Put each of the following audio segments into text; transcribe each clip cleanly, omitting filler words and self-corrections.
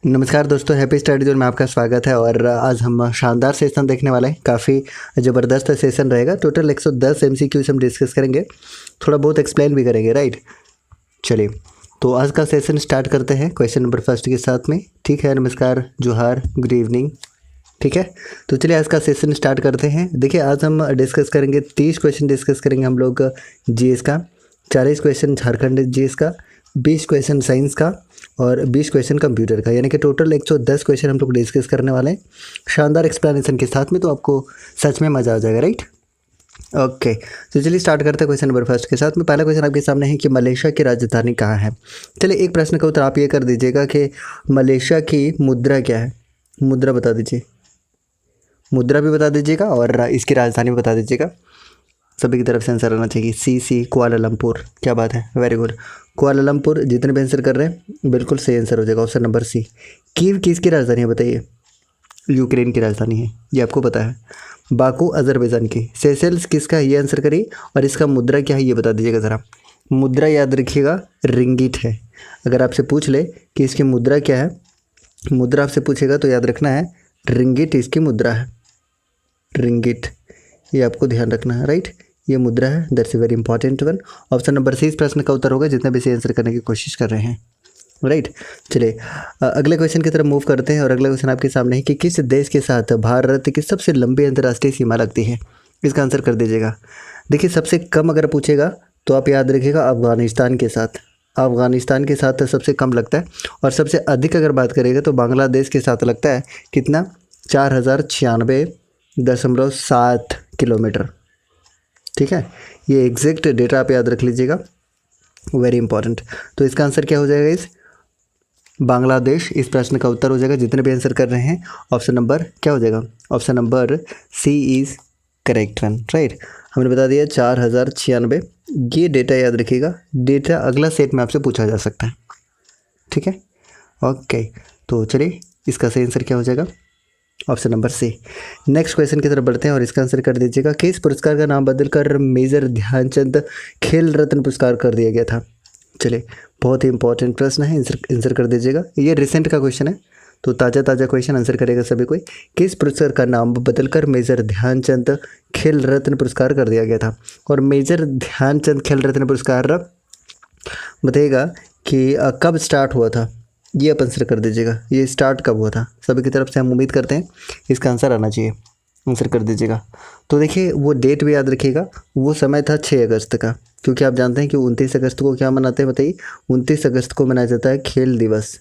नमस्कार दोस्तों, happy study zone में आपका स्वागत है। और आज हम शानदार सेशन देखने वाले हैं। काफ़ी ज़बरदस्त सेशन रहेगा। टोटल 110 एमसीक्यूज हम डिस्कस करेंगे, थोड़ा बहुत एक्सप्लेन भी करेंगे, राइट। चलिए, तो आज का सेशन स्टार्ट करते हैं क्वेश्चन नंबर फर्स्ट के साथ में। ठीक है, नमस्कार, जोहार, गुड इवनिंग। ठीक है, तो चलिए आज का सेशन स्टार्ट करते हैं। देखिए, आज हम डिस्कस करेंगे 30 क्वेश्चन डिस्कस करेंगे हम लोग जीएस का, 40 क्वेश्चन झारखंड जीएस का, 20 क्वेश्चन साइंस का और 20 क्वेश्चन कंप्यूटर का, यानी कि टोटल 110 क्वेश्चन हम लोग डिस्कस करने वाले हैं शानदार एक्सप्लेनेशन के साथ में। तो आपको सच में मज़ा आ जाएगा, राइट। ओके, तो चलिए स्टार्ट करते हैं क्वेश्चन नंबर फर्स्ट के साथ में। पहला क्वेश्चन आपके सामने है कि मलेशिया की राजधानी कहाँ है। चलिए, एक प्रश्न का उत्तर आप ये कर दीजिएगा कि मलेशिया की मुद्रा क्या है। मुद्रा बता दीजिए, मुद्रा भी बता दीजिएगा और इसकी राजधानी भी बता दीजिएगा। सभी की तरफ से आंसर आना चाहिए। सी कुआलालंपुर। क्या बात है, वेरी गुड। कुआलालंपुर। जितने भी आंसर कर रहे हैं बिल्कुल सही आंसर हो जाएगा, ऑप्शन नंबर सी। कीव किसकी राजधानी है बताइए। यूक्रेन की राजधानी है, ये आपको पता है। बाकू अजरबैजान की। सेशेल्स किसका है, ये आंसर करिए। और इसका मुद्रा क्या है ये बता दीजिएगा ज़रा। मुद्रा याद रखिएगा, रिंगिट है। अगर आपसे पूछ ले कि इसकी मुद्रा क्या है, मुद्रा आपसे पूछेगा तो याद रखना है रिंगिट इसकी मुद्रा है। रिंगिट, ये आपको ध्यान रखना है, राइट। ये मुद्रा है, that's a very important one. Option number C इस प्रश्न का उत्तर होगा, जितने भी से आंसर करने की कोशिश कर रहे हैं, राइट। चलिए अगले क्वेश्चन की तरफ मूव करते हैं। और अगला क्वेश्चन आपके सामने है कि किस देश के साथ भारत की सबसे लंबी अंतर्राष्ट्रीय सीमा लगती है। इसका आंसर कर दीजिएगा। देखिए, सबसे कम अगर पूछेगा तो आप याद रखिएगा अफगानिस्तान के साथ। अफगानिस्तान के साथ सबसे कम लगता है। और सबसे अधिक अगर बात करेगा तो बांग्लादेश के साथ लगता है कितना, 4096.7 किलोमीटर। ठीक है, ये एग्जैक्ट डेटा आप याद रख लीजिएगा, वेरी इंपॉर्टेंट। तो इसका आंसर क्या हो जाएगा, इस बांग्लादेश इस प्रश्न का उत्तर हो जाएगा। जितने भी आंसर कर रहे हैं ऑप्शन नंबर क्या हो जाएगा, option number C is correct one, right. हमने बता दिया 4096। ये डेटा याद रखिएगा, डेटा अगला सेट में आपसे पूछा जा सकता है, ठीक है। ओके, तो चलिए इसका सही आंसर क्या हो जाएगा, option number C. Next question की तरफ बढ़ते हैं और इसका आंसर कर दीजिएगा कि इस पुरस्कार का नाम बदलकर मेजर ध्यानचंद खेल रत्न पुरस्कार कर दिया गया था। चलिए, बहुत ही इंपॉर्टेंट प्रश्न है, आंसर कर दीजिएगा। ये रिसेंट का क्वेश्चन है, तो ताज़ा क्वेश्चन आंसर करेगा सभी कोई। किस पुरस्कार का नाम बदलकर मेजर ध्यानचंद खेल रत्न पुरस्कार कर दिया गया था। और मेजर ध्यानचंद खेल रत्न पुरस्कार बताइएगा कि कब स्टार्ट हुआ था, ये आप आंसर कर दीजिएगा। ये स्टार्ट कब हुआ था, सभी की तरफ से हम उम्मीद करते हैं इसका आंसर आना चाहिए, आंसर कर दीजिएगा। तो देखिए, वो डेट भी याद रखिएगा, वो समय था 6 अगस्त का। क्योंकि आप जानते हैं कि 29 अगस्त को क्या मनाते हैं बताइए, 29 अगस्त को मनाया जाता है खेल दिवस।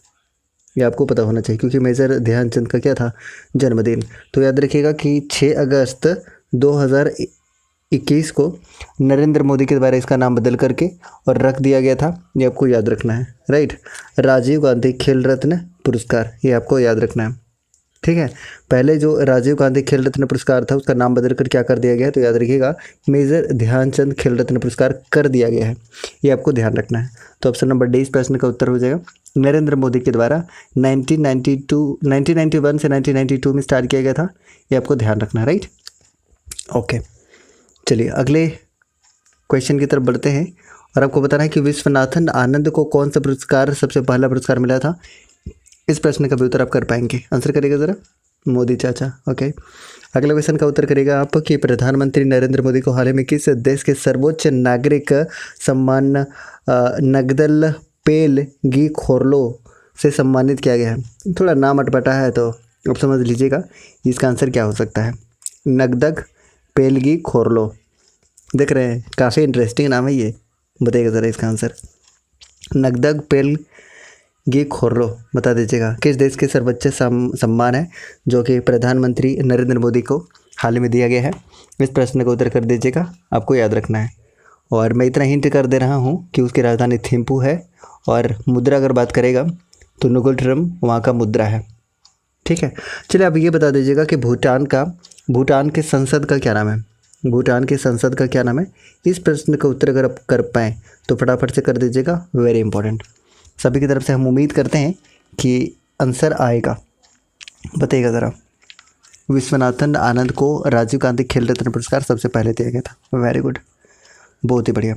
ये आपको पता होना चाहिए क्योंकि मेजर ध्यानचंद का क्या था, जन्मदिन। तो याद रखिएगा कि 6 अगस्त 2021 को नरेंद्र मोदी के द्वारा इसका नाम बदल करके और रख दिया गया था। ये आपको याद रखना है, राइट। राजीव गांधी खेल रत्न पुरस्कार, ये आपको याद रखना है, ठीक है। पहले जो राजीव गांधी खेल रत्न पुरस्कार था उसका नाम बदल कर क्या कर दिया गया है, तो याद रखिएगा मेजर ध्यानचंद खेल रत्न पुरस्कार कर दिया गया है, ये आपको ध्यान रखना है। तो ऑप्शन नंबर डी इस प्रश्न का उत्तर हो जाएगा। नरेंद्र मोदी के द्वारा 1991 से 1992 में स्टार्ट किया गया था, ये आपको ध्यान रखना है, राइट। ओके, चलिए अगले क्वेश्चन की तरफ बढ़ते हैं। और आपको बताना है कि विश्वनाथन आनंद को कौन सा पुरस्कार, सबसे पहला पुरस्कार मिला था। इस प्रश्न का भी उत्तर आप कर पाएंगे, आंसर करिएगा ज़रा, मोदी चाचा। ओके, अगले क्वेश्चन का उत्तर करिएगा आप कि प्रधानमंत्री नरेंद्र मोदी को हाल ही में किस देश के सर्वोच्च नागरिक सम्मान नगदल पेलगी खोरलो से सम्मानित किया गया है। थोड़ा नाम अटपटा है तो आप समझ लीजिएगा इसका आंसर क्या हो सकता है। नगदग पेलगी खोरलो, देख रहे हैं काफ़ी इंटरेस्टिंग नाम है ये, बताइएगा ज़रा इसका आंसर। नगदग पेलगी खोरलो, बता दीजिएगा किस देश के सर्वोच्च सम्मान है जो कि प्रधानमंत्री नरेंद्र मोदी को हाल ही में दिया गया है। इस प्रश्न का उत्तर कर दीजिएगा, आपको याद रखना है। और मैं इतना हिंट कर दे रहा हूँ कि उसकी राजधानी थिम्पू है। और मुद्रा अगर बात करेगा तो नुगुलट्रम वहाँ का मुद्रा है, ठीक है। चलिए आप ये बता दीजिएगा कि भूटान के संसद का क्या नाम है। भूटान के संसद का क्या नाम है, इस प्रश्न का उत्तर अगर आप कर पाएँ तो फटाफट से कर दीजिएगा, वेरी इंपॉर्टेंट। सभी की तरफ से हम उम्मीद करते हैं कि आंसर आएगा, बताइएगा ज़रा। विश्वनाथन आनंद को राजीव गांधी खेल रत्न पुरस्कार सबसे पहले दिया गया था, वेरी गुड। बहुत ही बढ़िया।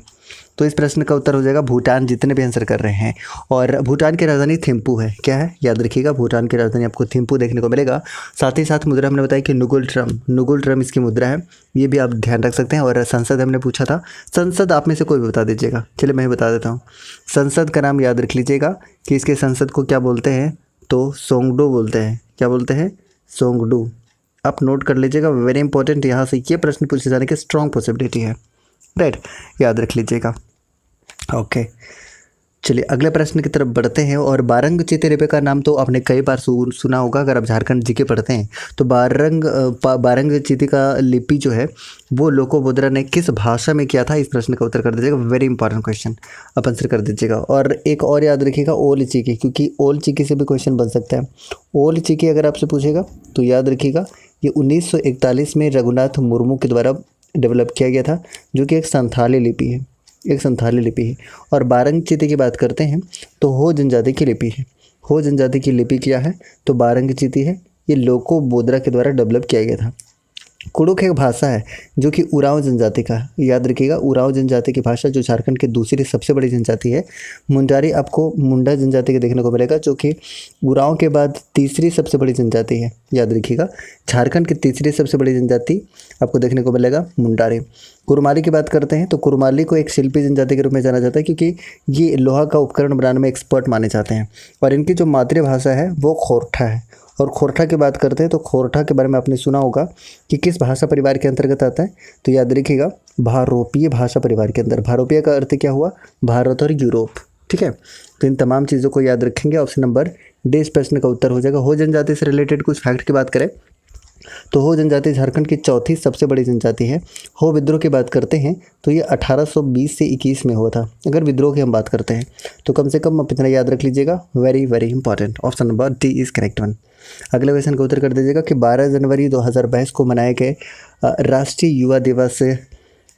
तो इस प्रश्न का उत्तर हो जाएगा भूटान, जितने भी आंसर कर रहे हैं। और भूटान की राजधानी थिम्पू है। क्या है, याद रखिएगा, भूटान की राजधानी आपको थिम्पू देखने को मिलेगा। साथ ही साथ मुद्रा हमने बताया कि नुगुल ट्रम इसकी मुद्रा है, ये भी आप ध्यान रख सकते हैं। और संसद हमने पूछा था, संसद आप में से कोई भी बता दीजिएगा। चलिए मैं बता देता हूँ, संसद का नाम याद रख लीजिएगा कि इसके संसद को क्या बोलते हैं, तो सोंगडू बोलते हैं। क्या बोलते हैं, सोंगडू। आप नोट कर लीजिएगा, वेरी इंपॉर्टेंट, यहाँ से ये प्रश्न पूछे जाने की स्ट्रॉन्ग पॉसिबिलिटी है, राइट, याद रख लीजिएगा। ओके, चलिए अगले प्रश्न की तरफ बढ़ते हैं। और बारंग चितिरेबे का नाम तो आपने कई बार सुना होगा, अगर आप झारखंड जी के पढ़ते हैं तो। बारंग चिति का लिपि जो है वो लोकोबोद्रा ने किस भाषा में किया था, इस प्रश्न का उत्तर कर दीजिएगा। वेरी इंपॉर्टेंट क्वेश्चन, आप आंसर कर दीजिएगा। और एक और याद रखिएगा, ओल चिकी, क्योंकि ओल चिकी से भी क्वेश्चन बन सकता है। ओल चिकी अगर आपसे पूछेगा तो याद रखिएगा, ये 1941 में रघुनाथ मुर्मू के द्वारा डेवलप किया गया था, जो कि एक संथाली लिपि है, एक संथाली लिपि है। और बारंग चिति की बात करते हैं तो हो जनजाति की लिपि है। हो जनजाति की लिपि क्या है, तो बारंग चिति है। ये लोकोबोद्रा के द्वारा डेवलप किया गया था। कुडुख एक भाषा है जो कि उरांव जनजाति का है, याद रखिएगा, उरांव जनजाति की भाषा, जो झारखंड की दूसरी सबसे बड़ी जनजाति है। मुंडारी आपको मुंडा जनजाति के देखने को मिलेगा, जो कि उरांव के बाद तीसरी सबसे बड़ी जनजाति है, याद रखिएगा। झारखंड की तीसरी सबसे बड़ी जनजाति आपको देखने को मिलेगा मुंडारी। कुरमाली की बात करते हैं तो कुरमाली को एक शिल्पी जनजाति के रूप में जाना जाता है, क्योंकि ये लोहा का उपकरण बनाने में एक्सपर्ट माने जाते हैं। और इनकी जो मातृभाषा है वो खोरठा है। और खोरठा की बात करते हैं तो खोरठा के बारे में आपने सुना होगा कि किस भाषा परिवार के अंतर्गत आता है, तो याद रखिएगा, भारोपीय भाषा परिवार के अंदर। भारोपीय का अर्थ क्या हुआ, भारत और यूरोप, ठीक है। तो इन तमाम चीज़ों को याद रखेंगे। ऑप्शन नंबर डी इस प्रश्न का उत्तर हो जाएगा। हो जनजाति से रिलेटेड कुछ फैक्ट की बात करें तो हो जनजाति झारखंड की चौथी सबसे बड़ी जनजाति है। हो विद्रोह की बात करते हैं तो ये 1820 से 21 में हुआ था। अगर विद्रोह की हम बात करते हैं तो कम से कम आप इतना याद रख लीजिएगा, very very important. Option number D is correct one. अगले क्वेश्चन का उत्तर कर दीजिएगा कि 12 जनवरी 2022 को मनाए गए राष्ट्रीय युवा दिवस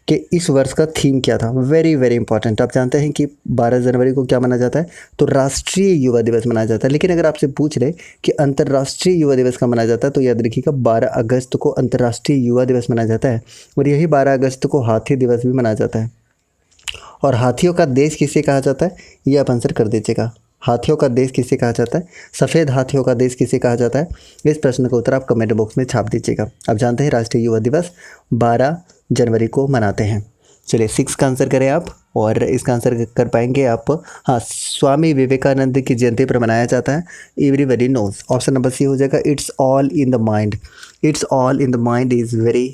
कि इस वर्ष का थीम क्या था। Very very important. आप जानते हैं कि 12 जनवरी को क्या माना जाता है, तो राष्ट्रीय युवा दिवस मनाया जाता है। लेकिन अगर आपसे पूछ रहे कि अंतर्राष्ट्रीय युवा दिवस का मनाया जाता है तो याद रखिएगा 12 अगस्त को अंतर्राष्ट्रीय युवा दिवस मनाया जाता है। और यही 12 अगस्त को हाथी दिवस भी मनाया जाता है। और हाथियों का देश किसे कहा जाता है, ये आप आंसर कर दीजिएगा। हाथियों का देश किसे कहा जाता है, सफ़ेद हाथियों का देश किसे कहा जाता है, इस प्रश्न का उत्तर आप कमेंट बॉक्स में छाप दीजिएगा। आप जानते हैं राष्ट्रीय युवा दिवस 12 जनवरी को मनाते हैं। चलिए 6 का आंसर करें आप, और इसका आंसर कर पाएंगे आप। हाँ, स्वामी विवेकानंद की जयंती पर मनाया जाता है, everybody knows. Option number C हो जाएगा, it's all in the mind. It's all in the mind is very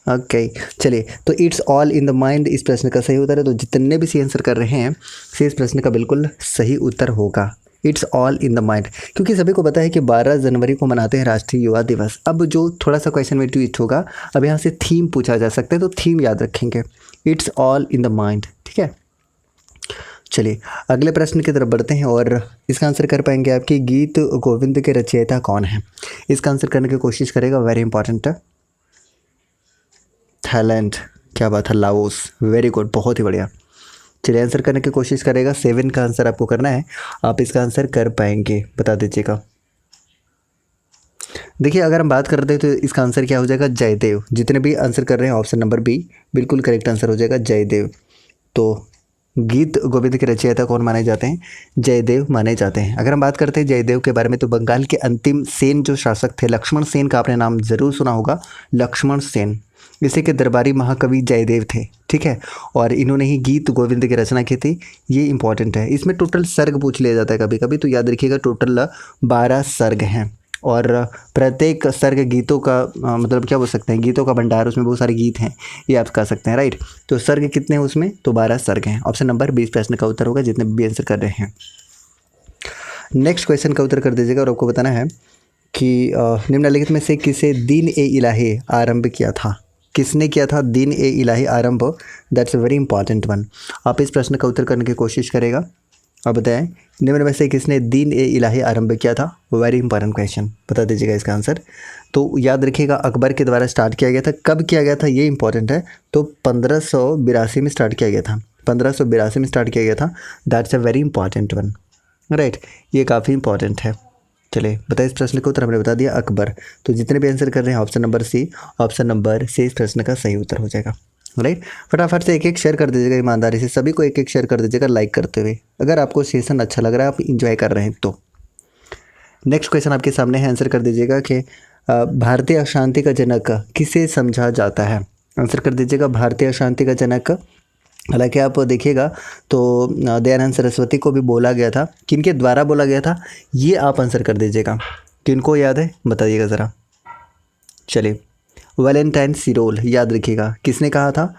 okay. चलिए, तो it's all in the mind इस प्रश्न का सही उत्तर है। तो जितने भी सी आंसर कर रहे हैं से इस प्रश्न का बिल्कुल सही उत्तर होगा, it's all in the mind. क्योंकि सभी को पता है कि 12 जनवरी को मनाते हैं राष्ट्रीय युवा दिवस। अब जो थोड़ा सा क्वेश्चन में ट्विस्ट होगा, अब यहाँ से थीम पूछा जा सकता है, तो थीम याद रखेंगे, it's all in the mind, ठीक है। चलिए अगले प्रश्न की तरफ बढ़ते हैं, और इसका आंसर कर पाएंगे आपकी गीत गोविंद के रचयिता कौन है। इसका आंसर करने की कोशिश करेगा, वेरी इंपॉर्टेंट है, थाईलैंड। क्या बात है, लाओस। वेरी गुड, बहुत ही बढ़िया। चलिए आंसर करने की कोशिश करेगा। 7 का आंसर आपको करना है, आप इसका आंसर कर पाएंगे, बता दीजिएगा। देखिए अगर हम बात करते हैं तो इसका आंसर क्या हो जाएगा, जयदेव। जितने भी आंसर कर रहे हैं ऑप्शन नंबर बी बिल्कुल करेक्ट आंसर हो जाएगा, जयदेव। तो गीत गोविंद के रचयिता कौन माने जाते हैं, जयदेव माने जाते हैं। अगर हम बात करते हैं जयदेव के बारे में तो बंगाल के अंतिम सेन जो शासक थे, लक्ष्मण सेन का आपने नाम जरूर सुना होगा, लक्ष्मण सेन। इसी के दरबारी महाकवि जयदेव थे, ठीक है। और इन्होंने ही गीत गोविंद की रचना की थी, ये इंपॉर्टेंट है। इसमें टोटल सर्ग पूछ लिया जाता है कभी कभी, तो याद रखिएगा टोटल 12 सर्ग हैं। और प्रत्येक सर्ग गीतों का मतलब क्या बोल सकते हैं, गीतों का भंडार, उसमें बहुत सारे गीत हैं, ये आप कह सकते हैं, राइट। तो सर्ग कितने हैं उसमें, तो 12 सर्ग हैं। ऑप्शन नंबर 20 प्रश्न का उत्तर होगा, जितने भी आंसर कर रहे हैं। नेक्स्ट क्वेश्चन का उत्तर कर दीजिएगा, और आपको बताना है कि निम्नलिखित में से किसे दीन ए इलाही आरंभ किया था। किसने किया था दीन ए इलाही आरंभ, that's a very important one. आप इस प्रश्न का उत्तर करने की कोशिश करेगा। अब बताएं, निम्न में से किसने दीन ए इलाही आरंभ किया था, वेरी इंपॉर्टेंट क्वेश्चन, बता दीजिएगा इसका आंसर। तो याद रखिएगा अकबर के द्वारा स्टार्ट किया गया था। कब किया गया था ये इंपॉर्टेंट है, तो 1582 में स्टार्ट किया गया था। 1582 में स्टार्ट किया गया था, that's a very important one, right. ये काफ़ी इंपॉर्टेंट है। चलिए बताइए, इस प्रश्न का उत्तर हमने बता दिया, अकबर। तो जितने भी आंसर कर रहे हैं option number C, option number C इस प्रश्न का सही उत्तर हो जाएगा। राइट। फटाफट से एक एक शेयर कर दीजिएगा, ईमानदारी से सभी को एक एक शेयर कर दीजिएगा लाइक करते हुए, अगर आपको सेशन अच्छा लग रहा है, आप इंजॉय कर रहे हैं तो। नेक्स्ट क्वेश्चन आपके सामने है, आंसर कर दीजिएगा कि भारतीय अशांति का जनक किसे समझा जाता है। आंसर कर दीजिएगा भारतीय अशांति का जनक। हालांकि आप देखिएगा तो दयानंद सरस्वती को भी बोला गया था, किनके द्वारा बोला गया था ये आप आंसर कर दीजिएगा। किनको याद है बताइएगा ज़रा। चलिए, वैलेंटाइन सिरोल याद रखिएगा, किसने कहा था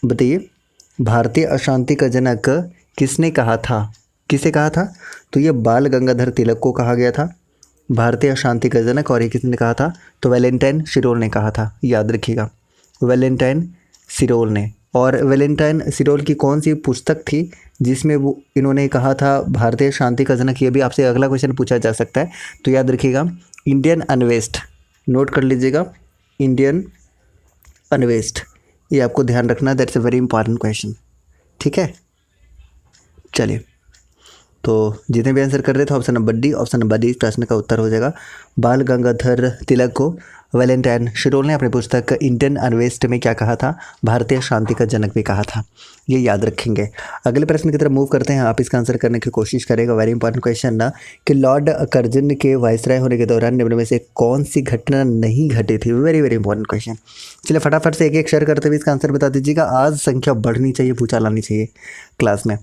बताइए। भारतीय अशांति का जनक किसने कहा था, किसे कहा था? तो ये बाल गंगाधर तिलक को कहा गया था भारतीय अशांति का जनक। और ये किसने कहा था? तो वैलेंटाइन सिरोल ने कहा था, याद रखिएगा, वैलेंटाइन सिरोल ने। और वैलेंटाइन सिरोल की कौन सी पुस्तक थी जिसमें वो इन्होंने कहा था भारतीय शांति का जनक? ये भी आपसे अगला क्वेश्चन पूछा जा सकता है, तो याद रखिएगा इंडियन अनवेस्ट, नोट कर लीजिएगा इंडियन अनवेस्ट, ये आपको ध्यान रखना, that's a very important question. ठीक है, चलिए, तो जितने भी आंसर कर रहे थे option number D, option number D प्रश्न का उत्तर हो जाएगा। बाल गंगाधर तिलक को वैलेंटाइन सिरोल ने अपनी पुस्तक इंडियन अनवेस्ट में क्या कहा था? भारतीय शांति का जनक भी कहा था, ये याद रखेंगे। अगले प्रश्न की तरफ मूव करते हैं, आप इसका आंसर करने की कोशिश करेगा। वेरी इंपॉर्टेंट क्वेश्चन ना, कि लॉर्ड कर्जन के वायसराय होने के दौरान निम्न में से कौन सी घटना नहीं घटी थी? Very very important question. चलिए फटाफट से एक एक शेयर करते हुए इसका आंसर बता दीजिएगा। आज संख्या बढ़नी चाहिए, पूछा लानी चाहिए क्लास में।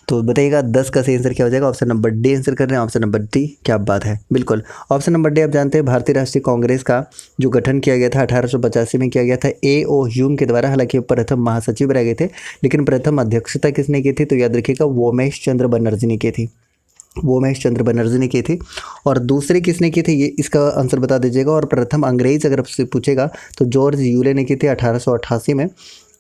तो बताइएगा 10 का सही आंसर क्या हो जाएगा? ऑप्शन नंबर डी आंसर कर रहे हैं, ऑप्शन नंबर डी, क्या बात है, बिल्कुल। ऑप्शन नंबर डी आप जानते हैं भारतीय राष्ट्रीय कांग्रेस का जो गठन किया गया था 1885 में किया गया था ए.ओ. ह्यूम के द्वारा। हालांकि प्रथम महासचिव रह गए थे, लेकिन प्रथम अध्यक्षता किसने की थी? तो याद रखिएगा वोमेश चंद्र बनर्जी ने की थी, वोमेश चंद्र बनर्जी ने की थी। और दूसरे किसने की थी, ये इसका आंसर बता दीजिएगा। और प्रथम अंग्रेज अगर आपसे पूछेगा तो जॉर्ज यूले ने की थी 1888 में,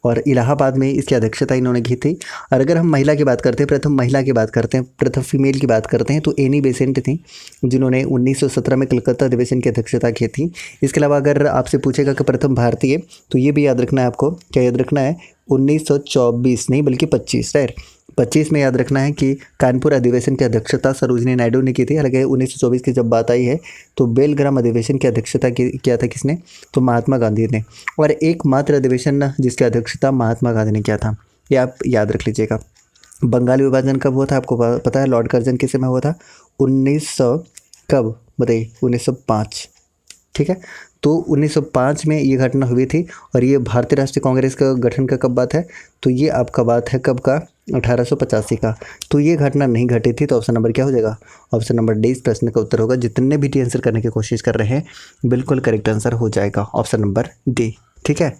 और इलाहाबाद में इसकी अध्यक्षता इन्होंने की थी। और अगर हम महिला की बात करते हैं, प्रथम महिला की बात करते हैं, प्रथम फीमेल की बात करते हैं, तो एनी बेसेंट थी, जिन्होंने 1917 में कलकत्ता अधिवेशन की अध्यक्षता की थी। इसके अलावा अगर आपसे पूछेगा कि प्रथम भारतीय, तो ये भी याद रखना है आपको, क्या याद रखना है? 1924 नहीं बल्कि 25, राइट, 25 में याद रखना है कि कानपुर अधिवेशन की अध्यक्षता सरोजिनी नायडू ने की थी। हालांकि 1924 की जब बात आई है तो बेलग्राम अधिवेशन की अध्यक्षता किया था किसने? तो महात्मा गांधी ने। और एकमात्र अधिवेशन जिसकी अध्यक्षता महात्मा गांधी ने किया था, ये आप याद रख लीजिएगा। बंगाल विभाजन कब हुआ था आपको पता है? लॉर्ड कर्जन किस समय हुआ था? 1900 कब बताइए? 1905, ठीक है। तो 1905 में ये घटना हुई थी। और ये भारतीय राष्ट्रीय कांग्रेस का गठन का कब बात है? तो ये आपका बात है कब का? 1885 का। तो ये घटना नहीं घटी थी, तो ऑप्शन नंबर क्या हो जाएगा? ऑप्शन नंबर डी इस प्रश्न का उत्तर होगा। जितने भी डी आंसर करने की कोशिश कर रहे हैं बिल्कुल करेक्ट आंसर हो जाएगा ऑप्शन नंबर डी, ठीक है।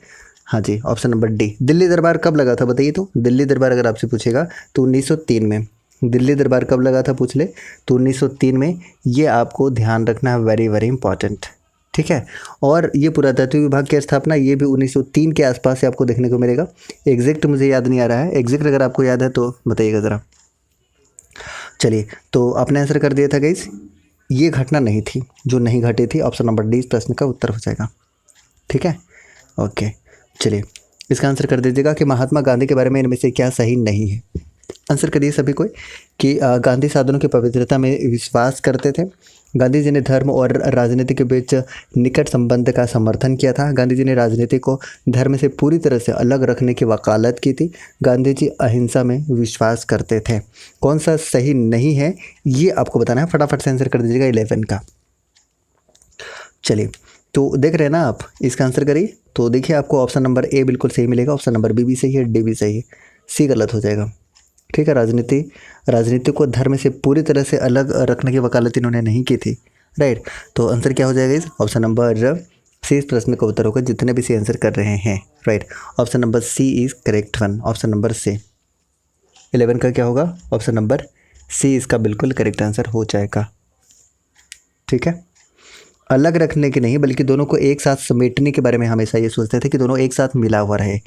हाँ जी, ऑप्शन नंबर डी। दिल्ली दरबार कब लगा था बताइए? तो दिल्ली दरबार अगर आपसे पूछेगा तो 1903 में। दिल्ली दरबार कब लगा था पूछ ले तो 1903 में। ये आपको ध्यान रखना है, वेरी वेरी इंपॉर्टेंट, ठीक है। और ये पुरातत्व विभाग की स्थापना ये भी 1903 के आसपास से आपको देखने को मिलेगा। एग्जैक्ट मुझे याद नहीं आ रहा है, एग्जैक्ट अगर आपको याद है तो बताइएगा ज़रा। चलिए, तो आपने आंसर कर दिया था गाइस, ये घटना नहीं थी, जो नहीं घटी थी। ऑप्शन नंबर डी इस प्रश्न का उत्तर हो जाएगा, ठीक है। ओके, चलिए इसका आंसर कर दीजिएगा कि महात्मा गांधी के बारे में इनमें से क्या सही नहीं है। आंसर करिए सभी को कि गांधी साधनों की पवित्रता में विश्वास करते थे। गांधी जी ने धर्म और राजनीति के बीच निकट संबंध का समर्थन किया था। गांधी जी ने राजनीति को धर्म से पूरी तरह से अलग रखने की वकालत की थी। गांधी जी अहिंसा में विश्वास करते थे। कौन सा सही नहीं है ये आपको बताना है, फटाफट से आंसर कर दीजिएगा 11 का। चलिए, तो देख रहे हैं ना आप, इसका आंसर करिए। तो देखिए आपको ऑप्शन नंबर ए बिल्कुल सही मिलेगा, ऑप्शन नंबर बी भी सही है, डी भी सही है, सी गलत हो जाएगा, ठीक है। राजनीति को धर्म से पूरी तरह से अलग रखने की वकालत इन्होंने नहीं की थी, राइट। तो आंसर क्या हो जाएगा इस? ऑप्शन नंबर सी इस प्रश्न का उत्तर होगा, जितने भी सी आंसर कर रहे हैं, right. Option number C is correct one, option number C. 11 का क्या होगा? ऑप्शन नंबर सी इसका बिल्कुल करेक्ट आंसर हो जाएगा, ठीक है। अलग रखने की नहीं बल्कि दोनों को एक साथ समेटने के बारे में हमेशा ये सोचते थे कि दोनों एक साथ मिला हुआ रहे,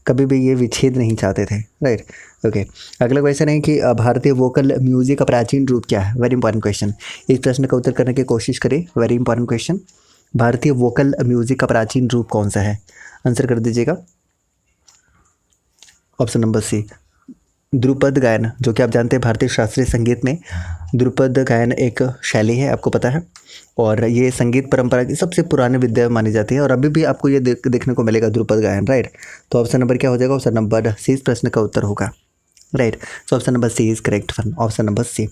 कभी भी ये विच्छेद नहीं चाहते थे, राइट। ओके, अगला क्वेश्चन है कि भारतीय वोकल म्यूजिक का प्राचीन रूप क्या है? वेरी इंपॉर्टेंट क्वेश्चन, इस प्रश्न का उत्तर करने की कोशिश करें। वेरी इंपॉर्टेंट क्वेश्चन, भारतीय वोकल म्यूजिक का प्राचीन रूप कौन सा है? आंसर कर दीजिएगा ऑप्शन नंबर सी, ध्रुपद गायन, जो कि आप जानते हैं भारतीय शास्त्रीय संगीत में ध्रुपद गायन एक शैली है, आपको पता है। और ये संगीत परंपरा की सबसे पुरानी विद्या मानी जाती है और अभी भी आपको ये देखने को मिलेगा ध्रुपद गायन, राइट। तो ऑप्शन नंबर क्या हो जाएगा? ऑप्शन नंबर सी इस प्रश्न का उत्तर होगा, right. So option number C is correct one, option number C.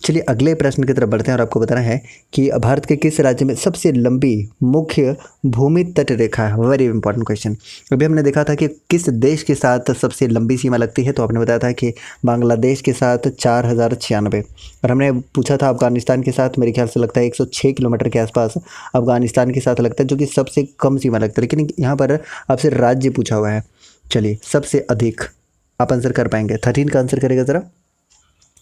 चलिए अगले प्रश्न की तरफ बढ़ते हैं और आपको बताना है कि भारत के किस राज्य में सबसे लंबी मुख्य भूमि तट रेखा है? Very important question. अभी हमने देखा था कि किस देश के साथ सबसे लंबी सीमा लगती है, तो आपने बताया था कि बांग्लादेश के साथ 4096, और हमने पूछा था अफगानिस्तान के साथ मेरे ख्याल से लगता है 106 किलोमीटर के आसपास अफगानिस्तान के साथ लगता है, जो कि सबसे कम सीमा लगता है। लेकिन यहाँ पर आपसे राज्य पूछा हुआ है। चलिए सबसे अधिक आप आंसर कर पाएंगे, 13 का आंसर करेगा ज़रा,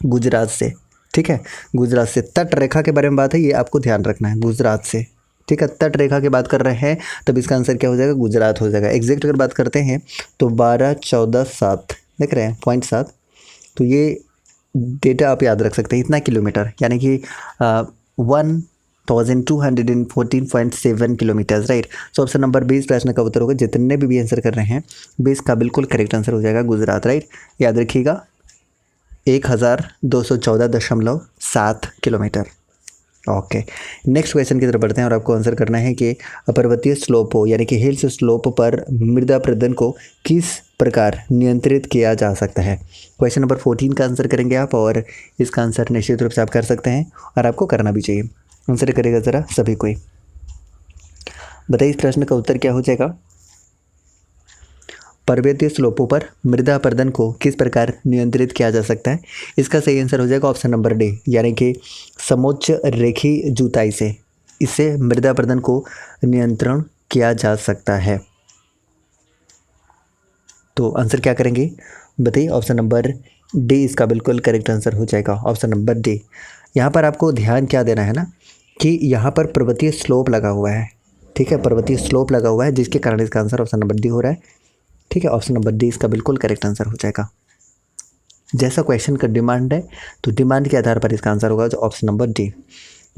गुजरात से, ठीक है। गुजरात से तट रेखा के बारे में बात है, ये आपको ध्यान रखना है, गुजरात से, ठीक है। तट रेखा की बात कर रहे हैं तब इसका आंसर क्या हो जाएगा? गुजरात हो जाएगा। एग्जैक्ट अगर बात करते हैं तो 12, 14, 7 देख रहे हैं, 0.7। तो ये डेटा आप याद रख सकते हैं, इतना किलोमीटर यानी कि 1214.7 kilometres, right. So option number 20 प्रश्न का उत्तर होगा। जितने भी आंसर कर रहे हैं 20 का बिल्कुल करेक्ट आंसर हो जाएगा गुजरात, राइट। याद रखिएगा 1202.7 किलोमीटर। ओके, नेक्स्ट क्वेश्चन की तरफ बढ़ते हैं और आपको आंसर करना है कि पर्वतीय स्लोपों यानी कि हिल्स स्लोप पर मृदा प्रदन को किस प्रकार नियंत्रित किया जा सकता है? क्वेश्चन नंबर 14 का आंसर करेंगे आप, और इसका आंसर निश्चित रूप से आप कर सकते हैं और आपको करना भी चाहिए। आंसर करेगा ज़रा सभी कोई, बताइए इस प्रश्न का उत्तर क्या हो जाएगा? पर्वतीय स्लोपों पर मृदा अपरदन को किस प्रकार नियंत्रित किया जा सकता है? इसका सही आंसर हो जाएगा ऑप्शन नंबर डी, यानी कि समोच्च रेखी जुताई से इससे मृदा अपरदन को नियंत्रण किया जा सकता है। तो आंसर क्या करेंगे बताइए? ऑप्शन नंबर डी इसका बिल्कुल करेक्ट आंसर हो जाएगा, ऑप्शन नंबर डी। यहाँ पर आपको ध्यान क्या देना है ना कि यहाँ पर पर्वतीय स्लोप लगा हुआ है, ठीक है, पर्वतीय स्लोप लगा हुआ है, जिसके कारण इसका आंसर ऑप्शन नंबर डी हो रहा है, ठीक है। ऑप्शन नंबर डी इसका बिल्कुल करेक्ट आंसर हो जाएगा। जैसा क्वेश्चन का डिमांड है तो डिमांड के आधार पर इसका आंसर होगा जो option number D.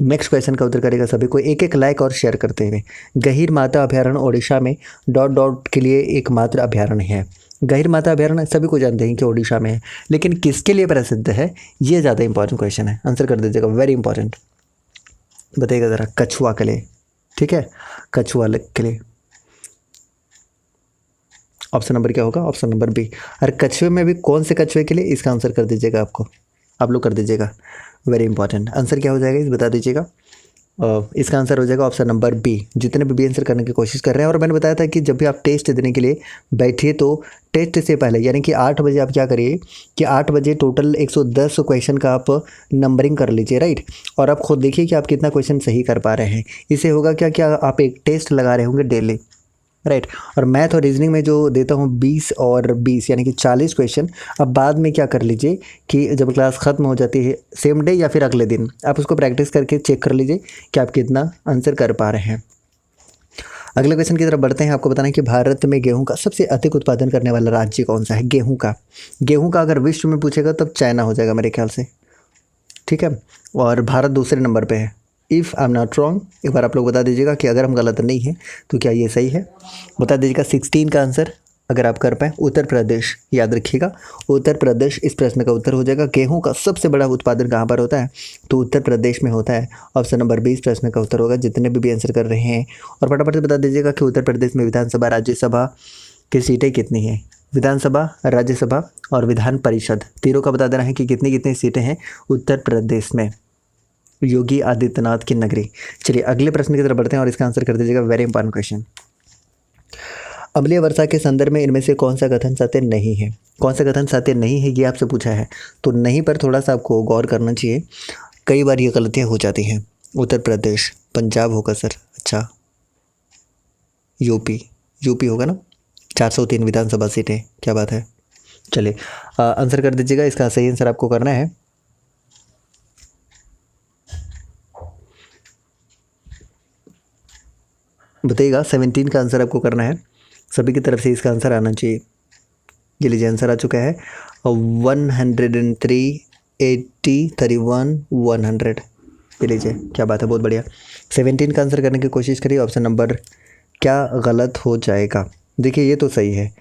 Next question का उत्तर करेगा सभी को एक एक लाइक और शेयर करते हुए। गहीर माता अभ्यारण्य ओडिशा में डॉट डॉट के लिए एकमात्र अभ्यारण्य है। गहीर माता अभ्यारण्य सभी को जानते हैं कि ओडिशा में है, लेकिन किसके लिए प्रसिद्ध है ये ज़्यादा इंपॉर्टेंट क्वेश्चन है। आंसर कर दीजिएगा, वेरी इंपॉर्टेंट, बताइएगा ज़रा। कछुआ के लिए, ठीक है, कछुआ के लिए। ऑप्शन नंबर क्या होगा? Option number B. और कछुए में भी कौन से कछुए के लिए, इसका आंसर कर दीजिएगा, आपको आप लोग कर दीजिएगा, वेरी इंपॉर्टेंट। आंसर क्या हो जाएगा इस बता दीजिएगा। इसका आंसर हो जाएगा ऑप्शन नंबर बी। जितने भी आंसर करने की कोशिश कर रहे हैं, और मैंने बताया था कि जब भी आप टेस्ट देने के लिए बैठिए तो टेस्ट से पहले यानी कि 8 बजे आप क्या करिए कि 8 बजे टोटल 110 क्वेश्चन का आप नंबरिंग कर लीजिए, राइट। और आप खुद देखिए कि आप कितना क्वेश्चन सही कर पा रहे हैं। इससे होगा क्या, क्या आप एक टेस्ट लगा रहे होंगे डेली, राइट। और मैथ और रीजनिंग में जो देता हूँ 20 और 20 यानी कि 40 क्वेश्चन, अब बाद में क्या कर लीजिए कि जब क्लास ख़त्म हो जाती है सेम डे या फिर अगले दिन आप उसको प्रैक्टिस करके चेक कर लीजिए कि आप कितना आंसर कर पा रहे हैं। अगले क्वेश्चन की तरफ बढ़ते हैं। आपको बताना है कि भारत में गेहूं का सबसे अधिक उत्पादन करने वाला राज्य कौन सा है? गेहूँ का अगर विश्व में पूछेगा तब चाइना हो जाएगा मेरे ख्याल से, ठीक है। और भारत दूसरे नंबर पर है, if I am not wrong. एक बार आप लोग बता दीजिएगा कि अगर हम गलत नहीं हैं तो क्या ये सही है, बता दीजिएगा। 16 का आंसर अगर आप कर पाएँ। उत्तर प्रदेश, याद रखिएगा उत्तर प्रदेश इस प्रश्न का उत्तर हो जाएगा। गेहूं का सबसे बड़ा उत्पादन कहाँ पर होता है? तो उत्तर प्रदेश में होता है। ऑप्शन नंबर 20 प्रश्न का उत्तर होगा। जितने भी आंसर कर रहे हैं और फटाफट से बता दीजिएगा कि उत्तर प्रदेश में विधानसभा राज्यसभा की सीटें कितनी हैं? विधानसभा, राज्यसभा और विधान परिषद तीनों का बता देना है कि कितनी कितनी सीटें हैं उत्तर प्रदेश में, योगी आदित्यनाथ की नगरी। चलिए अगले प्रश्न की तरफ बढ़ते हैं और इसका आंसर कर दीजिएगा, वेरी इंपॉर्टेंट क्वेश्चन। अम्लीय वर्षा के संदर्भ में इनमें से कौन सा कथन सत्य नहीं है? कौन सा कथन सत्य नहीं है ये आपसे पूछा है, तो नहीं पर थोड़ा सा आपको गौर करना चाहिए। कई बार ये गलतियाँ हो जाती हैं। उत्तर प्रदेश, पंजाब होगा सर, अच्छा यूपी होगा ना, 403 विधानसभा सीटें, क्या बात है। चलिए आंसर कर दीजिएगा, इसका सही आंसर आपको करना है। बताइएगा 17 का आंसर आपको करना है। सभी की तरफ से इसका आंसर आना चाहिए। ये लीजिए आंसर आ चुका है 103, 80, 31, 100। ये लीजिए, क्या बात है, बहुत बढ़िया। 17 का आंसर करने की कोशिश करिए। ऑप्शन नंबर क्या गलत हो जाएगा? देखिए ये तो सही है।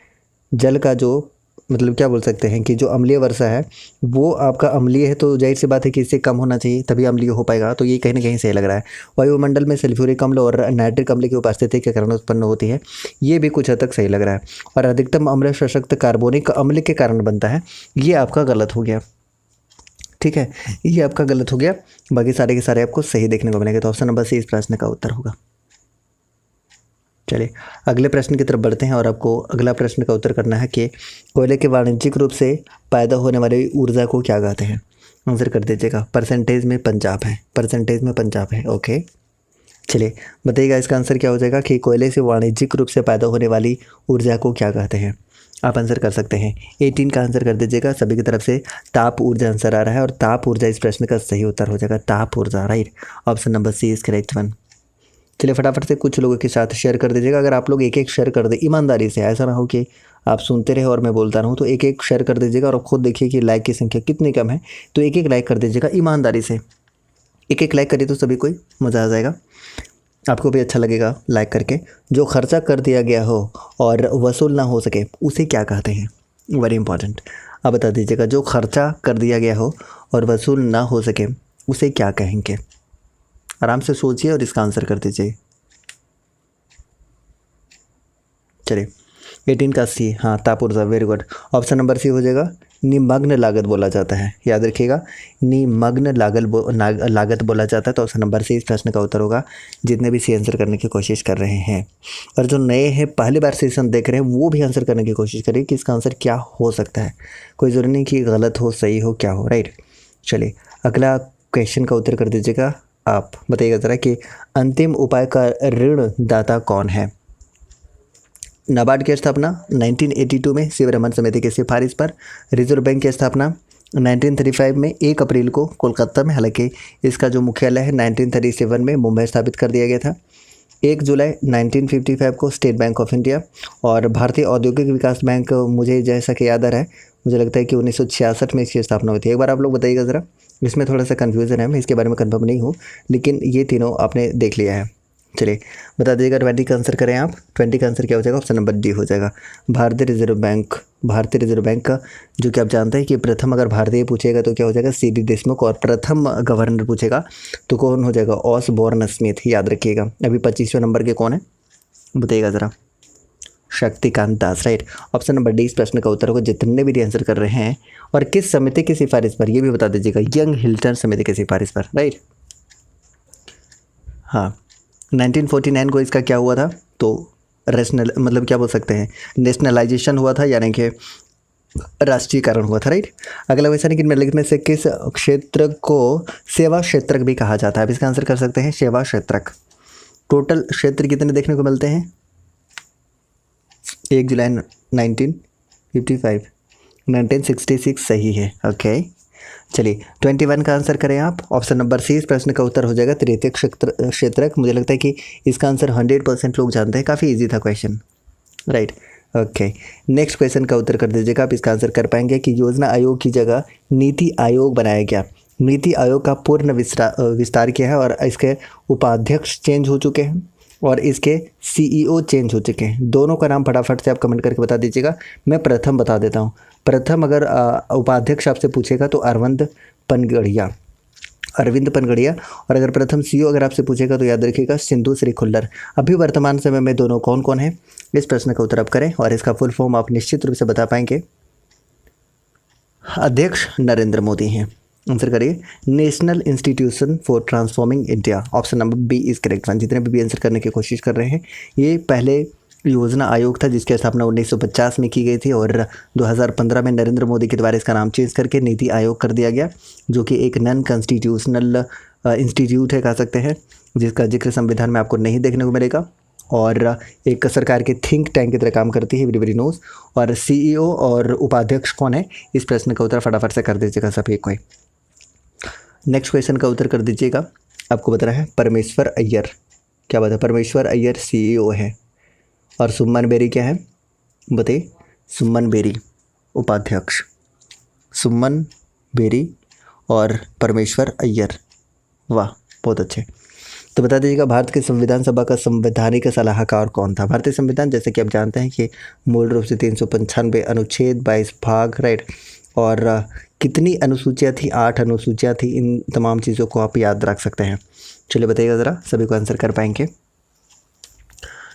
जल का जो मतलब क्या बोल सकते हैं कि जो अम्लीय वर्षा है वो आपका अम्लीय है, तो जाहिर सी बात है कि इससे कम होना चाहिए तभी अम्लीय हो पाएगा, तो ये कहीं ना कहीं सही लग रहा है। वायुमंडल में सल्फ्यूरिक अम्ल और नाइट्रिक अम्ल की उपस्थिति के कारण उत्पन्न होती है, ये भी कुछ हद तक सही लग रहा है। और अधिकतम अम्ल सशक्त कार्बोनिक अम्ल के कारण बनता है, ये आपका गलत हो गया। ठीक है, ये आपका गलत हो गया, बाकी सारे के सारे आपको सही देखने को मिलेंगे। तो ऑप्शन नंबर सी इस प्रश्न का उत्तर होगा। चलिए अगले प्रश्न की तरफ बढ़ते हैं और आपको अगला प्रश्न का उत्तर करना है कि कोयले के वाणिज्यिक रूप से पैदा होने वाली ऊर्जा को क्या कहते हैं। आंसर कर दीजिएगा। परसेंटेज में पंजाब है, परसेंटेज में पंजाब है। ओके, चलिए बताइएगा इसका आंसर क्या हो जाएगा कि कोयले से वाणिज्यिक रूप से पैदा होने वाली ऊर्जा को क्या कहते हैं। आप आंसर कर सकते हैं। 18 का आंसर कर दीजिएगा। सभी की तरफ से ताप ऊर्जा आंसर आ रहा है और ताप ऊर्जा इस प्रश्न का सही उत्तर हो जाएगा। ताप ऊर्जा, right. Option number C is correct one. चलिए फटाफट से कुछ लोगों के साथ शेयर कर दीजिएगा। अगर आप लोग एक एक शेयर कर दे ईमानदारी से, ऐसा ना हो कि आप सुनते रहे और मैं बोलता रहूँ, तो एक एक शेयर कर दीजिएगा और खुद देखिए कि लाइक की संख्या कितनी कम है, तो एक एक लाइक कर दीजिएगा ईमानदारी से। एक एक लाइक करिए तो सभी को मज़ा आ जाएगा, आपको भी अच्छा लगेगा लाइक करके। जो खर्चा कर दिया गया हो और वसूल ना हो सके उसे क्या कहते हैं, वेरी इंपॉर्टेंट। आप बता दीजिएगा, जो खर्चा कर दिया गया हो और वसूल ना हो सके उसे क्या कहेंगे। आराम से सोचिए और इसका आंसर कर दीजिए। चलिए 18 का सी, हाँ ताप ऊर्जा, very good. Option number C हो जाएगा। निमग्न लागत बोला जाता है, याद रखिएगा, निमग्न लागत बोला जाता है। तो ऑप्शन नंबर सी इस प्रश्न का उत्तर होगा, जितने भी सी आंसर करने की कोशिश कर रहे हैं। और जो नए हैं पहली बार सेशन देख रहे हैं वो भी आंसर करने की कोशिश करिए कि इसका आंसर क्या हो सकता है। कोई ज़रूरी नहीं कि गलत हो, सही हो, क्या हो, राइट। चलिए अगला क्वेश्चन का उत्तर कर दीजिएगा। आप बताइएगा ज़रा कि अंतिम उपाय का ऋण दाता कौन है। नाबार्ड की स्थापना 1982 में शिवरमन समिति की सिफारिश पर। रिजर्व बैंक की स्थापना 1935 में 1 अप्रैल को कोलकाता में, हालांकि इसका जो मुख्यालय है 1937 में मुंबई स्थापित कर दिया गया था। 1 जुलाई 1955 को स्टेट बैंक ऑफ इंडिया। और भारतीय औद्योगिक विकास बैंक, मुझे जैसा कि याद आ रहा है, मुझे लगता है कि 1966 में इसकी स्थापना हुई थी। एक बार आप लोग बताइएगा ज़रा, इसमें थोड़ा सा कन्फ्यूज़न है, मैं इसके बारे में कन्फर्म नहीं हूँ, लेकिन ये तीनों आपने देख लिया है। चलिए बता दीजिएगा 20 का आंसर करें आप। 20 का आंसर क्या हो जाएगा, ऑप्शन नंबर डी हो जाएगा, भारतीय रिजर्व बैंक। भारतीय रिजर्व बैंक का जो कि आप जानते हैं कि प्रथम अगर भारतीय पूछेगा तो क्या हो जाएगा, सी डी देशमुख, और प्रथम गवर्नर पूछेगा तो कौन हो जाएगा, ऑसबोर्न स्मिथ, याद रखिएगा। अभी 25वें नंबर के कौन है बताइएगा ज़रा, Shaktikanta Das, right. Option number D इस प्रश्न का उत्तर होगा, जितने भी आंसर कर रहे हैं। और किस समिति की सिफारिश पर, ये भी बता दीजिएगा, यंग हिल्टन समिति की सिफारिश पर, राइट। हाँ 1949 को इसका क्या हुआ था, तो रेशनल मतलब क्या बोल सकते हैं, नेशनलाइजेशन हुआ था, यानी कि राष्ट्रीयकरण हुआ था, राइट। अगला क्वेश्चन है कि निम्नलिखित में से किस क्षेत्र को सेवा क्षेत्रक भी कहा जाता है। अब इसका आंसर कर सकते हैं सेवा क्षेत्रक। टोटल क्षेत्र कितने देखने को मिलते हैं, 1 जुलाई 1955, 1966 सही है। ओके चलिए 21 का आंसर करें आप। ऑप्शन नंबर सी इस प्रश्न का उत्तर हो जाएगा, तृतीयक क्षेत्रक। मुझे लगता है कि इसका आंसर 100% लोग जानते हैं, काफ़ी इजी था question, right. Okay next question का उत्तर कर दीजिएगा। आप इसका आंसर कर पाएंगे कि योजना आयोग की जगह नीति आयोग बनाया गया। नीति आयोग का पूर्ण विस्तार किया है और इसके उपाध्यक्ष चेंज हो चुके हैं और इसके सीईओ चेंज हो चुके हैं। दोनों का नाम फटाफट से आप कमेंट करके बता दीजिएगा। मैं प्रथम बता देता हूँ। प्रथम अगर उपाध्यक्ष आपसे पूछेगा तो अरविंद पनगड़िया, अरविंद पनगड़िया। और अगर प्रथम सीईओ अगर आपसे पूछेगा तो याद रखिएगा सिंधु श्री खुल्लर। अभी वर्तमान समय में दोनों कौन कौन है, इस प्रश्न का उत्तर आप करें और इसका फुल फॉर्म आप निश्चित रूप से बता पाएंगे। अध्यक्ष नरेंद्र मोदी हैं। आंसर करिए, national institution for transforming India. Option number B is correct one. जितने भी आंसर करने की कोशिश कर रहे हैं, ये पहले योजना आयोग था जिसकी स्थापना 1950 में की गई थी और 2015 में नरेंद्र मोदी के द्वारा इसका नाम चेंज करके नीति आयोग कर दिया गया, जो कि एक नॉन कॉन्स्टिट्यूशनल इंस्टीट्यूट है कह सकते हैं, जिसका जिक्र संविधान में आपको नहीं देखने को मिलेगा और एक सरकार के थिंक टैंक की तरह काम करती है, एवरीबॉडी नोज। और सीईओ और उपाध्यक्ष कौन है, इस प्रश्न का उत्तर फटाफट से कर दीजिएगा सभी कोई। नेक्स्ट क्वेश्चन का उत्तर कर दीजिएगा। आपको बता रहा है परमेश्वर अय्यर, क्या बात है, परमेश्वर अय्यर सीईओ है और सुमन बेरी क्या है बताइए, सुमन बेरी उपाध्यक्ष, सुमन बेरी और परमेश्वर अय्यर, वाह बहुत अच्छे। तो बता दीजिएगा भारत के संविधान सभा का संवैधानिक सलाहकार कौन था। भारतीय संविधान जैसे कि आप जानते हैं कि मूल रूप से 395 अनुच्छेद, 22 भाग, राइट, और कितनी अनुसूचियाँ थी, 8 अनुसूचियाँ थी। इन तमाम चीज़ों को आप याद रख सकते हैं। चलिए बताइएगा ज़रा, सभी को आंसर कर पाएंगे।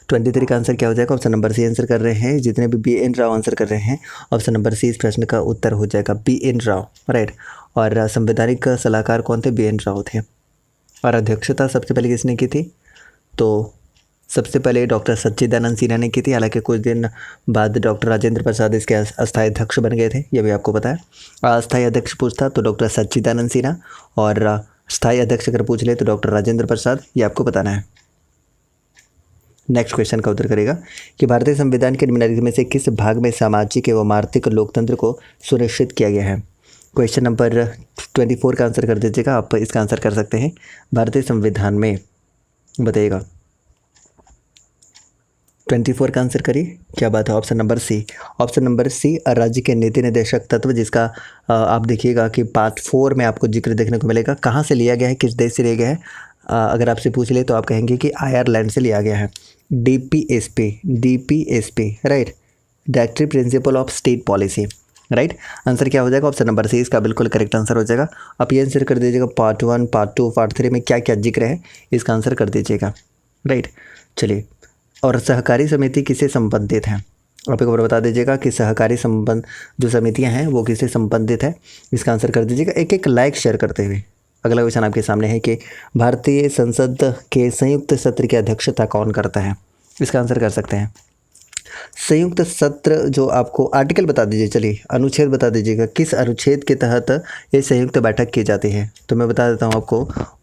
23 का आंसर क्या हो जाएगा? ऑप्शन नंबर सी आंसर कर रहे हैं। जितने भी BN राव आंसर कर रहे हैं, ऑप्शन नंबर सी इस प्रश्न का उत्तर हो जाएगा, BN राव, राइट। और संवैधानिक सलाहकार कौन थे? BN राव थे। और अध्यक्षता सबसे पहले किसने की थी? तो सबसे पहले डॉक्टर सच्चिदानंद सिन्हा ने की थी। हालांकि कुछ दिन बाद डॉक्टर राजेंद्र प्रसाद इसके अस्थायी अध्यक्ष बन गए थे, ये भी आपको पता है। अस्थायी अध्यक्ष पूछता तो डॉक्टर सच्चिदानंद सिन्हा, और स्थायी अध्यक्ष अगर पूछ ले तो डॉक्टर राजेंद्र प्रसाद, ये आपको बताना है। नेक्स्ट क्वेश्चन का उत्तर करेगा कि भारतीय संविधान के निम्नलिखित में से किस भाग में सामाजिक एवं आर्थिक लोकतंत्र को सुनिश्चित किया गया है? क्वेश्चन नंबर 24 का आंसर कर दीजिएगा। आप इसका आंसर कर सकते हैं भारतीय संविधान में, बताइएगा 24 का आंसर करिए। क्या बात है? Option number C. Option number C राज्य के नीति निर्देशक तत्व, जिसका आप देखिएगा कि पार्ट 4 में आपको जिक्र देखने को मिलेगा। कहाँ से लिया गया है, किस देश से लिया गया है? अगर आपसे पूछ ले तो आप कहेंगे कि आयरलैंड से लिया गया है। DPSP, right, directive principle of state policy, right. Answer क्या हो जाएगा? ऑप्शन नंबर सी इसका बिल्कुल करेक्ट आंसर हो जाएगा। आप ये आंसर कर दीजिएगा पार्ट 1, पार्ट 2, पार्ट 3 में क्या क्या जिक्र है, इसका आंसर कर दीजिएगा, राइट। चलिए, और सहकारी समिति किससे संबंधित है? आप एक बार बता दीजिएगा कि सहकारी संबंध जो समितियां हैं वो किससे संबंधित है, इसका आंसर कर दीजिएगा एक एक लाइक शेयर करते हुए। अगला क्वेश्चन आपके सामने है कि भारतीय संसद के संयुक्त सत्र की अध्यक्षता कौन करता है? इसका आंसर कर सकते हैं। संयुक्त सत्र जो आपको आर्टिकल बता दीजिए, चलिए अनुच्छेद बता दीजिएगा, किस अनुच्छेद के तहत ये संयुक्त बैठक की जाती है? तो मैं बता देता हूँ आपको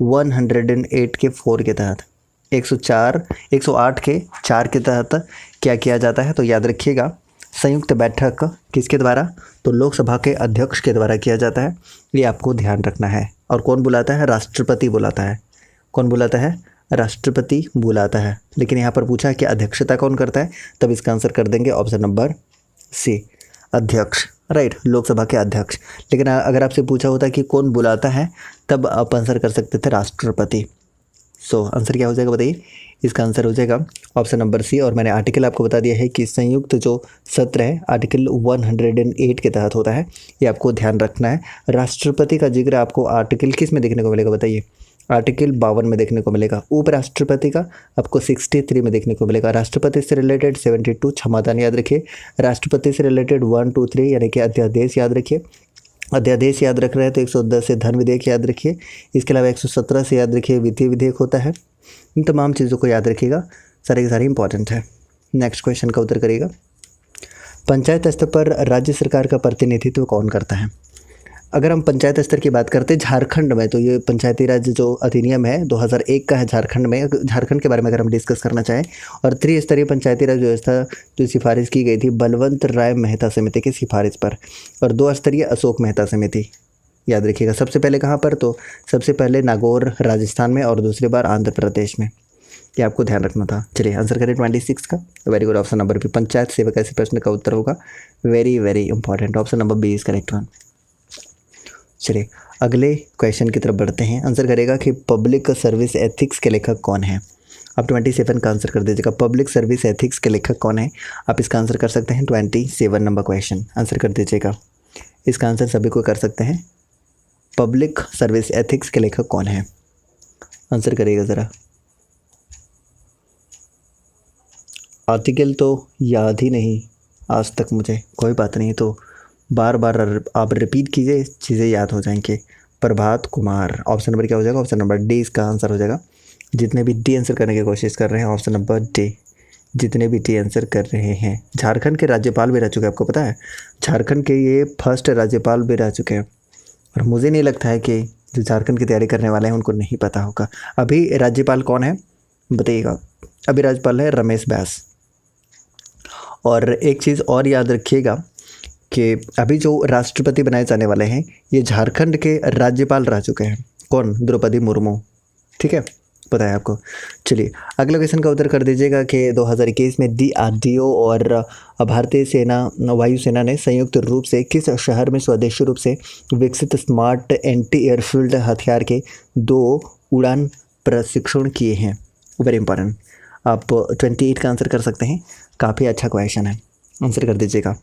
108 के 4 के तहत, 108 के 4 के तहत क्या किया जाता है? तो याद रखिएगा, संयुक्त बैठक किसके द्वारा? तो लोकसभा के अध्यक्ष के द्वारा किया जाता है, ये आपको ध्यान रखना है। और कौन बुलाता है? राष्ट्रपति बुलाता है। कौन बुलाता है? राष्ट्रपति बुलाता है। लेकिन यहाँ पर पूछा है कि अध्यक्षता कौन करता है, तब इसका आंसर कर देंगे ऑप्शन नंबर सी, अध्यक्ष, राइट, लोकसभा के अध्यक्ष। लेकिन अगर आपसे पूछा होता कि कौन बुलाता है, तब आप आंसर कर सकते थे राष्ट्रपति। सो आंसर क्या हो जाएगा बताइए? इसका आंसर हो जाएगा ऑप्शन नंबर सी। और मैंने आर्टिकल आपको बता दिया है कि संयुक्त जो सत्र है आर्टिकल 108 के तहत होता है, ये आपको ध्यान रखना है। राष्ट्रपति का जिक्र आपको आर्टिकल किस में देखने को मिलेगा बताइए? आर्टिकल 52 में देखने को मिलेगा। उपराष्ट्रपति का आपको 63 में देखने को मिलेगा। राष्ट्रपति से रिलेटेड 72, क्षमादान याद रखिए। राष्ट्रपति से रिलेटेड 1, 2, 3 यानी कि अध्यादेश याद रखिए। अध्यादेश याद रख रहे हैं तो 110 से धन विधेयक याद रखिए। इसके अलावा 117 से याद रखिए वित्तीय विधेयक होता है। इन तमाम चीज़ों को याद रखिएगा, सारे के सारे इंपॉर्टेंट है। नेक्स्ट क्वेश्चन का उत्तर करिएगा। पंचायत स्तर पर राज्य सरकार का प्रतिनिधित्व कौन करता है? अगर हम पंचायत स्तर की बात करते हैं झारखंड में, तो ये पंचायती राज जो अधिनियम है 2001 का है झारखंड में। झारखंड के बारे में अगर हम डिस्कस करना चाहें, और त्रिस्तरीय पंचायती राज व्यवस्था जो सिफारिश की गई थी बलवंत राय मेहता समिति की सिफारिश पर, और 2 स्तरीय अशोक मेहता समिति याद रखिएगा। सबसे पहले कहाँ पर? तो सबसे पहले नागौर राजस्थान में, और दूसरी बार आंध्र प्रदेश में। ये आपको ध्यान रखना था। चलिए आंसर करें 26 का। Very good, option number B, panchayat सेवक ऐसे प्रश्न का उत्तर होगा। Very very important, option number B is correct one. चलिए अगले क्वेश्चन की तरफ बढ़ते हैं। आंसर करेगा कि पब्लिक सर्विस एथिक्स के लेखक कौन है? आप 27 का आंसर कर दीजिएगा। पब्लिक सर्विस एथिक्स के लेखक कौन है? आप इसका आंसर कर सकते हैं 27 नंबर क्वेश्चन, आंसर कर दीजिएगा। इसका आंसर सभी को कर सकते हैं। पब्लिक सर्विस एथिक्स के लेखक कौन है? आंसर करिएगा ज़रा। आर्टिकल तो याद ही नहीं आज तक मुझे, कोई बात नहीं, तो बार बार आप रिपीट कीजिए, चीज़ें याद हो जाएंगी। प्रभात कुमार, ऑप्शन नंबर क्या हो जाएगा? ऑप्शन नंबर डी इसका आंसर हो जाएगा। जितने भी डी आंसर करने की कोशिश कर रहे हैं, ऑप्शन नंबर डी, जितने भी डी आंसर कर रहे हैं। झारखंड के राज्यपाल भी रह चुके हैं, आपको पता है? झारखंड के ये फर्स्ट राज्यपाल भी रह चुके हैं, और मुझे नहीं लगता है कि जो झारखंड की तैयारी करने वाले हैं उनको नहीं पता होगा। अभी राज्यपाल कौन है बताइएगा? अभी राज्यपाल है रमेश बैस। और एक चीज़ और याद रखिएगा कि अभी जो राष्ट्रपति बनाए जाने वाले हैं ये झारखंड के राज्यपाल रह चुके हैं। कौन? द्रौपदी मुर्मू, ठीक है, पता है आपको। चलिए अगले क्वेश्चन का उत्तर कर दीजिएगा कि 2021 में DRDO और भारतीय सेना वायुसेना ने संयुक्त रूप से किस शहर में स्वदेशी रूप से विकसित स्मार्ट एंटी एयरफील्ड हथियार के 2 उड़ान प्रशिक्षण किए हैं। Very important. आप 28 का आंसर कर सकते हैं, काफ़ी अच्छा क्वेश्चन है, आंसर कर दीजिएगा।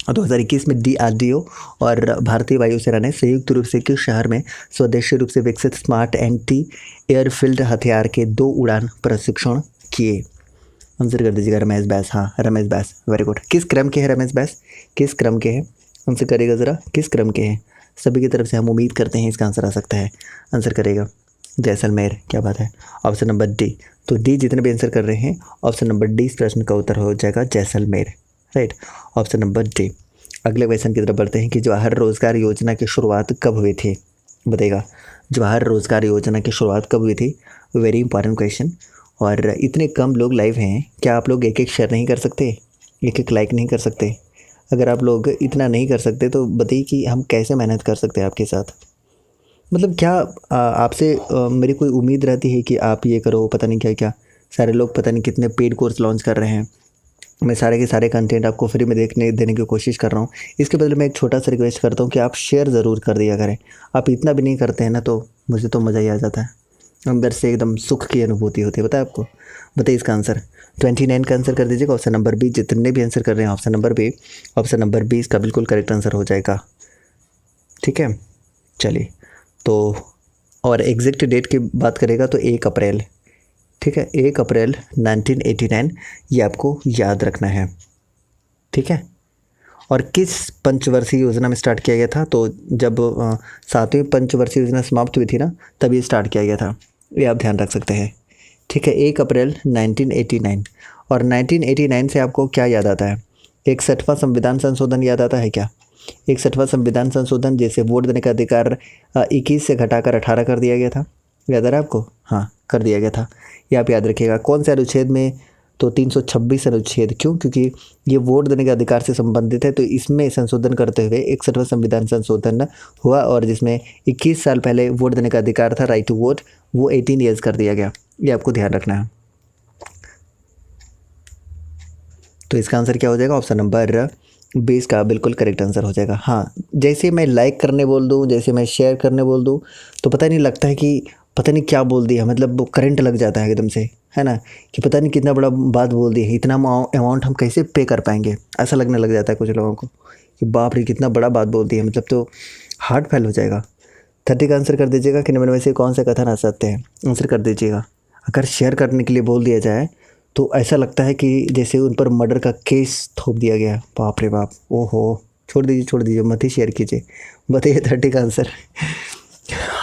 2021 में DRDO और भारतीय वायुसेना ने संयुक्त रूप से किस शहर में स्वदेशी रूप से विकसित स्मार्ट एंटी एयरफील्ड हथियार के 2 उड़ान प्रशिक्षण किए? आंसर कर दीजिएगा रमेश बैस। हाँ, रमेश बैस, वेरी गुड। किस क्रम के हैं रमेश बैस, किस क्रम के हैं? आंसर करेगा ज़रा, किस क्रम के हैं? सभी की तरफ से हम उम्मीद करते हैं इसका आंसर आ सकता है। आंसर करेगा जैसलमेर, क्या बात है। Option number D. तो डी जितने भी आंसर कर रहे हैं, ऑप्शन नंबर डी इस प्रश्न का उत्तर हो जाएगा Jaisalmer, right, option number D. अगले क्वेश्चन की तरफ बढ़ते हैं कि जवाहर रोजगार योजना की शुरुआत कब हुई थी? बताइएगा, जवाहर रोजगार योजना की शुरुआत कब हुई थी? Very important question. और इतने कम लोग लाइव हैं, क्या आप लोग एक एक शेयर नहीं कर सकते, एक एक लाइक नहीं कर सकते? अगर आप लोग इतना नहीं कर सकते तो बताइए कि हम कैसे मेहनत कर सकते हैं आपके साथ। मतलब क्या आपसे मेरी कोई उम्मीद रहती है कि आप ये करो, पता नहीं क्या क्या, सारे लोग पता नहीं कितने पेड कोर्स लॉन्च कर रहे हैं, मैं सारे के सारे कंटेंट आपको फ्री में देने की कोशिश कर रहा हूँ। इसके बदले मैं एक छोटा सा रिक्वेस्ट करता हूँ कि आप शेयर ज़रूर कर दिया करें। आप इतना भी नहीं करते हैं ना, तो मुझे तो मज़ा ही आ जाता है, अंदर से एकदम सुख की अनुभूति होती है। बताए आपको? बताइए इसका आंसर। 29 का आंसर कर दीजिएगा, ऑप्शन नंबर बी। जितने भी आंसर कर रहे हैं option number B, option number B इसका बिल्कुल करेक्ट आंसर हो जाएगा। ठीक है, चलिए। तो और एग्जैक्ट डेट की बात करेगा तो 1 अप्रैल, ठीक है, 1 अप्रैल 1989, ये आपको याद रखना है। ठीक है, और किस पंचवर्षीय योजना में स्टार्ट किया गया था? तो जब 7वीं पंचवर्षीय योजना समाप्त हुई थी ना, तभी स्टार्ट किया गया था, ये आप ध्यान रख सकते हैं। ठीक है, 1 अप्रैल 1989। और 1989 से आपको क्या याद आता है? 61वां संविधान संशोधन याद आता है क्या? 61वां संविधान संशोधन, जैसे वोट देने का अधिकार 21 से घटाकर 18 कर दिया गया था, याद आ रहा है आपको? हाँ, कर दिया गया था, ये आप याद रखिएगा। कौन से अनुच्छेद में? तो 326 अनुच्छेद। क्यों? क्योंकि ये वोट देने के अधिकार से संबंधित है, तो इसमें संशोधन करते हुए 61वां संविधान संशोधन हुआ, और जिसमें 21 साल पहले वोट देने का अधिकार था, राइट टू वोट, वो 18 ईयर्स कर दिया गया, ये आपको ध्यान रखना है। तो इसका आंसर क्या हो जाएगा? ऑप्शन नंबर 20 का बिल्कुल करेक्ट आंसर हो जाएगा। हाँ, जैसे मैं लाइक करने बोल दूँ, जैसे मैं शेयर करने बोल दूँ, तो पता नहीं लगता है कि पता नहीं क्या बोल दिया, मतलब करंट लग जाता है एकदम से, है ना, कि पता नहीं कितना बड़ा बात बोल दी है, इतना अमाउंट हम कैसे पे कर पाएंगे, ऐसा लगने लग जाता है कुछ लोगों को कि बाप रे कितना बड़ा बात बोल दी है, मतलब तो हार्ट फेल हो जाएगा। 30 का आंसर कर दीजिएगा कि निम्न में से कौन से कथन आ सकते हैं? आंसर कर दीजिएगा। अगर शेयर करने के लिए बोल दिया जाए तो ऐसा लगता है कि जैसे उन पर मर्डर का केस थोप दिया गया। बाप रे बाप, ओहो, छोड़ दीजिए, मत ही शेयर कीजिए। बताइए 30 का आंसर।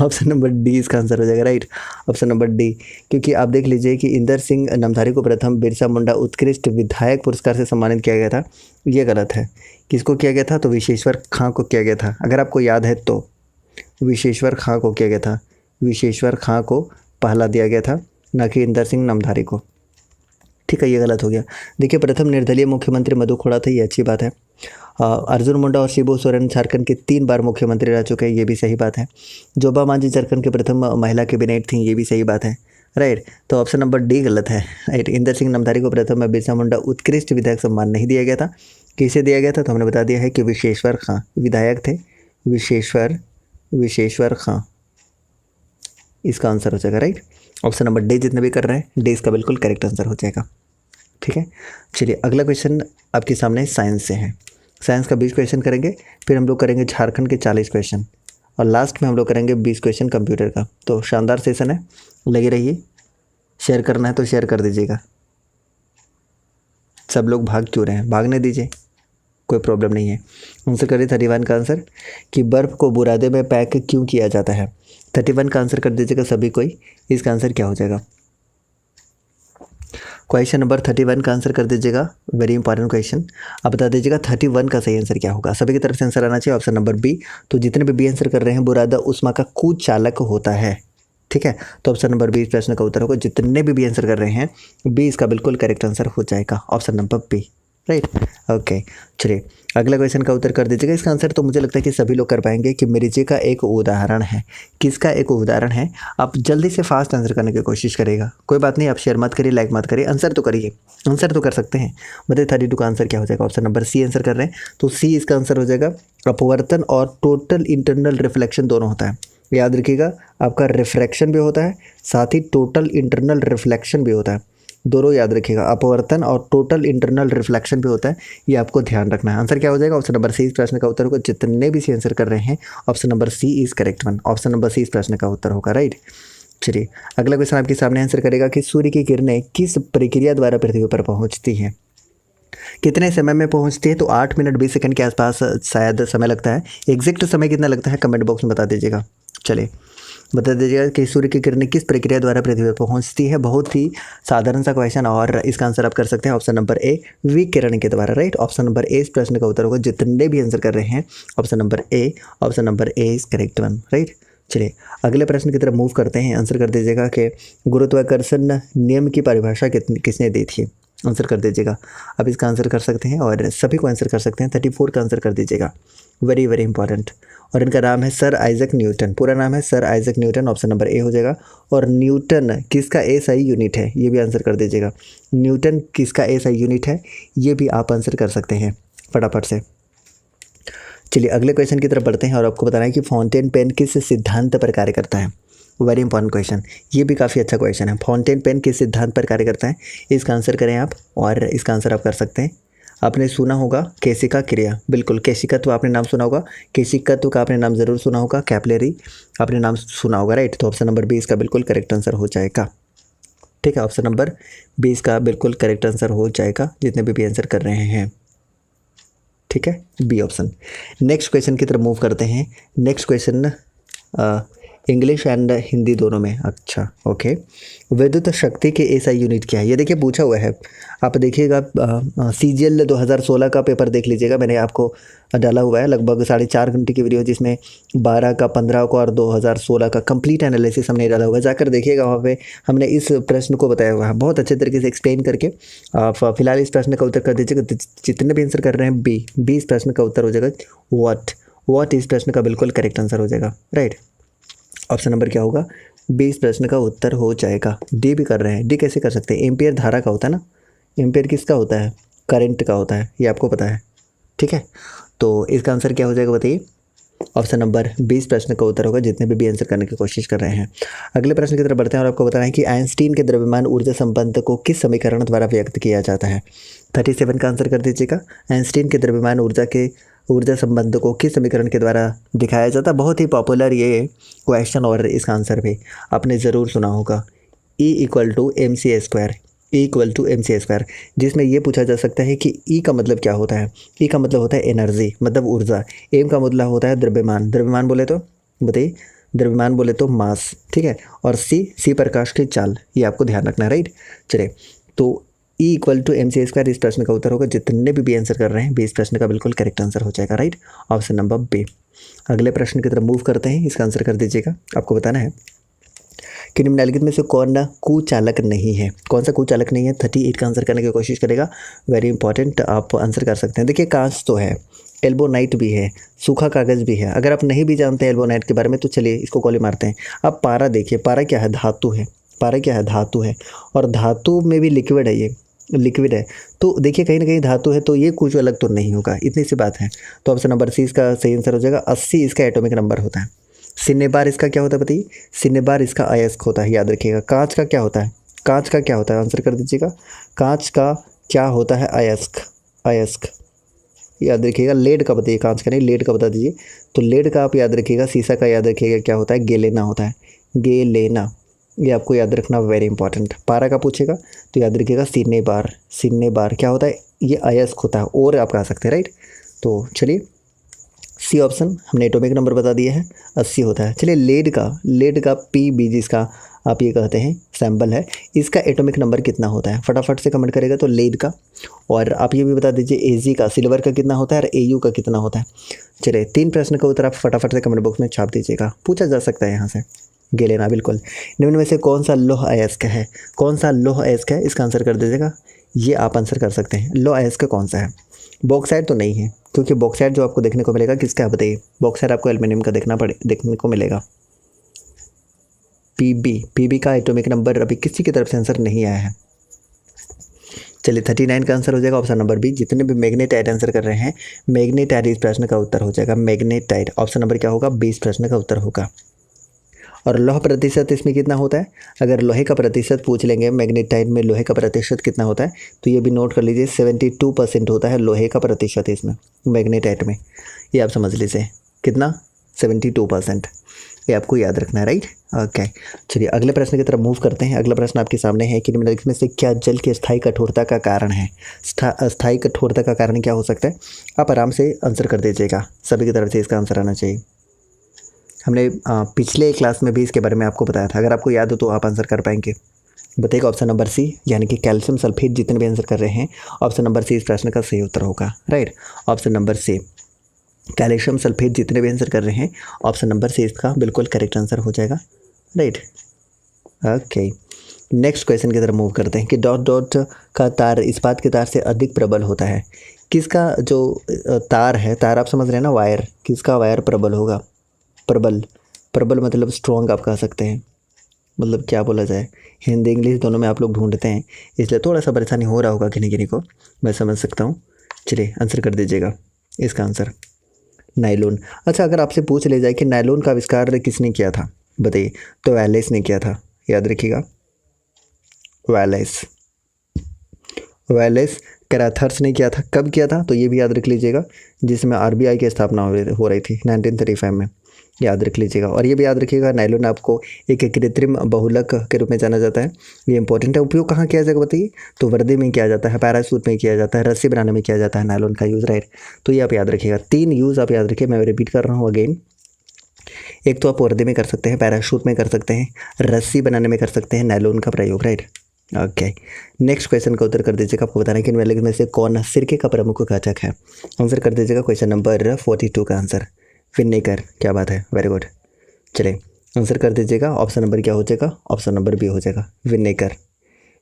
ऑप्शन नंबर डी इसका आंसर हो जाएगा, राइट, ऑप्शन नंबर डी। क्योंकि आप देख लीजिए कि इंदर सिंह नामधारी को प्रथम बिरसा मुंडा उत्कृष्ट विधायक पुरस्कार से सम्मानित किया गया था, ये गलत है। किसको किया गया था? तो विशेश्वर खां को किया गया था, अगर आपको याद है तो। विशेश्वर खां को किया गया था, विशेश्वर खां को पहला दिया गया था, न कि इंदर सिंह नामधारी को। ठीक है, ये गलत हो गया। देखिए, प्रथम निर्दलीय मुख्यमंत्री मधु खोड़ा थे, ये अच्छी बात है। अर्जुन मुंडा और शिबू सोरेन झारखंड के 3 बार मुख्यमंत्री रह चुके हैं, ये भी सही बात है। जोबा मांझी झारखंड के प्रथम महिला कैबिनेट थी, ये भी सही बात है, राइट। तो ऑप्शन नंबर डी गलत है, राइट। इंदर सिंह नामधारी को प्रथम बिरसा मुंडा उत्कृष्ट विधायक सम्मान नहीं दिया गया था। किसे दिया गया था? तो हमने बता दिया है कि विशेश्वर खां विधायक थे, विशेश्वर खां इसका आंसर हो जाएगा, राइट। ऑप्शन नंबर डी जितने भी कर रहे हैं, डी इसका बिल्कुल करेक्ट आंसर हो जाएगा। ठीक है, चलिए अगला क्वेश्चन आपके सामने साइंस से है। साइंस का 20 क्वेश्चन करेंगे, फिर हम लोग करेंगे झारखंड के 40 क्वेश्चन, और लास्ट में हम लोग करेंगे 20 क्वेश्चन कंप्यूटर का। तो शानदार सेशन है, लगे रहिए। शेयर करना है तो शेयर कर दीजिएगा। सब लोग भाग क्यों रहे हैं? भागने दीजिए, कोई प्रॉब्लम नहीं है। आंसर करिए 31 का आंसर कि बर्फ़ को बुरादे में पैक क्यों किया जाता है? 31 का आंसर कर दीजिएगा सभी कोई। इसका आंसर क्या हो जाएगा? क्वेश्चन नंबर 31 का आंसर कर दीजिएगा, वेरी इंपॉर्टेंट क्वेश्चन। आप बता दीजिएगा 31 का सही आंसर क्या होगा। सभी की तरफ से आंसर आना चाहिए, ऑप्शन नंबर बी। तो जितने भी बी आंसर कर रहे हैं, बुरादा उष्मा का कुचालक होता है। ठीक है, तो ऑप्शन नंबर बी प्रश्न का उत्तर होगा। जितने भी आंसर कर रहे हैं, बी इसका बिल्कुल करेक्ट आंसर हो जाएगा, option number B, right. Okay, चलिए अगला क्वेश्चन का उत्तर कर दीजिएगा। इसका आंसर तो मुझे लगता है कि सभी लोग कर पाएंगे कि मिर्ची का एक उदाहरण है। किसका एक उदाहरण है? आप जल्दी से फास्ट आंसर करने की कोशिश करेगा, कोई बात नहीं, आप शेयर मत करिए, लाइक मत करिए, आंसर तो करिए, आंसर तो कर सकते हैं। बताइए 32 का आंसर क्या हो जाएगा? ऑप्शन नंबर सी आंसर कर रहे हैं, तो सी इसका आंसर हो जाएगा। अपवर्तन और टोटल इंटरनल रिफ्लेक्शन दोनों होता है। याद रखिएगा, आपका रिफ्रैक्शन भी होता है, साथ ही टोटल इंटरनल रिफ्लेक्शन भी होता है, दोनों याद रखिएगा। अपवर्तन और टोटल इंटरनल रिफ्लेक्शन भी होता है, ये आपको ध्यान रखना है। आंसर क्या हो जाएगा? ऑप्शन नंबर सी इस प्रश्न का उत्तर होगा। जितने भी सी आंसर कर रहे हैं, option number C is correct one. Option number C इस प्रश्न का उत्तर होगा, राइट। चलिए अगला क्वेश्चन आपके सामने आंसर करेगा कि सूर्य की किरणें किस प्रक्रिया द्वारा पृथ्वी पर पहुंचती हैं? कितने समय में पहुंचती है? तो 8 मिनट 20 सेकंड के आसपास शायद समय लगता है। एग्जैक्ट समय कितना लगता है कमेंट बॉक्स में बता दीजिएगा। चलिए बता दीजिएगा कि सूर्य की किरणें किस प्रक्रिया द्वारा पृथ्वी पर पहुंचती है। बहुत ही साधारण सा क्वेश्चन, और इसका आंसर आप कर सकते हैं ऑप्शन नंबर ए, विकिरण के द्वारा, राइट। ऑप्शन नंबर ए इस प्रश्न का उत्तर होगा। जितने भी आंसर कर रहे हैं, option number A is correct one, right. चलिए अगले प्रश्न की तरफ मूव करते हैं। आंसर कर दीजिएगा कि गुरुत्वाकर्षण नियम की परिभाषा किसने दी थी? आंसर कर दीजिएगा। अब इसका आंसर कर सकते हैं और सभी को आंसर कर सकते हैं। 34 का आंसर कर दीजिएगा, वेरी वेरी इंपॉर्टेंट। और इनका नाम है सर आइजक न्यूटन, पूरा नाम है sir Isaac Newton. Option number A हो जाएगा। और न्यूटन किसका एसआई यूनिट है? ये भी आंसर कर दीजिएगा। न्यूटन किसका एसआई यूनिट है? ये भी आप आंसर कर सकते हैं फटाफट से। चलिए अगले क्वेश्चन की तरफ बढ़ते हैं और आपको बताना है कि फाउंटेन पेन किस सिद्धांत पर कार्य करता है। वेरी इंपॉर्टेंट क्वेश्चन, ये भी काफ़ी अच्छा क्वेश्चन है। फाउंटेन पेन किस सिद्धांत पर कार्य करता है? इसका आंसर करें आप, और इसका आंसर आप कर सकते हैं। आपने सुना होगा केशिका क्रिया, बिल्कुल केशिकत्व आपने नाम सुना होगा, केशिकत्व का आपने नाम ज़रूर सुना होगा, कैपिलरी आपने नाम सुना होगा, राइट। तो ऑप्शन नंबर 20 का बिल्कुल करेक्ट आंसर हो जाएगा, ठीक है। ऑप्शन नंबर 20 का बिल्कुल करेक्ट आंसर हो जाएगा जितने भी आंसर कर रहे हैं, ठीक है, बी ऑप्शन। नेक्स्ट क्वेश्चन की तरफ मूव करते हैं। Next question English and Hindi दोनों में, अच्छा ओके। विद्युत शक्ति के एसआई यूनिट क्या है? ये देखिए पूछा हुआ है, आप देखिएगा सीजीएल 2016 का पेपर देख लीजिएगा, मैंने आपको डाला हुआ है लगभग 4.5 घंटे की वीडियो, जिसमें 12 का 15 का और 2016 का कंप्लीट एनालिसिस हमने डाला हुआ है। जाकर देखिएगा, वहाँ पे हमने इस प्रश्न को बताया हुआ है बहुत अच्छे तरीके से एक्सप्लेन करके। आप फिलहाल इस प्रश्न का उत्तर कर दीजिएगा। जितने भी आंसर कर रहे हैं बी इस प्रश्न का उत्तर हो जाएगा। वॉट इस प्रश्न का बिल्कुल करेक्ट आंसर हो जाएगा, राइट। ऑप्शन नंबर क्या होगा? 20 प्रश्न का उत्तर हो जाएगा। डी भी कर रहे हैं, डी कैसे कर सकते हैं? एम्पियर धारा का होता है ना, एम्पियर किसका होता है? करंट का होता है, ये आपको पता है, ठीक है। तो इसका आंसर क्या हो जाएगा बताइए? ऑप्शन नंबर 20 प्रश्न का उत्तर होगा, जितने भी आंसर करने की कोशिश कर रहे हैं। अगले प्रश्न की तरफ बढ़ते हैं और आपको बताना है कि आइंस्टीन के द्रव्यमान ऊर्जा संबंध को किस समीकरण द्वारा व्यक्त किया जाता है? 37 का आंसर कर दीजिएगा। आइंस्टीन के द्रव्यमान ऊर्जा संबंध को किस समीकरण के द्वारा दिखाया जाता है? बहुत ही पॉपुलर ये क्वेश्चन, और इसका आंसर भी आपने ज़रूर सुना होगा। E = mc², E = mc², जिसमें ये पूछा जा सकता है कि E का मतलब क्या होता है? E का मतलब होता है एनर्जी, मतलब ऊर्जा। M का मतलब होता है द्रव्यमान, द्रव्यमान बोले तो बताइए, द्रव्यमान बोले तो मास, ठीक है। और C प्रकाश की चाल, ये आपको ध्यान रखना है, राइट। चलिए तो E = mc² इस प्रश्न का उत्तर होगा। जितने भी आंसर कर रहे हैं 20 प्रश्न का बिल्कुल करेक्ट आंसर हो जाएगा, राइट। Option number B. अगले प्रश्न की तरफ मूव करते हैं, इसका आंसर कर दीजिएगा। आपको बताना है कि निम्नलिखित में से कौन कुचालक नहीं है? कौन सा कुचालक नहीं है? 38 का आंसर करने की कोशिश करेगा, वेरी इंपॉर्टेंट, आप आंसर कर सकते हैं। देखिए कांच तो है, एल्बोनाइट भी है, सूखा कागज़ भी है। अगर आप नहीं भी जानते हैं एल्बोनाइट के बारे में तो चलिए इसको गोली मारते हैं। अब पारा देखिए, पारा क्या है? धातु है। पारा क्या है? धातु है, और धातु में भी लिक्विड है, ये लिक्विड है। तो देखिए कहीं ना कहीं धातु है, तो ये कुछ अलग तो नहीं होगा, इतनी सी बात है। तो ऑप्शन नंबर सी इसका सही आंसर हो जाएगा। 80 इसका एटॉमिक नंबर होता है। सिनेबार इसका क्या होता है बताइए? सिनेबार इसका अयस्क होता है, याद रखिएगा। कांच का क्या होता है? कांच का क्या होता है? आंसर कर दीजिएगा। कांच का क्या होता है? अयस्क, अयस्क याद रखिएगा। लेड का बताइए, कांच का नहीं, लेड का बता दीजिए। तो लेड का आप याद रखिएगा। शीशा का याद रखिएगा क्या होता है? गेलेना होता है, गेलेना, ये आपको याद रखना, वेरी इंपॉर्टेंट। पारा का पूछेगा तो याद रखिएगा सिनेबार, सिनेबार क्या होता है? ये अयस्क होता है, और आप कह सकते हैं, राइट। तो चलिए सी ऑप्शन हमने एटॉमिक नंबर बता दिया है, 80 होता है। चलिए लेड का PB जिसका आप ये कहते हैं सैम्पल है, इसका एटॉमिक नंबर कितना होता है? फटाफट से कमेंट करेगा तो लेड का। और आप ये भी बता दीजिए Ag का, सिल्वर का कितना होता है, और Au का कितना होता है। चलिए 3 प्रश्न का उत्तर आप फटाफट से कमेंट बॉक्स में छाप दीजिएगा, पूछा जा सकता है यहाँ से। गेलेना बिल्कुल। निम्न में से कौन सा लौह अयस्क है? कौन सा लौह अयस्क है? इसका आंसर कर दीजिएगा। ये आप आंसर कर सकते हैं। लौह अयस्क कौन सा है? बॉक्साइट तो नहीं है, क्योंकि बॉक्साइट जो आपको देखने को मिलेगा किसका है बताइए? बॉक्साइट आपको एल्युमिनियम का देखने को मिलेगा। PB का एटॉमिक नंबर अभी किसी की तरफ से आंसर नहीं आया है। चलिए 39 का आंसर हो जाएगा ऑप्शन नंबर बी। जितने भी मैग्नेटाइट आंसर कर रहे हैं, मैग्नेटाइट इस प्रश्न का उत्तर हो जाएगा। मैग्नेटाइट ऑप्शन नंबर क्या होगा? 20 प्रश्न का उत्तर होगा। और लौह प्रतिशत इसमें कितना होता है, अगर लोहे का प्रतिशत पूछ लेंगे मैग्नेटाइट में लोहे का प्रतिशत कितना होता है, तो ये भी नोट कर लीजिए 72% होता है लोहे का प्रतिशत इसमें मैग्नेटाइट में। ये आप समझ लीजिए कितना, 72%। ये आपको याद रखना है, राइट। ओके, चलिए अगले प्रश्न की तरफ मूव करते हैं। अगला प्रश्न आपके सामने है कि निम्नलिखित में से क्या जल की स्थायी कठोरता का कारण है। स्थायी कठोरता का कारण क्या हो सकता है, आप आराम से आंसर कर दीजिएगा, सभी की तरफ से इसका आंसर आना चाहिए। हमने पिछले क्लास में भी इसके बारे में आपको बताया था, अगर आपको याद हो तो आप आंसर कर पाएंगे। बताइएगा ऑप्शन नंबर सी, यानी कि कैल्शियम सल्फेट। जितने भी आंसर कर रहे हैं ऑप्शन नंबर सी इस प्रश्न का सही उत्तर होगा, right. Option number C calcium sulphate, जितने भी आंसर कर रहे हैं ऑप्शन नंबर सी इसका बिल्कुल करेक्ट आंसर हो जाएगा, राइट। ओके, नेक्स्ट क्वेश्चन की तरफ मूव करते हैं कि डॉट डॉट का तार इस्पात के तार से अधिक प्रबल होता है। किसका जो तार है, तार आप समझ रहे हैं ना, वायर, किसका वायर प्रबल होगा। प्रबल, प्रबल मतलब स्ट्रॉन्ग आप कह सकते हैं, मतलब क्या बोला जाए, हिंदी इंग्लिश दोनों में आप लोग ढूंढते हैं, इसलिए थोड़ा सा परेशानी हो रहा होगा किन्हीं किन्हीं को, मैं समझ सकता हूँ। चलिए आंसर कर दीजिएगा इसका आंसर नायलॉन। अच्छा, अगर आपसे पूछ ले जाए कि नायलॉन का आविष्कार किसने किया था, बताइए, तो वैलेस ने किया था, याद रखिएगा, वैलेस। वैलेस कैराथर्स ने किया था। कब किया था, तो ये भी याद रख लीजिएगा, जिसमें आरबीआई की स्थापना हो रही थी 1935 में, याद रख लीजिएगा। और ये भी याद रखिएगा, नायलॉन आपको एक कृत्रिम बहुलक के रूप में जाना जाता है, ये इंपॉर्टेंट है। उपयोग कहाँ किया जाएगा बताइए, तो वर्दी में किया जाता है, पैराशूट में किया जाता है, रस्सी बनाने में किया जाता है नायलॉन का यूज़, राइट। तो ये आप याद रखिएगा, 3 यूज़ आप याद रखिए, मैं रिपीट कर रहा हूँ अगेन। एक तो आप वर्दी में कर सकते हैं, पैराशूट में कर सकते हैं, रस्सी बनाने में कर सकते हैं नायलॉन का प्रयोग, राइट। ओके, नेक्स्ट क्वेश्चन का उत्तर कर दीजिएगा। आपको बताना है कि इनमें में से कौन सिरके का प्रमुख घटक है। आंसर कर दीजिएगा क्वेश्चन नंबर 42 का आंसर विनेगर। क्या बात है, वेरी गुड। चलिए आंसर कर दीजिएगा, ऑप्शन नंबर क्या हो जाएगा, ऑप्शन नंबर बी हो जाएगा, विनेगर।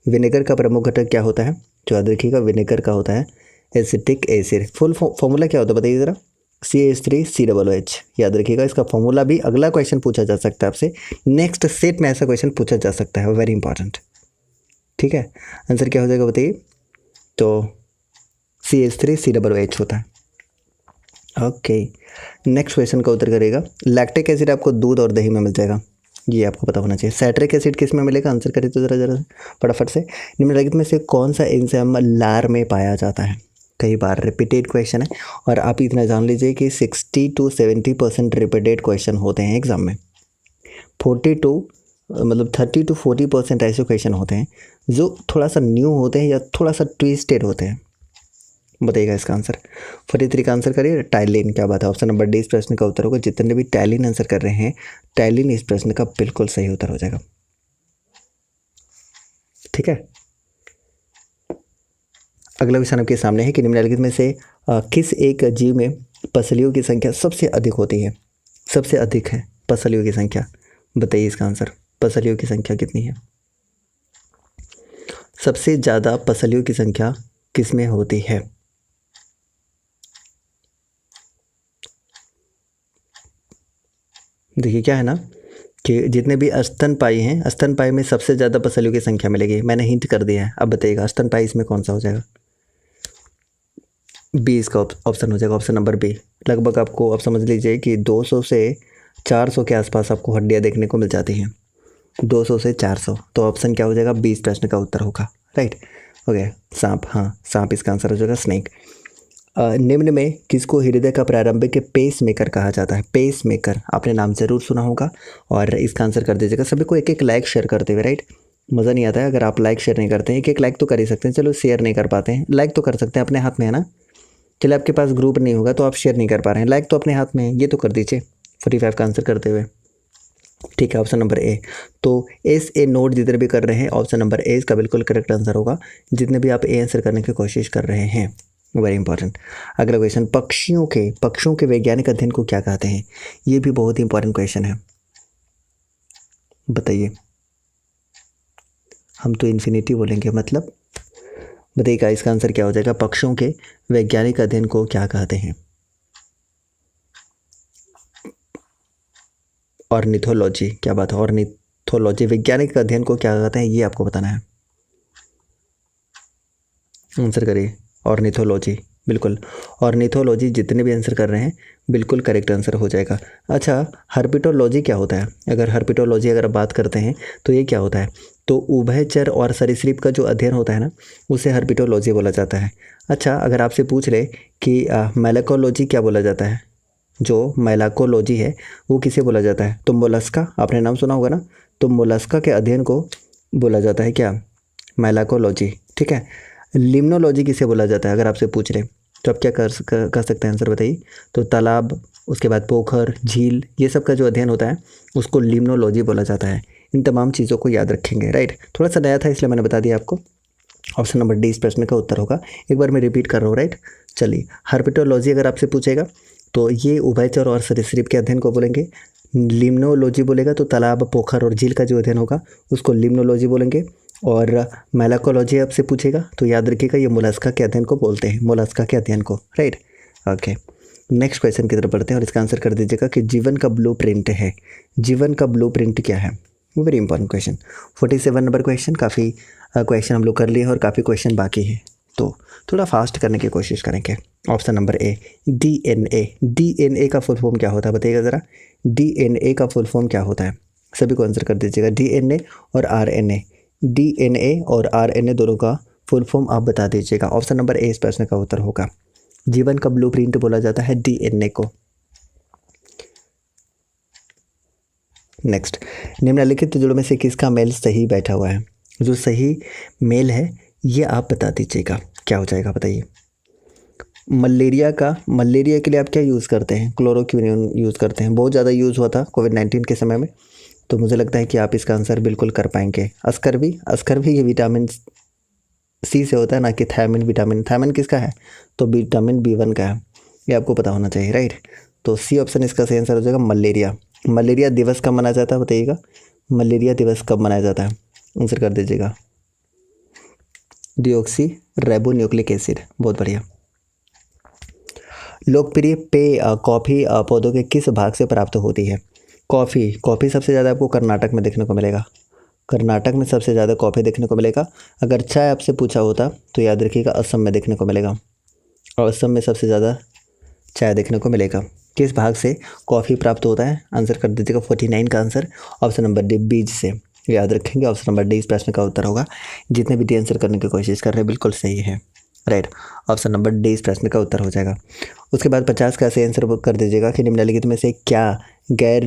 विनेगर का प्रमुख घटक क्या होता है, जो याद रखिएगा, विनेगर का होता है एसिटिक एसिड। फुल फॉर्मूला क्या होता है बताइए ज़रा, CH3COOH, याद रखिएगा। इसका फॉर्मूला भी अगला क्वेश्चन पूछा जा सकता है आपसे, नेक्स्ट सेट में ऐसा क्वेश्चन पूछा जा सकता है, वेरी इंपॉर्टेंट, ठीक है। आंसर क्या हो जाएगा बताइए, तो CH3COOH होता है। ओके, नेक्स्ट क्वेश्चन का उत्तर करेगा, लैक्टिक एसिड आपको दूध और दही में मिल जाएगा, ये आपको पता होना चाहिए। साइट्रिक एसिड किस में मिलेगा, आंसर करिए तो ज़रा ज़रा फटाफट से। निम्नलिखित में से कौन सा एंजाइम लार में पाया जाता है। कई बार रिपीटेड क्वेश्चन है, और आप इतना जान लीजिए कि 60 to 70% रिपीटेड क्वेश्चन होते हैं एग्जाम में। 30 to 40% ऐसे क्वेश्चन होते हैं जो थोड़ा सा न्यू होते हैं या थोड़ा सा ट्विस्टेड होते हैं। बताइएगा इसका आंसर। 43 का आंसर करिए, टाइलिन। क्या बात है, ऑप्शन नंबर डी इस प्रश्न का उत्तर होगा। जितने भी टाइलिन आंसर कर रहे हैं, टाइलिन इस प्रश्न का बिल्कुल सही उत्तर हो जाएगा, ठीक है। अगला क्वेश्चन आपके सामने है कि निम्नलिखित में से किस एक जीव में पसलियों की संख्या सबसे अधिक होती है, सबसे अधिक है पसलियों की संख्या, बताइए इसका आंसर। पसलियों की संख्या कितनी है, सबसे ज़्यादा पसलियों की संख्या किस में होती है। देखिए क्या है ना, कि जितने भी स्तनपायी हैं, स्तनपायी में सबसे ज़्यादा पसलियों की संख्या मिलेगी, मैंने हिंट कर दिया है। अब बताइएगा स्तनपायी इसमें कौन सा हो जाएगा, बी इसका ऑप्शन हो जाएगा, ऑप्शन नंबर बी। लगभग आपको आप समझ लीजिए कि 200 से 400 के आसपास आपको हड्डियाँ देखने को मिल जाती हैं, 200 से 400, तो ऑप्शन क्या हो जाएगा, 20 प्रश्न का उत्तर होगा, राइट। ओके, सांप, हाँ सांप इसका आंसर हो जाएगा, स्नेक। निम्न में किसको हृदय का प्रारंभिक पेस मेकर कहा जाता है। पेस मेकर आपने नाम ज़रूर सुना होगा, और इसका आंसर कर दीजिएगा। सभी को एक एक लाइक शेयर करते हुए, राइट। मज़ा नहीं आता है अगर आप लाइक शेयर नहीं करते हैं, एक एक लाइक तो कर ही सकते हैं, चलो शेयर नहीं कर पाते हैं, लाइक तो कर सकते हैं, अपने हाथ में है ना। चलिए आपके पास ग्रुप नहीं होगा तो आप शेयर नहीं कर पा रहे हैं, लाइक तो अपने हाथ में है, ये तो कर दीजिए 45 का आंसर करते हुए, ठीक है। ऑप्शन नंबर ए, तो ए नोट जितने भी कर रहे हैं, ऑप्शन नंबर ए इसका बिल्कुल करेक्ट आंसर होगा, जितने भी आप ए आंसर करने की कोशिश कर रहे हैं, वेरी इंपॉर्टेंट। अगला क्वेश्चन, पक्षियों के वैज्ञानिक अध्ययन को क्या कहते हैं। ये भी बहुत ही इंपॉर्टेंट क्वेश्चन है, बताइए। हम तो इन्फिनिटी बोलेंगे, मतलब बताइएगा इसका आंसर क्या हो जाएगा। पक्षियों के वैज्ञानिक अध्ययन को क्या कहते हैं, ऑर्निथोलॉजी। क्या बात है, ऑर्निथोलॉजी, वैज्ञानिक अध्ययन को क्या कहते हैं, ये आपको बताना है। आंसर करिए, ऑर्निथोलॉजी। बिल्कुल। ऑर्निथोलॉजी जितने भी आंसर कर रहे हैं बिल्कुल करेक्ट आंसर हो जाएगा। अच्छा, हर्पिटोलॉजी क्या होता है? अगर हर्पिटोलॉजी अगर बात करते हैं तो ये क्या होता है? तो उभयचर और सरीसृप का जो अध्ययन होता है ना, उसे हर्पिटोलॉजी बोला जाता है। अच्छा, अगर आपसे पूछ ले कि मेलाकोलॉजी क्या बोला जाता है, जो मेलाकोलॉजी है वो किसे बोला जाता है? तो मोलस्का, आपने नाम सुना होगा ना, तो मोलस्का के अध्ययन को बोला जाता है क्या? मेलाकोलॉजी। ठीक है। लिम्नोलॉजी किसे बोला जाता है अगर आपसे पूछ रहे, तो आप क्या कर सकते हैं आंसर बताइए? तो तालाब, उसके बाद पोखर, झील, ये सब का जो अध्ययन होता है उसको लिम्नोलॉजी बोला जाता है। इन तमाम चीज़ों को याद रखेंगे, राइट। थोड़ा सा नया था इसलिए मैंने बता दिया आपको। ऑप्शन नंबर डी इस प्रश्न का उत्तर होगा। एक बार मैं रिपीट कर रहा हूँ, राइट। चलिए, हर्पिटोलॉजी अगर आपसे पूछेगा तो ये उभयचर और सरीसृप के अध्ययन को बोलेंगे। लिम्नोलॉजी बोलेगा तो तालाब, पोखर और झील का जो अध्ययन होगा उसको लिम्नोलॉजी बोलेंगे। और मेलाकोलॉजी आपसे पूछेगा तो याद रखिएगा ये मोलस्का के अध्ययन को बोलते हैं, मोलस्का के अध्ययन को, राइट। ओके, नेक्स्ट क्वेश्चन की तरफ बढ़ते हैं और इसका आंसर कर दीजिएगा कि जीवन का ब्लूप्रिंट है। जीवन का ब्लूप्रिंट क्या है? Very important question. 47 number question. काफ़ी क्वेश्चन हम लोग कर लिए और काफ़ी क्वेश्चन बाकी है, तो थोड़ा फास्ट करने की कोशिश करेंगे। Option number A, DNA. DNA का फुल फॉर्म क्या होता है बताइएगा ज़रा। डीएनए का फुल फॉर्म क्या होता है? सभी को आंसर कर दीजिएगा। डीएनए और आरएनए, डीएनए और आरएनए दोनों का फुल फॉर्म आप बता दीजिएगा। ऑप्शन नंबर ए इस प्रश्न का उत्तर होगा। जीवन का ब्लूप्रिंट बोला जाता है डीएनए को। नेक्स्ट, निम्नलिखित जोड़ों में से किसका मेल सही बैठा हुआ है? जो सही मेल है ये आप बता दीजिएगा, क्या हो जाएगा बताइए। मलेरिया के लिए आप क्या यूज़ करते हैं? क्लोरोक्विनीन यूज़ करते हैं, बहुत ज़्यादा यूज़ हुआ था कोविड-19 के समय में, तो मुझे लगता है कि आप इसका आंसर बिल्कुल कर पाएंगे। अस्कर्वी ये विटामिन सी से होता है, ना कि थायमिन विटामिन। थायमिन किसका है? तो विटामिन B1 का है, ये आपको पता होना चाहिए, राइट। तो सी ऑप्शन इसका सही आंसर हो जाएगा मलेरिया। मलेरिया दिवस कब मनाया जाता है बताइएगा? मलेरिया दिवस कब मनाया जाता है? आंसर कर दीजिएगा। डिऑक्सी राइबोन्यूक्लिक एसिड, बहुत बढ़िया। लोकप्रिय पेय कॉफ़ी पौधों के किस भाग से प्राप्त होती है? कॉफ़ी सबसे ज़्यादा आपको कर्नाटक में देखने को मिलेगा। कर्नाटक में सबसे ज़्यादा कॉफ़ी देखने को मिलेगा। अगर चाय आपसे पूछा होता तो याद रखिएगा असम में देखने को मिलेगा, और असम में सबसे ज़्यादा चाय देखने को मिलेगा। किस भाग से कॉफ़ी प्राप्त होता है? आंसर कर दीजिएगा 49 का आंसर। ऑप्शन नंबर डी, बीज से। याद रखेंगे, ऑप्शन नंबर डी इस प्रश्न का उत्तर होगा। जितने भी डी आंसर करने की कोशिश कर रहे हैं बिल्कुल सही है, राइट। ऑप्शन नंबर डी इस प्रश्न का उत्तर हो जाएगा। उसके बाद 50 का सही आंसर कर दीजिएगा कि निम्नलिखित में से क्या गैर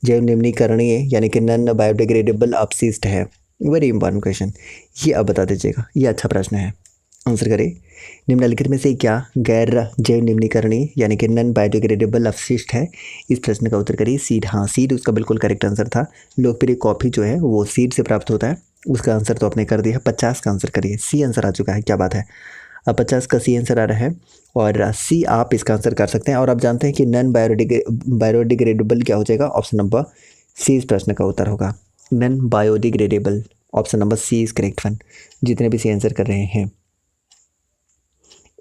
जैव निम्नीकरणीय यानी कि नॉन बायोडिग्रेडेबल अपशिष्ट है? वेरी इंपॉर्टेंट क्वेश्चन, ये आप बता दीजिएगा, ये अच्छा प्रश्न है। आंसर करिए। निम्नलिखित में से क्या गैर जैव निम्नीकरणीय यानी कि नॉन बायोडिग्रेडेबल अपशिष्ट है? इस प्रश्न का उत्तर करिए सीड। हाँ, सीड उसका बिल्कुल करेक्ट आंसर था। लोकप्रिय कॉफ़ी जो है वो सीड से प्राप्त होता है, उसका आंसर तो आपने कर दिया। 50 का आंसर करिए, सी आंसर आ चुका है, क्या बात है। अब 50 का सी आंसर आ रहा है और सी आप इसका आंसर कर सकते हैं। और आप जानते हैं कि नॉन बायोडिग्रेडेबल क्या हो जाएगा? ऑप्शन नंबर सी इस प्रश्न का उत्तर होगा, non biodegradable. Option number C is correct one. जितने भी सी आंसर कर रहे हैं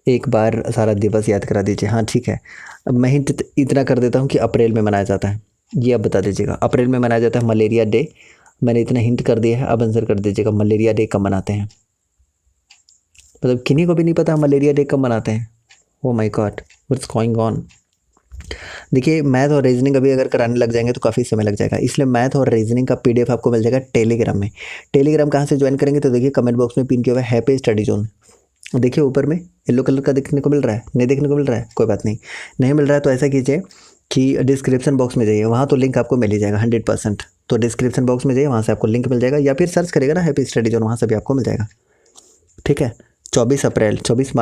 एक बार सारा दिवस याद करा दीजिए। हाँ ठीक है, अब मैं हिंट इतना कर देता हूँ कि अप्रैल में मनाया जाता है, ये आप बता दीजिएगा। अप्रैल में मनाया जाता है मलेरिया डे। मैंने इतना हिंट कर दिया है, अब आंसर कर दीजिएगा मलेरिया डे कब मनाते हैं? मतलब किन्हीं को भी नहीं पता मलेरिया डे कब मनाते हैं? Oh my God, what's going on. देखिए, मैथ और रीजनिंग अभी अगर कराने लग जाएंगे तो काफ़ी समय लग जाएगा, इसलिए मैथ और रीजनिंग का PDF आपको मिल जाएगा टेलीग्राम में। टेलीग्राम कहाँ से ज्वाइन करेंगे? तो देखिए कमेंट बॉक्स में पिन किया हुआ है हैप्पी स्टडी जोन। देखिए ऊपर में येलो कलर का देखने को मिल रहा है, नहीं देखने को मिल रहा है? कोई बात नहीं, नहीं मिल रहा है तो ऐसा कीजिए कि डिस्क्रिप्शन बॉक्स में जाइए, वहाँ तो लिंक आपको मिल ही जाएगा 100%। तो डिस्क्रिप्शन बॉक्स में जाइए, वहाँ से आपको लिंक मिल जाएगा, या फिर सर्च करेगा ना हैप्पी स्टडी जोन, वहाँ से भी आपको मिल जाएगा। ठीक है। 24 अप्रैल, 24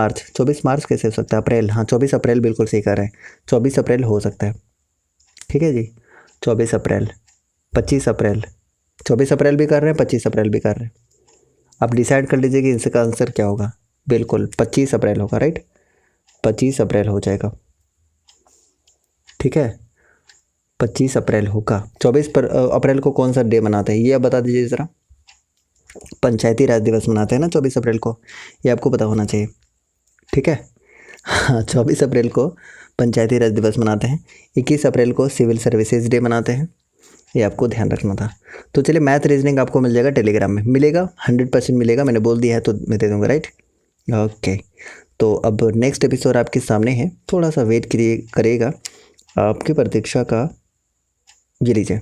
मार्च कैसे हो सकता है? अप्रैल, हाँ 24 अप्रैल बिल्कुल सही कह रहे हैं, 24 अप्रैल हो सकता है। ठीक है जी, 24 अप्रैल, 25 अप्रैल, 24 अप्रैल भी कर रहे हैं, 25 अप्रैल भी कर रहे हैं। आप डिसाइड कर लीजिए कि इसका आंसर क्या होगा। बिल्कुल 25 अप्रैल होगा, राइट। 25 अप्रैल हो जाएगा, ठीक है, 25 अप्रैल होगा। 24 अप्रैल को कौन सा डे मनाते हैं ये आप बता दीजिए ज़रा। पंचायती राज दिवस मनाते हैं ना 24 अप्रैल को, ये आपको पता होना चाहिए। ठीक है, हाँ 24 अप्रैल को पंचायती राज दिवस मनाते हैं। 21 अप्रैल को सिविल सर्विसेज डे मनाते हैं, ये आपको ध्यान रखना था। तो चलिए, मैथ रीजनिंग आपको मिल जाएगा टेलीग्राम में, मिलेगा 100% मिलेगा, मैंने बोल दिया है तो मैं दे दूँगा, राइट। ओके, तो अब नेक्स्ट एपिसोड आपके सामने है, थोड़ा सा वेट करेगा आपकी प्रतीक्षा का। ये लीजिए,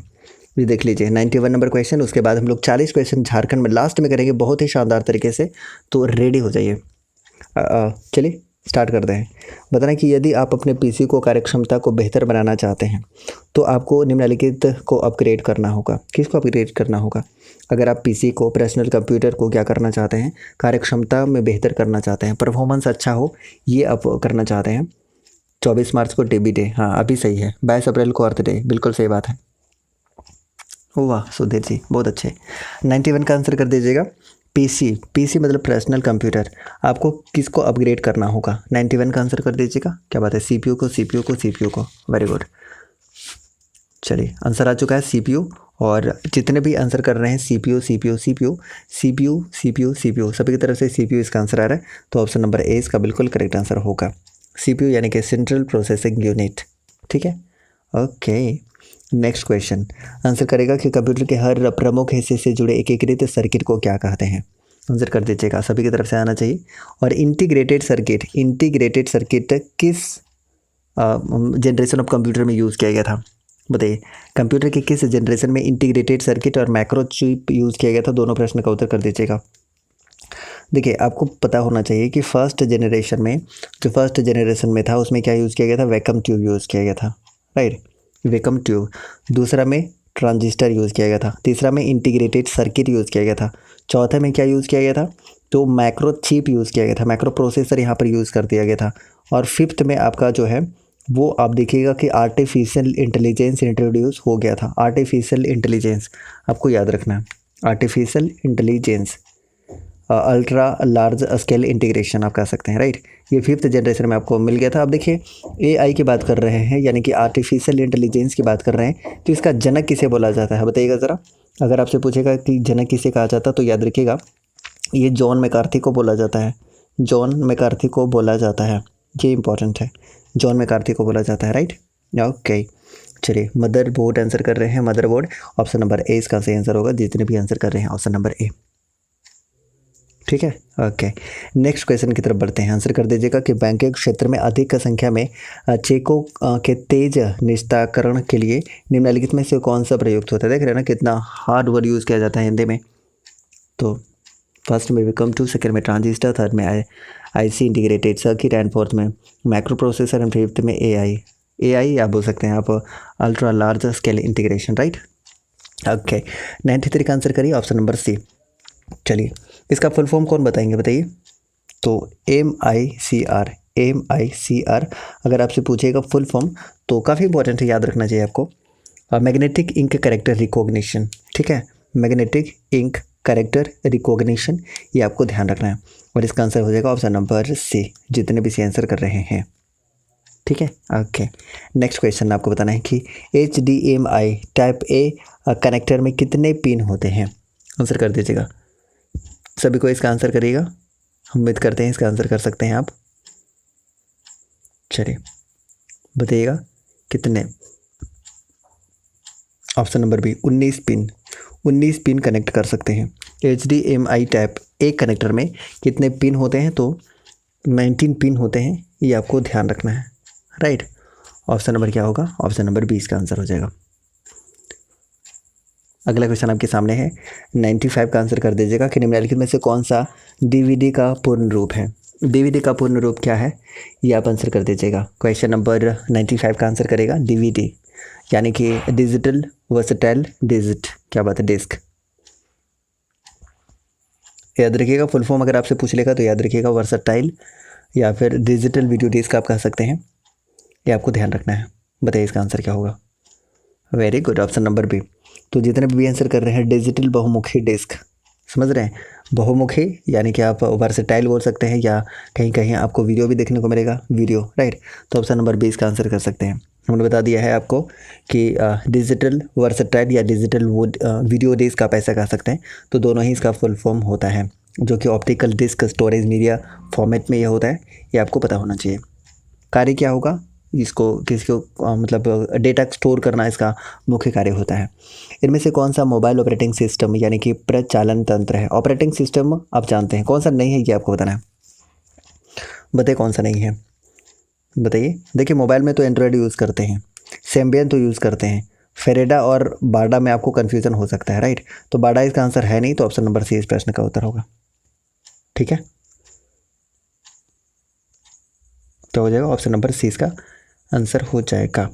ये देख लीजिए 91 नंबर क्वेश्चन। उसके बाद हम लोग 40 क्वेश्चन झारखंड में लास्ट में करेंगे बहुत ही शानदार तरीके से, तो रेडी हो जाइए। चलिए स्टार्ट करते हैं। बताना कि यदि आप अपने पीसी को कार्यक्षमता को बेहतर बनाना चाहते हैं तो आपको निम्नलिखित को अपग्रेड करना होगा। किसको अपग्रेड करना होगा? अगर आप पीसी को, पर्सनल कंप्यूटर को क्या करना चाहते हैं, कार्यक्षमता में बेहतर करना चाहते हैं, परफॉर्मेंस अच्छा हो, ये आप करना चाहते हैं। 24 मार्च को टीबी डे, हाँ अभी सही है। 22 अप्रैल को अर्थ डे, बिल्कुल सही बात है। वाह सुधीर जी बहुत अच्छे। 91 का आंसर कर दीजिएगा। पीसी मतलब पर्सनल कंप्यूटर, आपको किसको अपग्रेड करना होगा? 91 का आंसर कर दीजिएगा। क्या बात है, सीपीयू को। Very good. चलिए आंसर आ चुका है सीपीयू, और जितने भी आंसर कर रहे हैं सीपीयू, सभी की तरफ से सीपीयू इसका आंसर आ रहा है, तो ऑप्शन नंबर ए इसका बिल्कुल करेक्ट आंसर होगा। सीपीयू यानी कि सेंट्रल प्रोसेसिंग यूनिट। ठीक है, ओके। नेक्स्ट क्वेश्चन आंसर करेगा कि कंप्यूटर के हर प्रमुख हिस्से से जुड़े एकीकृत सर्किट को क्या कहते हैं? आंसर कर दीजिएगा, सभी की तरफ से आना चाहिए। और इंटीग्रेटेड सर्किट किस जनरेशन ऑफ कंप्यूटर में यूज़ किया गया था? बताइए, कंप्यूटर के किस जनरेशन में इंटीग्रेटेड सर्किट और माइक्रो चिप यूज़ किया गया था? दोनों प्रश्न का उत्तर कर दीजिएगा। देखिए आपको पता होना चाहिए कि फर्स्ट जनरेशन में था, उसमें क्या यूज़ किया गया था? वैक्यूम ट्यूब यूज़ किया गया था, राइट, वैक्यूम ट्यूब। दूसरा में ट्रांजिस्टर यूज़ किया गया था। तीसरा में इंटीग्रेटेड सर्किट यूज़ किया गया था। चौथे में क्या यूज़ किया गया था? तो माइक्रो चिप यूज़ किया गया था, माइक्रो प्रोसेसर यहाँ पर यूज़ कर दिया गया था। और फिफ्थ में आपका जो है वो आप देखिएगा कि आर्टिफिशियल इंटेलिजेंस इंट्रोड्यूस हो गया था। आर्टिफिशियल इंटेलिजेंस आपको याद रखना है, artificial intelligence, ultra large scale integration आप कह सकते हैं, राइट। ये फिफ्थ जनरेशन में आपको मिल गया था। अब देखिए एआई की बात कर रहे हैं, यानी कि आर्टिफिशियल इंटेलिजेंस की बात कर रहे हैं, तो इसका जनक किसे बोला जाता है? बताइएगा ज़रा। अगर आपसे पूछेगा कि जनक किसे कहा जाता, तो याद रखिएगा ये जॉन मैकार्थी को बोला जाता है। जॉन मैकार्थी को बोला जाता है, ये इंपॉर्टेंट है, जॉन मैकार्थी को बोला जाता है, राइट। ओके चलिए, मदरबोर्ड आंसर कर रहे हैं, मदरबोर्ड ऑप्शन नंबर ए इसका सही आंसर होगा। जितने भी आंसर कर रहे हैं ऑप्शन नंबर ए, ठीक है, ओके। नेक्स्ट क्वेश्चन की तरफ बढ़ते हैं। आंसर कर दीजिएगा कि बैंकिंग क्षेत्र में अधिक संख्या में चेकों के तेज निस्तारण के लिए निम्नलिखित में से कौन सा प्रयुक्त होता है? देख रहे हैं ना कितना हार्ड वर्ड यूज़ किया जाता है हिंदी में। तो फर्स्ट में वैक्यूम ट्यूब, सेकंड में ट्रांजिस्टर, थर्ड में IC integrated circuit, and fourth में माइक्रो प्रोसेसर, एंड फिफ्थ में एआई आप बोल सकते हैं आप, ultra large scale integration, right. Okay 93 का आंसर करिए, ऑप्शन नंबर सी। चलिए इसका फुल फॉर्म कौन बताएंगे, बताइए। तो MICR अगर आपसे पूछेगा फुल फॉर्म तो काफ़ी इंपॉर्टेंट है, याद रखना चाहिए आपको। मैग्नेटिक इंक कैरेक्टर रिकॉग्निशन, ठीक है, मैग्नेटिक इंक कैरेक्टर रिकॉग्निशन, ये आपको ध्यान रखना है। और इसका आंसर हो जाएगा ऑप्शन नंबर सी, जितने भी सी आंसर कर रहे हैं, ठीक है, ओके। नेक्स्ट क्वेश्चन आपको बताना है कि HDMI टाइप ए कनेक्टर में कितने पिन होते हैं? आंसर कर दीजिएगा, सभी को इसका आंसर करिएगा। हम उम्मीद करते हैं इसका आंसर कर सकते हैं आप। चलिए बताइएगा कितने। Option number B 19 pin connect कर सकते हैं। HDMI टाइप ए कनेक्टर में कितने पिन होते हैं? तो 19 पिन होते हैं, ये आपको ध्यान रखना है, राइट। ऑप्शन नंबर क्या होगा? ऑप्शन नंबर 20 का आंसर हो जाएगा। अगला क्वेश्चन आपके सामने है, 95 का आंसर कर दीजिएगा कि निम्नलिखित में से कौन सा DVD का पूर्ण रूप है? DVD का पूर्ण रूप क्या है, ये आप आंसर कर दीजिएगा। क्वेश्चन नंबर 95 का आंसर करेगा DVD, यानी कि डिजिटल वर्सेटाइल डिजिट, क्या बात है, डिस्क। याद रखिएगा फुल फॉर्म अगर आपसे पूछ लेगा तो याद रखिएगा वर्सेटाइल या फिर डिजिटल वीडियो डिस्क आप कह सकते हैं, ये आपको ध्यान रखना है। बताइए इसका आंसर क्या होगा? Very good, option number B. तो जितने भी आंसर कर रहे हैं डिजिटल बहुमुखी डिस्क, समझ रहे हैं, बहुमुखी यानी कि आप वर्सेटाइल बोल सकते हैं, या कहीं कहीं आपको वीडियो भी देखने को मिलेगा, वीडियो, राइट। तो ऑप्शन नंबर 20 का आंसर कर सकते हैं। हमने बता दिया है आपको कि डिजिटल वर्सेटाइल या डिजिटल वीडियो डिस्क आप ऐसा कह सकते हैं, तो दोनों ही इसका फुल फॉर्म होता है, जो कि optical disk storage media format में ये होता है, ये आपको पता होना चाहिए। कार्य क्या होगा इसको, किसी को मतलब डेटा स्टोर करना इसका मुख्य कार्य होता है। इनमें से कौन सा मोबाइल ऑपरेटिंग सिस्टम यानी कि प्रचालन तंत्र है? ऑपरेटिंग सिस्टम आप जानते हैं, कौन सा नहीं है ये आपको बताना है। बताइए कौन सा नहीं है, बताइए। देखिए मोबाइल में तो एंड्रॉयड यूज़ करते हैं, सेम्बियन तो यूज़ करते हैं, फेरेडा और बाडा में आपको कन्फ्यूजन हो सकता है, राइट। तो बाडा इसका आंसर है नहीं, तो ऑप्शन नंबर सी इस प्रश्न का उत्तर होगा। ठीक है, तो हो जाएगा ऑप्शन नंबर सी इसका आंसर हो जाएगा।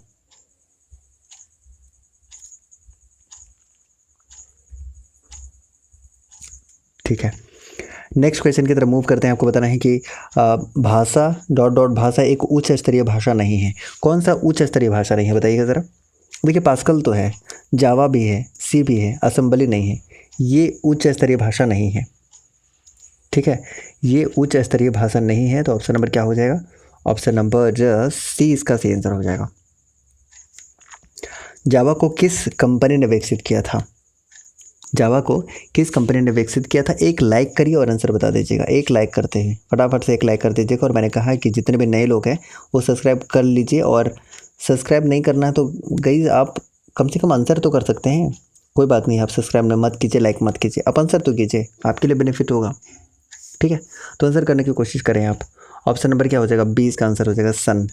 ठीक है, नेक्स्ट क्वेश्चन की तरफ मूव करते हैं। आपको बताना है कि भाषा डॉट डॉट भाषा एक उच्च स्तरीय भाषा नहीं है। कौन सा उच्च स्तरीय भाषा नहीं है बताइएगा ज़रा। देखिए पास्कल तो है, जावा भी है, सी भी है, असेंबली नहीं है, ये उच्च स्तरीय भाषा नहीं है। ठीक है, ये उच्च स्तरीय भाषा नहीं है, तो ऑप्शन नंबर क्या हो जाएगा, ऑप्शन नंबर सी इसका सही आंसर हो जाएगा। जावा को किस कंपनी ने विकसित किया था, जावा को किस कंपनी ने विकसित किया था। एक लाइक करिए और आंसर बता दीजिएगा। एक लाइक करते हैं, फटाफट से एक लाइक कर दीजिएगा। और मैंने कहा कि जितने भी नए लोग हैं वो सब्सक्राइब कर लीजिए, और सब्सक्राइब नहीं करना है तो गाइस आप कम से कम आंसर तो कर सकते हैं। कोई बात नहीं, आप सब्सक्राइब मत कीजिए, लाइक मत कीजिए, आप आंसर तो कीजिए, आपके लिए बेनिफिट होगा। ठीक है, तो आंसर करने की कोशिश करें आप। ऑप्शन नंबर क्या हो जाएगा, बी इसका आंसर हो जाएगा, सन।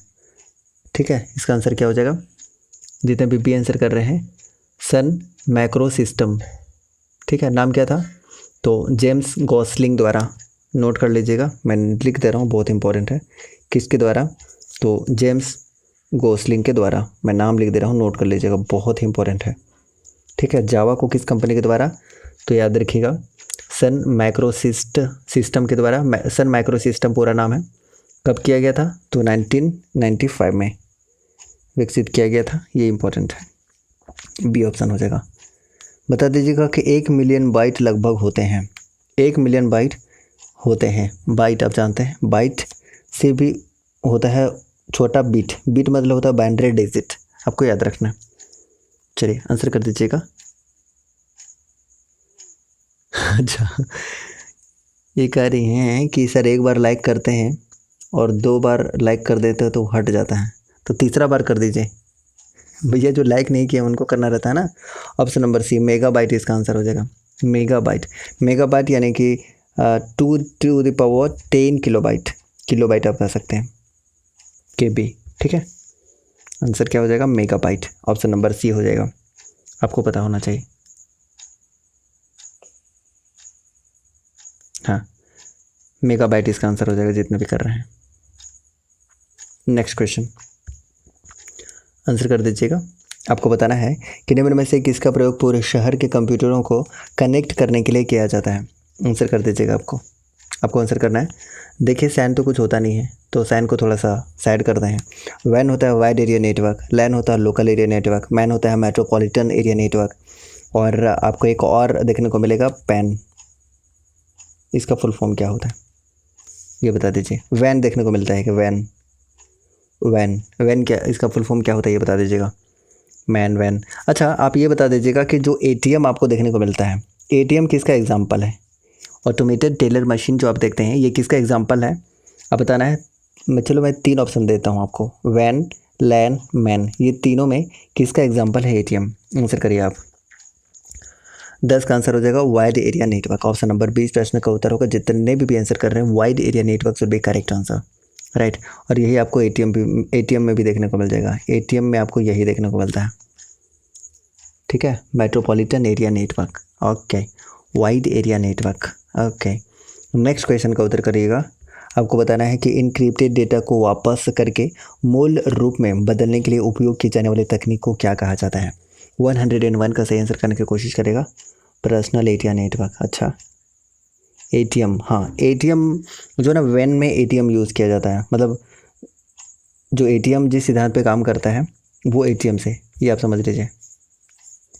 ठीक है, इसका आंसर क्या हो जाएगा, जितने भी बी आंसर कर रहे हैं, सन मैक्रो सिस्टम। ठीक है, नाम क्या था, तो जेम्स गॉसलिंग द्वारा, नोट कर लीजिएगा, मैं लिख दे रहा हूँ, बहुत इंपॉर्टेंट है। किसके द्वारा, तो जेम्स गॉसलिंग के द्वारा, मैं नाम लिख दे रहा हूँ, नोट कर लीजिएगा, बहुत ही इंपॉर्टेंट है। ठीक है, जावा को किस कंपनी के द्वारा, तो याद रखिएगा सन माइक्रोसिस्ट सिस्टम के द्वारा। सन माइक्रो सिस्टम पूरा नाम है। कब किया गया था, तो 1995 में विकसित किया गया था, ये इंपॉर्टेंट है, बी ऑप्शन हो जाएगा। बता दीजिएगा कि 1 मिलियन बाइट लगभग होते हैं। 1 मिलियन बाइट होते हैं, बाइट आप जानते हैं, बाइट से भी होता है छोटा बीट, बीट मतलब होता है बाइनरी डिजिट, आपको याद रखना। चलिए आंसर कर दीजिएगा। अच्छा, ये कह रही हैं कि सर एक बार लाइक करते हैं और 2 बार लाइक कर देते हो तो हट जाता है, तो तीसरा बार कर दीजिए। भैया जो लाइक नहीं किया उनको करना रहता है ना। ऑप्शन नंबर सी मेगाबाइट इसका आंसर हो जाएगा, मेगाबाइट। मेगाबाइट यानी कि 2 to the power 10 kilobyte, kilobyte आप कह सकते हैं, KB। ठीक है, आंसर क्या हो जाएगा, मेगाबाइट। ऑप्शन नंबर सी हो जाएगा, आपको पता होना चाहिए। हाँ, मेगाबाइट इसका आंसर हो जाएगा जितने भी कर रहे हैं। नेक्स्ट क्वेश्चन आंसर कर दीजिएगा। आपको बताना है कि निम्न में से किसका प्रयोग पूरे शहर के कंप्यूटरों को कनेक्ट करने के लिए किया जाता है। आंसर कर दीजिएगा। आपको आंसर करना है। देखिए सैन तो कुछ होता नहीं है, तो सैन को थोड़ा सा साइड करते हैं। वैन होता है वाइड एरिया नेटवर्क, लैन होता है लोकल एरिया नेटवर्क, मैन होता है मेट्रोपॉलिटन एरिया नेटवर्क, और आपको एक और देखने को मिलेगा पैन। इसका फुल फॉर्म क्या होता है ये बता दीजिए। वैन देखने को मिलता है कि वैन, वैन वैन क्या, इसका फुल फॉर्म क्या होता है ये बता दीजिएगा। Man, van. अच्छा आप ये बता दीजिएगा कि जो ATM आपको देखने को मिलता है, ATM किसका एग्जाम्पल है। ऑटोमेटेड टेलर मशीन जो आप देखते हैं ये किसका एग्जाम्पल है, आप बताना है। मैं 3 ऑप्शन देता हूँ आपको, वैन, लैन, मैन, ये तीनों में किसका एग्जाम्पल है ATM। आंसर करिए आप। 10 का आंसर हो जाएगा wide area network. Option number 20 प्रश्न का उत्तर होगा। जितने भी आंसर कर रहे हैं wide area network should be correct answer, right. और यही आपको ATM में भी देखने को मिल जाएगा। ATM में आपको यही देखने को मिलता है, ठीक है, metropolitan area network, okay, wide area network, okay. Next question का उत्तर करिएगा। आपको बताना है कि इनक्रिप्टेड डेटा को वापस करके मूल रूप में बदलने के लिए उपयोग की जाने वाली तकनीक को क्या कहा जाता है। 101 का सही आंसर करने की कोशिश करेगा। पर्सनल एरिया नेटवर्क, अच्छा ATM, हाँ ATM जो ना वैन में ATM यूज़ किया जाता है, मतलब जो ATM जिस सिद्धांत पे काम करता है वो ATM से, ये आप समझ लीजिए।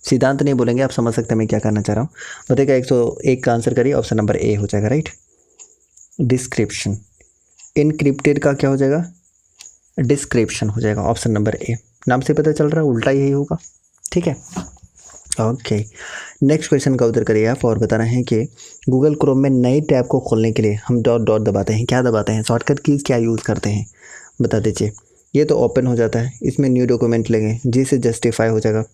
सिद्धांत नहीं बोलेंगे, आप समझ सकते हैं मैं क्या करना चाह रहा हूँ। बताइएगा 101 का आंसर करिए। ऑप्शन नंबर A हो जाएगा, राइट। डिस्क्रिप्शन, इनक्रिप्टेड का क्या हो जाएगा, डिस्क्रिप्शन हो जाएगा। ऑप्शन नंबर A, नाम से पता चल रहा है उल्टा यही होगा, ठीक है, ओके। नेक्स्ट क्वेश्चन का उत्तर करिए आप, और बताना है कि गूगल क्रोम में नई टैब को खोलने के लिए हम डॉट डॉट दबाते हैं, क्या दबाते हैं, शॉर्टकट कीज क्या यूज़ करते हैं, बता दीजिए। ये तो ओपन हो जाता है, इसमें न्यू डॉक्यूमेंट लेंगे, जी से जस्टिफाई हो जाएगा।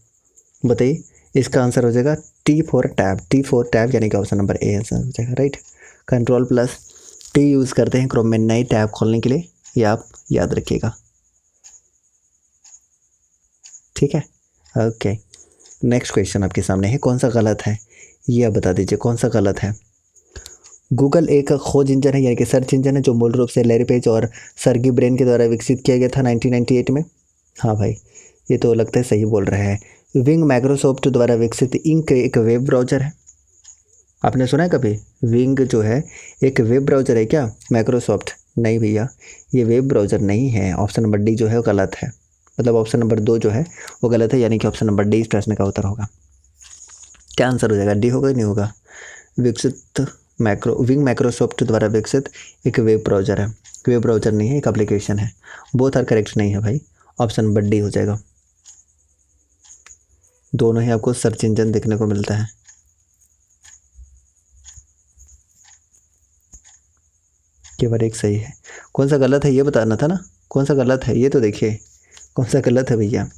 बताइए इसका आंसर हो जाएगा T4 टैब, T4 टैब यानी कि ऑप्शन नंबर A आंसर हो जाएगा, right. Control plus T use करते हैं क्रोम में नई टैब खोलने के लिए, ये आप याद रखिएगा, ठीक है। ओके, नेक्स्ट क्वेश्चन आपके सामने है, कौन सा गलत है ये आप बता दीजिए, कौन सा गलत है। गूगल एक खोज इंजन है यानी कि सर्च इंजन है जो मूल रूप से लैरी पेज और सर्गी ब्रेन के द्वारा विकसित किया गया था 1998 में। हाँ भाई, ये तो लगता है सही बोल रहा है। विंग माइक्रोसॉफ्ट द्वारा विकसित इंक एक वेब ब्राउज़र है, आपने सुना है कभी? विंग जो है एक वेब ब्राउज़र है क्या? माइक्रोसॉफ्ट नहीं भैया, ये वेब ब्राउज़र नहीं है। ऑप्शन नंबर डी जो है वो गलत है, मतलब ऑप्शन नंबर 2 जो है वो गलत है, यानी कि ऑप्शन नंबर डी इस प्रश्न का उत्तर होगा। क्या आंसर हो जाएगा? डी होगा कि नहीं होगा? विंग माइक्रोसॉफ्ट द्वारा विकसित एक वेब ब्राउज़र है, वेब ब्राउज़र नहीं है, एक एप्लीकेशन है। बोथ आर करेक्ट नहीं है भाई, ऑप्शन नंबर डी हो जाएगा। दोनों ही आपको सर्च इंजन देखने को मिलता है। केवल एक सही है, कौन सा गलत है ये बताना था ना, कौन सा गलत है ये तो देखिए, कौन सा गलत है भैया।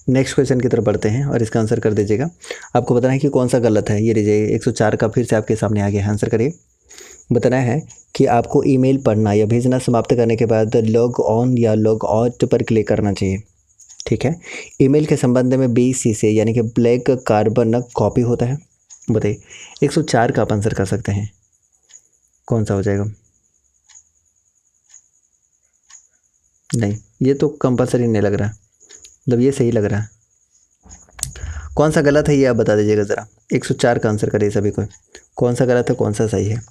नेक्स्ट क्वेश्चन की तरफ बढ़ते हैं और इसका आंसर कर दीजिएगा। आपको बताना है कि कौन सा गलत है। ये लीजिए 104 का फिर से आपके सामने आ गया है, आंसर करिए। बताना है कि आपको ईमेल पढ़ना या भेजना समाप्त करने के बाद लॉग ऑन या लॉग आउट पर क्लिक करना चाहिए, ठीक है। ईमेल के संबंध में BC से यानी कि ब्लैक कार्बन कॉपी होता है। बताइए 104 का आप आंसर कर सकते हैं, कौन सा हो जाएगा? नहीं, ये तो कंपलसरी नहीं लग रहा, मतलब ये सही लग रहा है। कौन सा गलत है ये आप बता दीजिएगा ज़रा। 104 का आंसर करिए सभी को, कौन सा गलत है कौन सा सही है।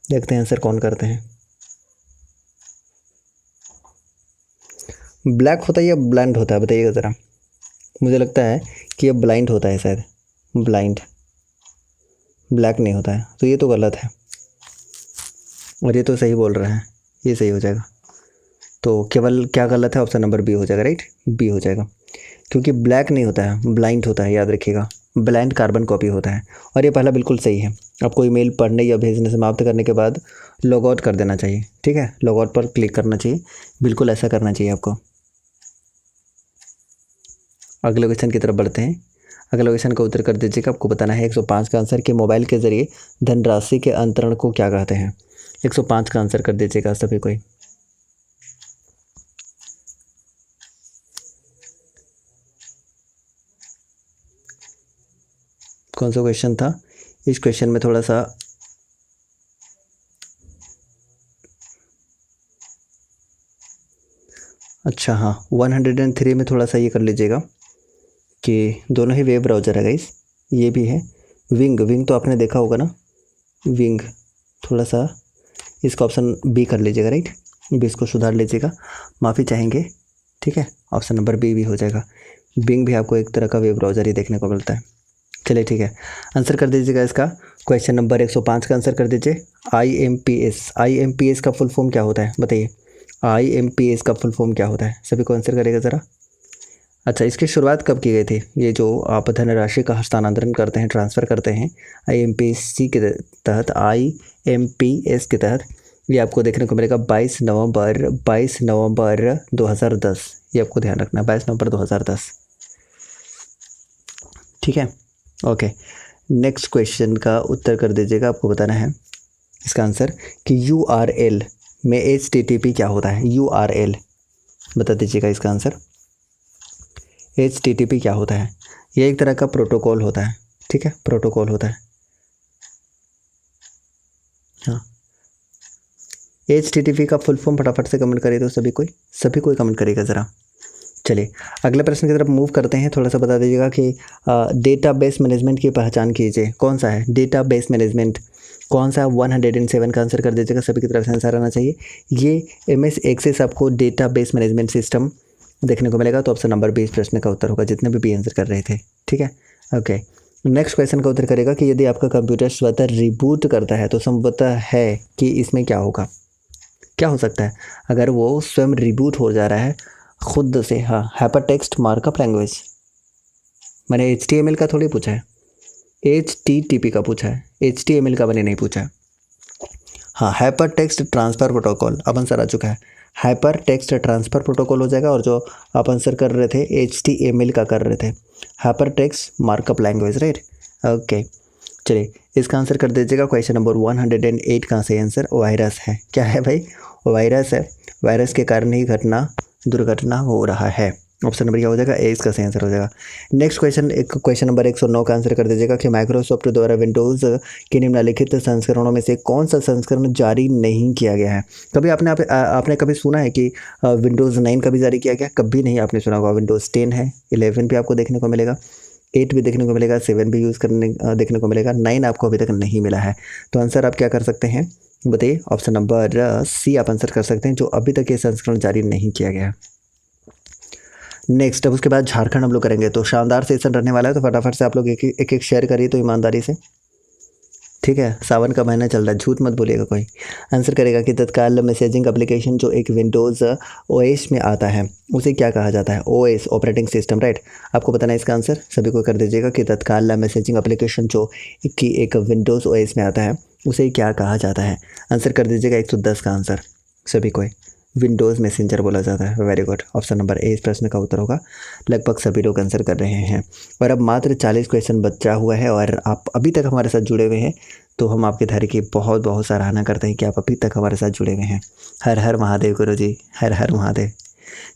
देखते हैं आंसर कौन करते हैं। ब्लैक होता है या ब्लाइंड होता है बताइएगा ज़रा। मुझे लगता है कि ये ब्लाइंड होता है शायद, ब्लाइंड, ब्लैक नहीं होता है, तो ये तो गलत है और ये तो सही बोल रहा है, ये सही हो जाएगा। तो केवल क्या गलत है? ऑप्शन नंबर बी हो जाएगा, राइट, बी हो जाएगा, क्योंकि ब्लैक नहीं होता है, ब्लाइंड होता है, याद रखिएगा, ब्लाइंड कार्बन कॉपी होता है। और ये पहला बिल्कुल सही है, आपको ईमेल पढ़ने या भेजने समाप्त करने के बाद लॉग आउट कर देना चाहिए, ठीक है, लॉग आउट पर क्लिक करना चाहिए, बिल्कुल ऐसा करना चाहिए आपको। अगले क्वेश्चन की तरफ बढ़ते हैं। अगले क्वेश्चन का उत्तर कर दीजिएगा। आपको बताना है 105 का आंसर कि मोबाइल के जरिए धनराशि के अंतरण को क्या कहते हैं। 105 का आंसर कर दीजिएगा सभी कोई। कौन सा क्वेश्चन था? इस क्वेश्चन में थोड़ा सा अच्छा, हाँ 103 में थोड़ा सा ये कर लीजिएगा कि दोनों ही वेब ब्राउज़र है गाइस, ये भी है। विंग तो आपने देखा होगा ना, विंग, थोड़ा सा इसका ऑप्शन बी कर लीजिएगा, राइट, बी इसको सुधार लीजिएगा, माफ़ी चाहेंगे, ठीक है। ऑप्शन नंबर बी भी हो जाएगा। विंग भी आपको एक तरह का वेब ब्राउज़र ही देखने को मिलता है। चलिए ठीक है, आंसर कर दीजिएगा इसका। क्वेश्चन नंबर 105 का आंसर कर दीजिए। IMPS का फुल फॉर्म क्या होता है बताइए। IMPS का फुल फॉर्म क्या होता है? सभी को आंसर करेगा ज़रा। अच्छा, इसकी शुरुआत कब की गई थी? ये जो आप धनराशि का हस्तांतरण करते हैं, ट्रांसफ़र करते हैं IMPS के तहत, IMPS के तहत, ये आपको देखने को मिलेगा 22 नवंबर 2010। ये आपको ध्यान रखना है, 22 नवंबर 2010, ठीक है। ओके, नेक्स्ट क्वेश्चन का उत्तर कर दीजिएगा। आपको बताना है इसका आंसर कि URL में HTTP क्या होता है। URL बता दीजिएगा इसका आंसर। HTTP क्या होता है? ये एक तरह का प्रोटोकॉल होता है, ठीक है, प्रोटोकॉल होता है। हाँ, HTTP का फुल फॉर्म फटाफट से कमेंट करिए तो सभी कोई कमेंट करेगा ज़रा। चलिए अगले प्रश्न की तरफ मूव करते हैं। थोड़ा सा बता दीजिएगा कि डेटाबेस मैनेजमेंट की पहचान कीजिए, कौन सा है डेटाबेस मैनेजमेंट, कौन सा? 107 का आंसर कर दीजिएगा, सभी की तरफ से आंसर आना चाहिए। ये MS एक्सेस आपको डेटाबेस मैनेजमेंट सिस्टम देखने को मिलेगा, तो ऑप्शन नंबर 20 प्रश्न का उत्तर होगा, जितने भी आंसर कर रहे थे, ठीक है। ओके, नेक्स्ट क्वेश्चन का उत्तर करेगा कि यदि आपका कंप्यूटर स्वतः रिबूट करता है तो संभवतः है कि इसमें क्या होगा, क्या हो सकता है अगर वो स्वयं रिबूट हो जा रहा है खुद से। हाँ, हाइपर टेक्स्ट मार्कअप लैंग्वेज, मैंने HTML का थोड़ी पूछा है, HTTP का पूछा है, HTML का मैंने नहीं पूछा है। हाँ, हाइपर टेक्स्ट ट्रांसफ़र प्रोटोकॉल अब आंसर आ चुका है, हाइपर टेक्स्ट ट्रांसफ़र प्रोटोकॉल हो जाएगा। और जो आप आंसर कर रहे थे HTML का कर रहे थे, hypertext markup language, right. Okay, चलिए इसका आंसर कर दीजिएगा। क्वेश्चन नंबर 108 का सही आंसर वायरस है। क्या है भाई? वायरस है। वायरस के कारण ही दुर्घटना हो रहा है। ऑप्शन नंबर क्या हो जाएगा? ए इसका सही आंसर हो जाएगा। नेक्स्ट क्वेश्चन नंबर 109 का आंसर कर दीजिएगा कि माइक्रोसॉफ्ट द्वारा विंडोज़ के निम्नलिखित संस्करणों में से कौन सा संस्करण जारी नहीं किया गया है। कभी आपने कभी सुना है कि विंडोज़ 9 कभी जारी किया गया? कभी नहीं आपने सुना होगा। विंडोज़ 10 है, 11 भी आपको देखने को मिलेगा, 8 भी देखने को मिलेगा, 7 भी देखने को मिलेगा, 9 आपको अभी तक नहीं मिला है। तो आंसर आप क्या कर सकते हैं बताइए? ऑप्शन नंबर सी आप आंसर कर सकते हैं, जो अभी तक ये संस्करण जारी नहीं किया गया है। नेक्स्ट, अब उसके बाद झारखंड हम लोग करेंगे। तो शानदार सेशन रहने वाला है, तो फटाफट से आप लोग एक एक शेयर करिए तो ईमानदारी से, ठीक है। सावन का महीना चल रहा है, झूठ मत बोलिएगा कोई। आंसर करेगा कि तत्काल मैसेजिंग एप्लीकेशन जो एक विंडोज़ ओएस में आता है उसे क्या कहा जाता है? OS, operating system, right. आपको बताना है इसका आंसर, सभी को कर दीजिएगा कि तत्काल मैसेजिंग एप्लीकेशन जो कि एक विंडोज़ ओएस में आता है उसे क्या कहा जाता है? आंसर कर दीजिएगा 110 का आंसर सभी को। विंडोज़ मैसेंजर बोला जाता है। Very good, option number A इस प्रश्न का उत्तर होगा। लगभग सभी लोग आंसर कर रहे हैं। और अब मात्र 40 क्वेश्चन बचा हुआ है और आप अभी तक हमारे साथ जुड़े हुए हैं, तो हम आपके धैर्य की बहुत बहुत सराहना करते हैं कि आप अभी तक हमारे साथ जुड़े हुए हैं। हर हर महादेव गुरु जी, हर हर महादेव।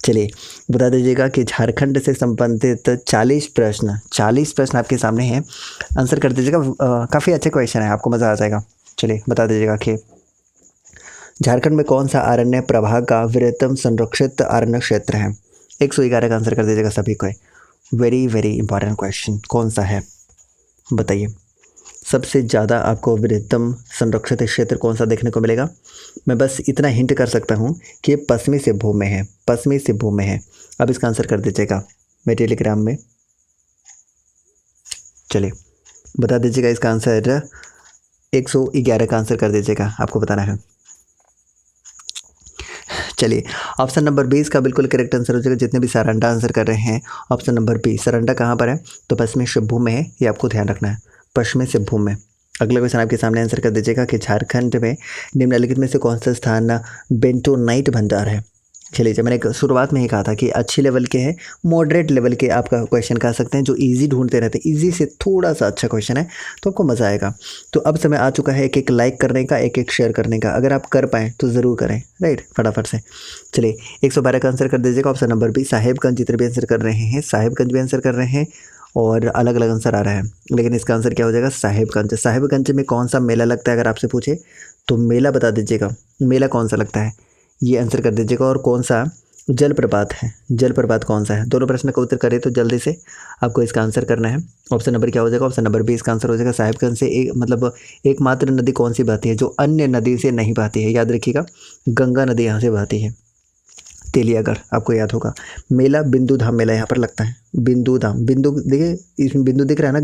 चलिए बता दीजिएगा कि झारखंड से संबंधित 40 प्रश्न आपके सामने हैं। आंसर कर दीजिएगा। काफ़ी अच्छे क्वेश्चन है, आपको मज़ा आ जाएगा। चलिए बता दीजिएगा कि झारखंड में कौन सा अरण्य प्रभाग का वृहत्तम संरक्षित अरण्य क्षेत्र है? 111 का आंसर कर दीजिएगा सभी को। वेरी वेरी इंपॉर्टेंट क्वेश्चन, कौन सा है बताइए? सबसे ज़्यादा आपको वृहत्तम संरक्षित क्षेत्र कौन सा देखने को मिलेगा? मैं बस इतना हिंट कर सकता हूँ कि ये पश्चिमी सिंहभूम में है, पश्चिमी सिंहभूम में है। अब इसका आंसर कर दीजिएगा मेरे टेलीग्राम में। चलिए बता दीजिएगा इसका आंसर 111 का आंसर कर दीजिएगा, आपको बताना है। चलिए ऑप्शन नंबर 20 का बिल्कुल करेक्ट आंसर हो जाएगा। जितने भी सारंडा आंसर कर रहे हैं ऑप्शन नंबर बी। सारंडा कहाँ पर है? तो पश्चिमी सिंहभूम में है, ये आपको ध्यान रखना है, पश्चिमी सिंहभूम में। अगला क्वेश्चन आपके सामने आंसर कर दीजिएगा कि झारखंड में निम्नलिखित में से कौन सा स्थान बेंटोनाइट भंडार है? चलिए, जब मैंने शुरुआत में ही कहा था कि अच्छी लेवल के हैं, मॉडरेट लेवल के आपका क्वेश्चन कह सकते हैं, जो इजी ढूंढते रहते हैं, इजी से थोड़ा सा अच्छा क्वेश्चन है तो आपको मज़ा आएगा। तो अब समय आ चुका है एक एक लाइक करने का, एक एक शेयर करने का। अगर आप कर पाएँ तो ज़रूर करें, राइट, फटाफट से। चलिए 112 का आंसर कर दीजिएगा। Option number B Sahebganj. जितने भी आंसर कर रहे हैं साहेबगंज भी आंसर कर रहे हैं और अलग अलग आंसर आ रहा है, लेकिन इसका आंसर क्या हो जाएगा? साहेबगंज। साहेबगंज में कौन सा मेला लगता है अगर आपसे पूछे तो मेला बता दीजिएगा, मेला कौन सा लगता है ये आंसर कर दीजिएगा। और कौन सा जलप्रपात है, जलप्रपात कौन सा है? दोनों प्रश्न का उत्तर करें तो जल्दी से आपको इसका आंसर करना है। ऑप्शन नंबर क्या हो जाएगा? ऑप्शन नंबर बी इसका आंसर हो जाएगा। साहिबगंज से एकमात्र नदी कौन सी बहती है जो अन्य नदी से नहीं बहती है? याद रखिएगा, गंगा नदी यहाँ से बहती है, तेलियागढ़, आपको याद होगा। मेला बिंदु धाम मेला यहाँ पर लगता है। बिंदु धाम, बिंदु देखिए इसमें बिंदु दिख रहा है ना,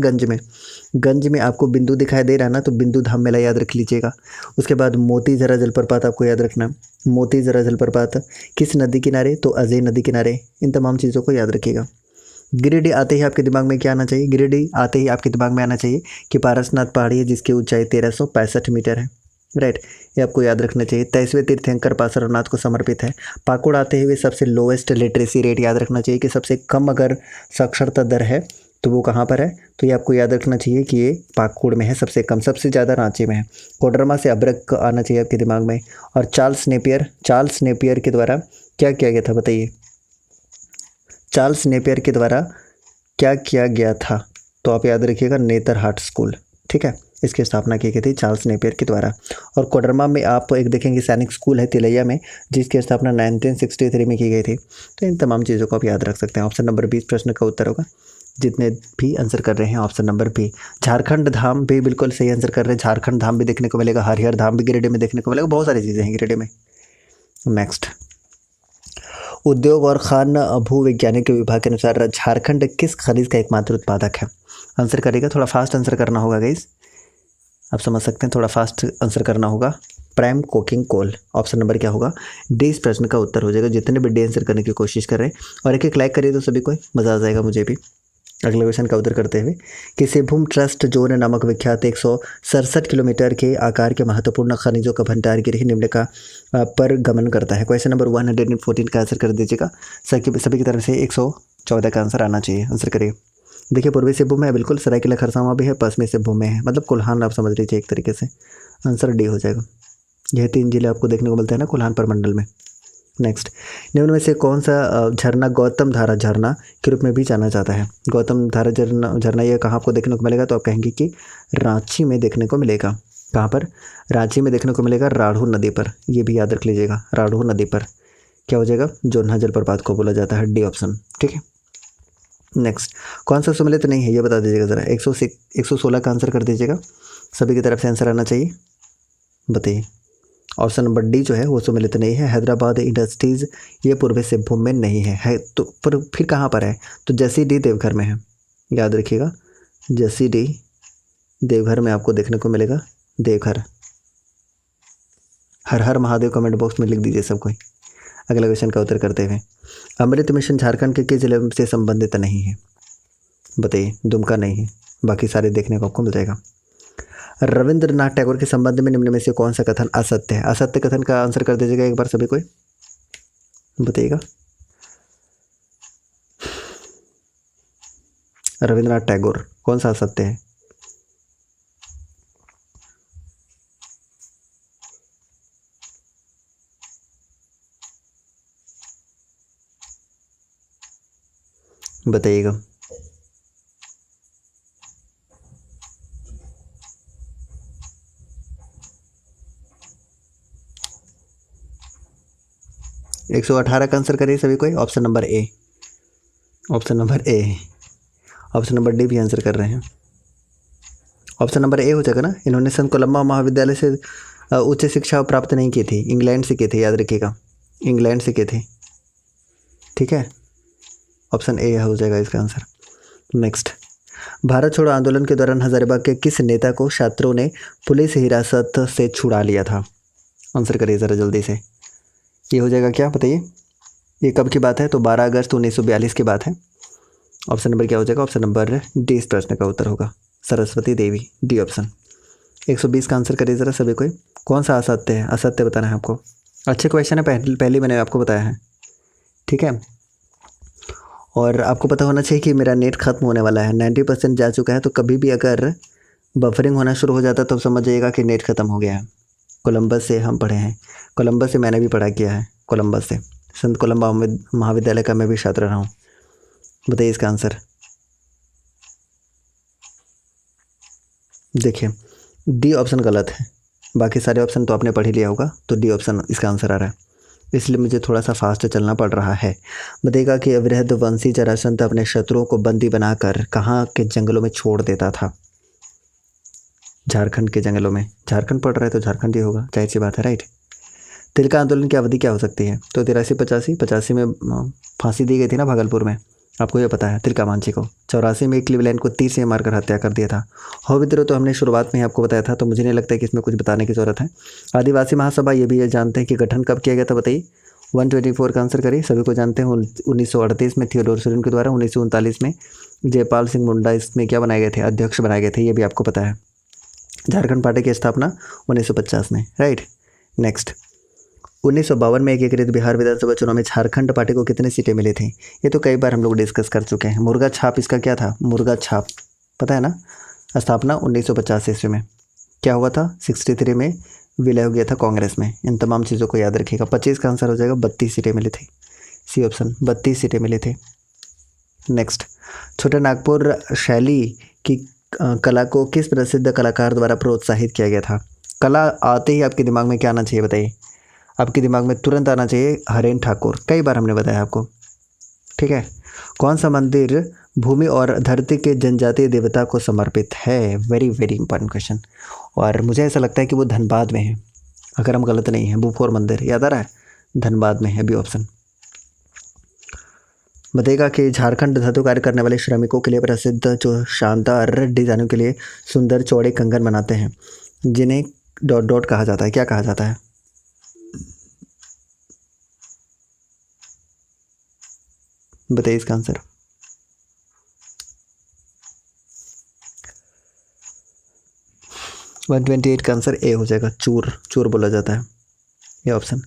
गंज में आपको बिंदु दिखाई दे रहा है ना, तो बिंदु धाम मेला याद रख लीजिएगा। उसके बाद मोती जरा जलप्रपात आपको याद रखना है। मोती जरा जलप्रपात किस नदी किनारे? तो अजय नदी किनारे। इन तमाम चीज़ों को याद रखिएगा। गिरिडीह आते ही आपके दिमाग में क्या आना चाहिए? गिरिडीह आते ही आपके दिमाग में आना चाहिए कि पारसनाथ पहाड़ी है जिसकी ऊंचाई 1365 मीटर है, राइट, ये आपको याद रखना चाहिए। 23वें तीर्थंकर पार्श्वनाथ को समर्पित है। पाकुड़ आते हुए सबसे लोएस्ट लिटरेसी रेट याद रखना चाहिए कि सबसे कम अगर साक्षरता दर है तो वो कहाँ पर है? तो ये आपको याद रखना चाहिए कि ये पाकुड़ में है सबसे कम, सबसे ज़्यादा रांची में है। कोडरमा से अब्रक आना चाहिए आपके दिमाग में। और चार्ल्स नेपियर के द्वारा क्या किया गया था बताइए? चार्ल्स नेपियर के द्वारा क्या किया गया था? तो आप याद रखिएगा नेतरहाट स्कूल, ठीक है, इसकी स्थापना की गई थी चार्ल्स नेपियर के द्वारा। और कोडरमा में आप एक देखेंगे सैनिक स्कूल है तिलैया में, जिसकी स्थापना 1963 में की गई थी। तो इन तमाम चीज़ों को आप याद रख सकते हैं। ऑप्शन नंबर 20 प्रश्न का उत्तर होगा। जितने भी आंसर कर रहे हैं ऑप्शन नंबर बी। झारखंड धाम भी बिल्कुल सही आंसर कर रहे हैं। झारखंड धाम भी देखने को मिलेगा, हरिहर धाम भी गिरिडीह में देखने को मिलेगा, बहुत सारी चीज़ें हैं गिरिडीह में। नेक्स्ट, उद्योग और खान भूवैज्ञानिक विभाग के अनुसार झारखंड किस खनिज का एकमात्र उत्पादक है? आंसर करेगा, थोड़ा फास्ट आंसर करना होगा गाइस, आप समझ सकते हैं, थोड़ा फास्ट आंसर करना होगा। Prime coking coal. Option number क्या होगा? डी इस प्रश्न का उत्तर हो जाएगा। जितने भी डी आंसर करने की कोशिश कर रहे हैं और एक एक लाइक करिए तो सभी को मज़ा आ जाएगा, मुझे भी। अगले क्वेश्चन का उत्तर करते हुए कि सिंहभूम ट्रस्ट जोन नामक विख्यात 167 किलोमीटर के आकार के महत्वपूर्ण खनिजों का भंडार गिरही निम्न का पर गमन करता है। क्वेश्चन नंबर 114 का आंसर कर दीजिएगा। सभी की तरफ से 114 का आंसर आना चाहिए। आंसर करिए। देखिए पूर्वी सिंहभूम में है बिल्कुल, सरायकेला खरसावां भी है, पश्चिमी सिंहभूम में है, मतलब कोल्हान आप समझ लीजिए एक तरीके से। आंसर डी हो जाएगा। यह 3 जिले आपको देखने को मिलते हैं ना कोल्हान प्रमंडल में। नेक्स्ट, निम्न में से कौन सा झरना गौतम धारा झरना के रूप में भी जाना जाता है? गौतम धारा झरना ये कहाँ आपको देखने को मिलेगा? तो आप कहेंगे कि रांची में देखने को मिलेगा। कहाँ पर? रांची में देखने को मिलेगा, राढ़ू नदी पर। ये भी याद रख लीजिएगा, राढ़ू नदी पर। क्या हो जाएगा? जोन्हा जलप्रपात को बोला जाता है, डी ऑप्शन। ठीक है। नेक्स्ट, कौन सा सुमेलित नहीं है ये बता दीजिएगा ज़रा। 116 का आंसर कर दीजिएगा, सभी की तरफ से आंसर आना चाहिए। बताइए। ऑप्शन नंबर डी जो है वो सुमेलित नहीं है। हैदराबाद इंडस्ट्रीज़ ये पूर्वी सिंहभूम में नहीं है तो पर फिर कहाँ पर है? तो जैसी डी देवघर में है, याद रखिएगा। जैसी डी देवघर में आपको देखने को मिलेगा, देवघर। हर हर महादेव कमेंट बॉक्स में लिख दीजिए सब कोई। अगला क्वेश्चन का उत्तर करते हुए, अमृत मिशन झारखंड के किस जिले से संबंधित नहीं है? बताइए। दुमका नहीं है, बाकी सारे देखने को आपको मिल जाएगा। रविंद्रनाथ टैगोर के संबंध में निम्न में से कौन सा कथन असत्य है? असत्य कथन का आंसर कर दीजिएगा एक बार सभी कोई, बताइएगा। रविंद्रनाथ टैगोर कौन सा असत्य है? बताइएगा। एक 118 का आंसर करिए सभी कोई। Option number A, option number A. Option number D भी आंसर कर रहे हैं। ऑप्शन नंबर ए हो जाएगा ना। इन्होंने संत कोलंबा महाविद्यालय से उच्च शिक्षा प्राप्त नहीं की थी, इंग्लैंड से की थी, याद रखिएगा, इंग्लैंड से की थी। ठीक है, ऑप्शन ए हो जाएगा इसका आंसर। नेक्स्ट, भारत छोड़ो आंदोलन के दौरान हजारीबाग के किस नेता को छात्रों ने पुलिस हिरासत से छुड़ा लिया था? आंसर करिए ज़रा जल्दी से। ये हो जाएगा क्या, बताइए। ये कब की बात है? तो 12 अगस्त 1942 की बात है। ऑप्शन नंबर क्या हो जाएगा? ऑप्शन नंबर डी इस प्रश्न का उत्तर होगा, सरस्वती देवी, डी ऑप्शन। 120 का आंसर करिए ज़रा सभी कोई। कौन सा असत्य है? असत्य बताना है आपको। अच्छे क्वेश्चन है, पहले मैंने आपको बताया है। ठीक है, और आपको पता होना चाहिए कि मेरा नेट खत्म होने वाला है, 90% जा चुका है। तो कभी भी अगर बफरिंग होना शुरू हो जाता तो समझ जाइएगा कि नेट खत्म हो गया है। कोलंबस से हम पढ़े हैं, कोलंबस से मैंने भी पढ़ा किया है, कोलंबस से। संत कोलंबा महाविद्यालय का मैं भी छात्र रहा हूँ। बताइए इसका आंसर। देखिए, डी ऑप्शन गलत है, बाकी सारे ऑप्शन तो आपने पढ़ ही लिया होगा, तो डी ऑप्शन इसका आंसर आ रहा है, इसलिए मुझे थोड़ा सा फास्ट चलना पड़ रहा है। बताइएगा कि बृहदवंशी जरासंध अपने शत्रुओं को बंदी बनाकर कहाँ के जंगलों में छोड़ देता था? झारखंड के जंगलों में। झारखंड पड़ रहा है तो झारखंड ही होगा, जाहिर सी बात है, राइट। तिलका आंदोलन की अवधि क्या हो सकती है? तो 83-85 में फांसी दी गई थी ना भागलपुर में, आपको ये पता है, तिलका मांझी को। 84 में क्लीवलैंड को तीर से मारकर हत्या कर दिया था। हो विद्रोह तो हमने शुरुआत में ही आपको बताया था, तो मुझे नहीं लगता कि इसमें कुछ बताने की जरूरत है। आदिवासी महासभा, ये भी ये जानते हैं कि गठन कब किया गया था, बताइए। 124 का आंसर करिए, सभी को जानते हैं। 1938 में थियोडोर सोरेन के द्वारा, 1939 में जयपाल सिंह मुंडा इसमें क्या बनाए गए थे? अध्यक्ष बनाए गए थे, ये भी आपको पता है। झारखंड पार्टी की स्थापना 1950 में, राइट। नेक्स्ट, 1952 में एकीकृत बिहार विधानसभा चुनाव में झारखंड पार्टी को कितनी सीटें मिली थी? ये तो कई बार हम लोग डिस्कस कर चुके हैं। मुर्गा छाप इसका क्या था? मुर्गा छाप, पता है ना। स्थापना 1950 ईस्वी में। क्या हुआ था? 63 में विलय हो गया था कांग्रेस में। इन तमाम चीज़ों को याद रखिएगा। 25 का आंसर हो जाएगा, 32 सीटें मिली थी, सी ऑप्शन, 32 सीटें मिली थी। नेक्स्ट, छोटा नागपुर शैली की कला को किस प्रसिद्ध कलाकार द्वारा प्रोत्साहित किया गया था? कला आते ही आपके दिमाग में क्या आना चाहिए, बताइए। आपके दिमाग में तुरंत आना चाहिए हरेन ठाकुर, कई बार हमने बताया आपको। ठीक है, कौन सा मंदिर भूमि और धरती के जनजातीय देवता को समर्पित है? वेरी वेरी इंपॉर्टेंट क्वेश्चन, और मुझे ऐसा लगता है कि वो धनबाद में है, अगर हम गलत नहीं हैं। बुफोर मंदिर, याद आ रहा है? धनबाद में है बी ऑप्शन। बताइएगा कि झारखंड धातु कार्य करने वाले श्रमिकों के लिए प्रसिद्ध जो शानदार डिजाइनों के लिए सुंदर चौड़े कंगन बनाते हैं, जिन्हें डॉट डॉट कहा जाता है, क्या कहा जाता है? बताइए इसका आंसर। वन 128 का आंसर ए हो जाएगा, चूर, चूर बोला जाता है, ये ऑप्शन।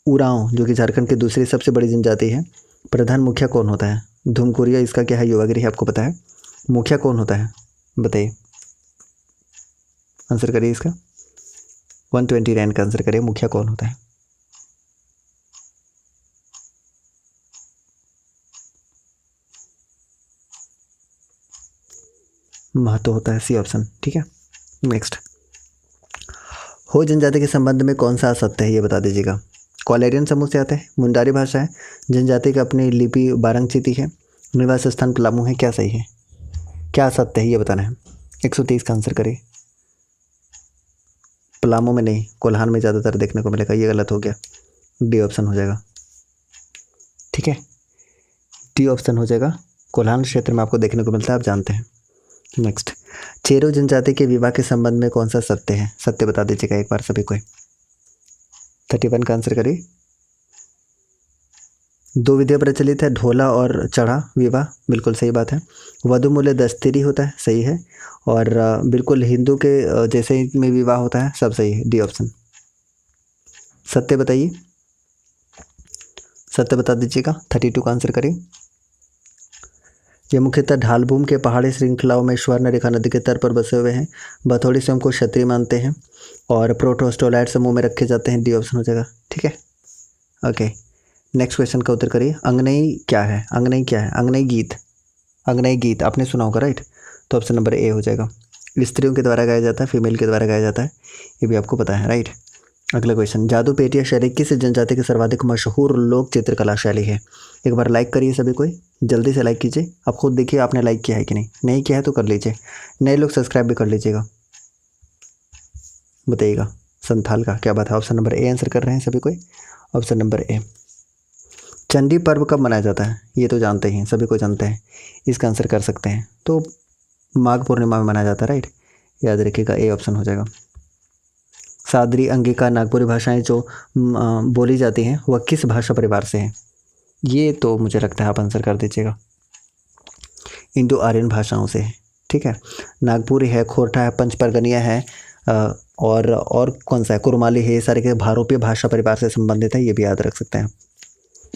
उरांव, जो कि झारखंड की दूसरी सबसे बड़ी जनजाति है, प्रधान मुखिया कौन होता है? धूमकुरिया इसका क्या है, युवागृह आपको पता है। मुखिया कौन होता है बताइए, आंसर करिए इसका। 129 का आंसर करिए, मुखिया कौन होता है। महतो होता है, सी ऑप्शन, ठीक है। नेक्स्ट, हो जनजाति के संबंध में कौन सा असत्य है, ये बता दीजिएगा। कॉलेरियन समूह से आता है, मुंडारी भाषा है, जनजाति की अपनी लिपि बारंगचीती है, निवास स्थान पलामू है, क्या सही है, क्या असत्य है ये बताना है। 130 का आंसर करिए। पलामू में नहीं, कोल्हान में ज़्यादातर देखने को मिलेगा, ये गलत हो गया, डी ऑप्शन हो जाएगा, ठीक है, डी ऑप्शन हो जाएगा। कोल्हान क्षेत्र में आपको देखने को मिलता है, आप जानते हैं। नेक्स्ट, चेरो जनजाति के विवाह के संबंध में कौन सा सत्य है, सत्य बता दीजिएगा एक बार सभी को। 31 का आंसर करिए। दो विधियाँ प्रचलित है, ढोला और चढ़ा विवाह, बिल्कुल सही बात है। वधु मूल्य दस्तेरी होता है, सही है। और बिल्कुल हिंदू के जैसे में विवाह होता है, सब सही है, डी ऑप्शन। सत्य बताइए, सत्य बता दीजिएगा। 32 का आंसर करिए। ये मुख्यतः ढालभूमि के पहाड़ी श्रृंखलाओं में स्वर्ण रेखा नदी के तट पर बसे हुए हैं। बथौड़ी स्वयं को क्षत्रिय मानते हैं और प्रोटोस्टोलाइट समूह में रखे जाते हैं, डी ऑप्शन हो जाएगा, ठीक है। ओके, नेक्स्ट क्वेश्चन का उत्तर करिए। अंगनई क्या है, अंगनई क्या है, अंगनई गीत, अंगनई गीत आपने सुना होगा, राइट, तो ऑप्शन नंबर ए हो जाएगा। स्त्रियों के द्वारा गाया जाता है, फीमेल के द्वारा गाया जाता है, ये भी आपको पता है, राइट। अगला क्वेश्चन, जादू पेटिया शैली किस जनजाति की सर्वाधिक मशहूर लोक चित्रकला शैली है। एक बार लाइक करिए सभी कोई, जल्दी से लाइक कीजिए। आप खुद देखिए आपने लाइक किया है कि नहीं, नहीं किया है तो कर लीजिए, नए लोग सब्सक्राइब भी कर लीजिएगा। बताइएगा, संथाल का, क्या बात है, ऑप्शन नंबर ए आंसर कर रहे हैं सभी कोई, ऑप्शन नंबर ए। चंडी पर्व कब मनाया जाता है, ये तो जानते ही हैं, सभी को जानते हैं, इसका आंसर कर सकते हैं, तो माघ पूर्णिमा में मनाया जाता है, राइट, याद रखिएगा, ए ऑप्शन हो जाएगा। सादरी, अंगिका, नागपुरी भाषाएं जो बोली जाती हैं वह किस भाषा परिवार से हैं, ये तो मुझे लगता है आप आंसर कर दीजिएगा, इंडो आर्यन भाषाओं से है, ठीक है। नागपुरी है, खोरठा है, पंचपरगनिया है, और कौन सा है, कुरमाली है, ये सारे के भारोपीय भाषा परिवार से संबंधित है, ये भी याद रख सकते हैं।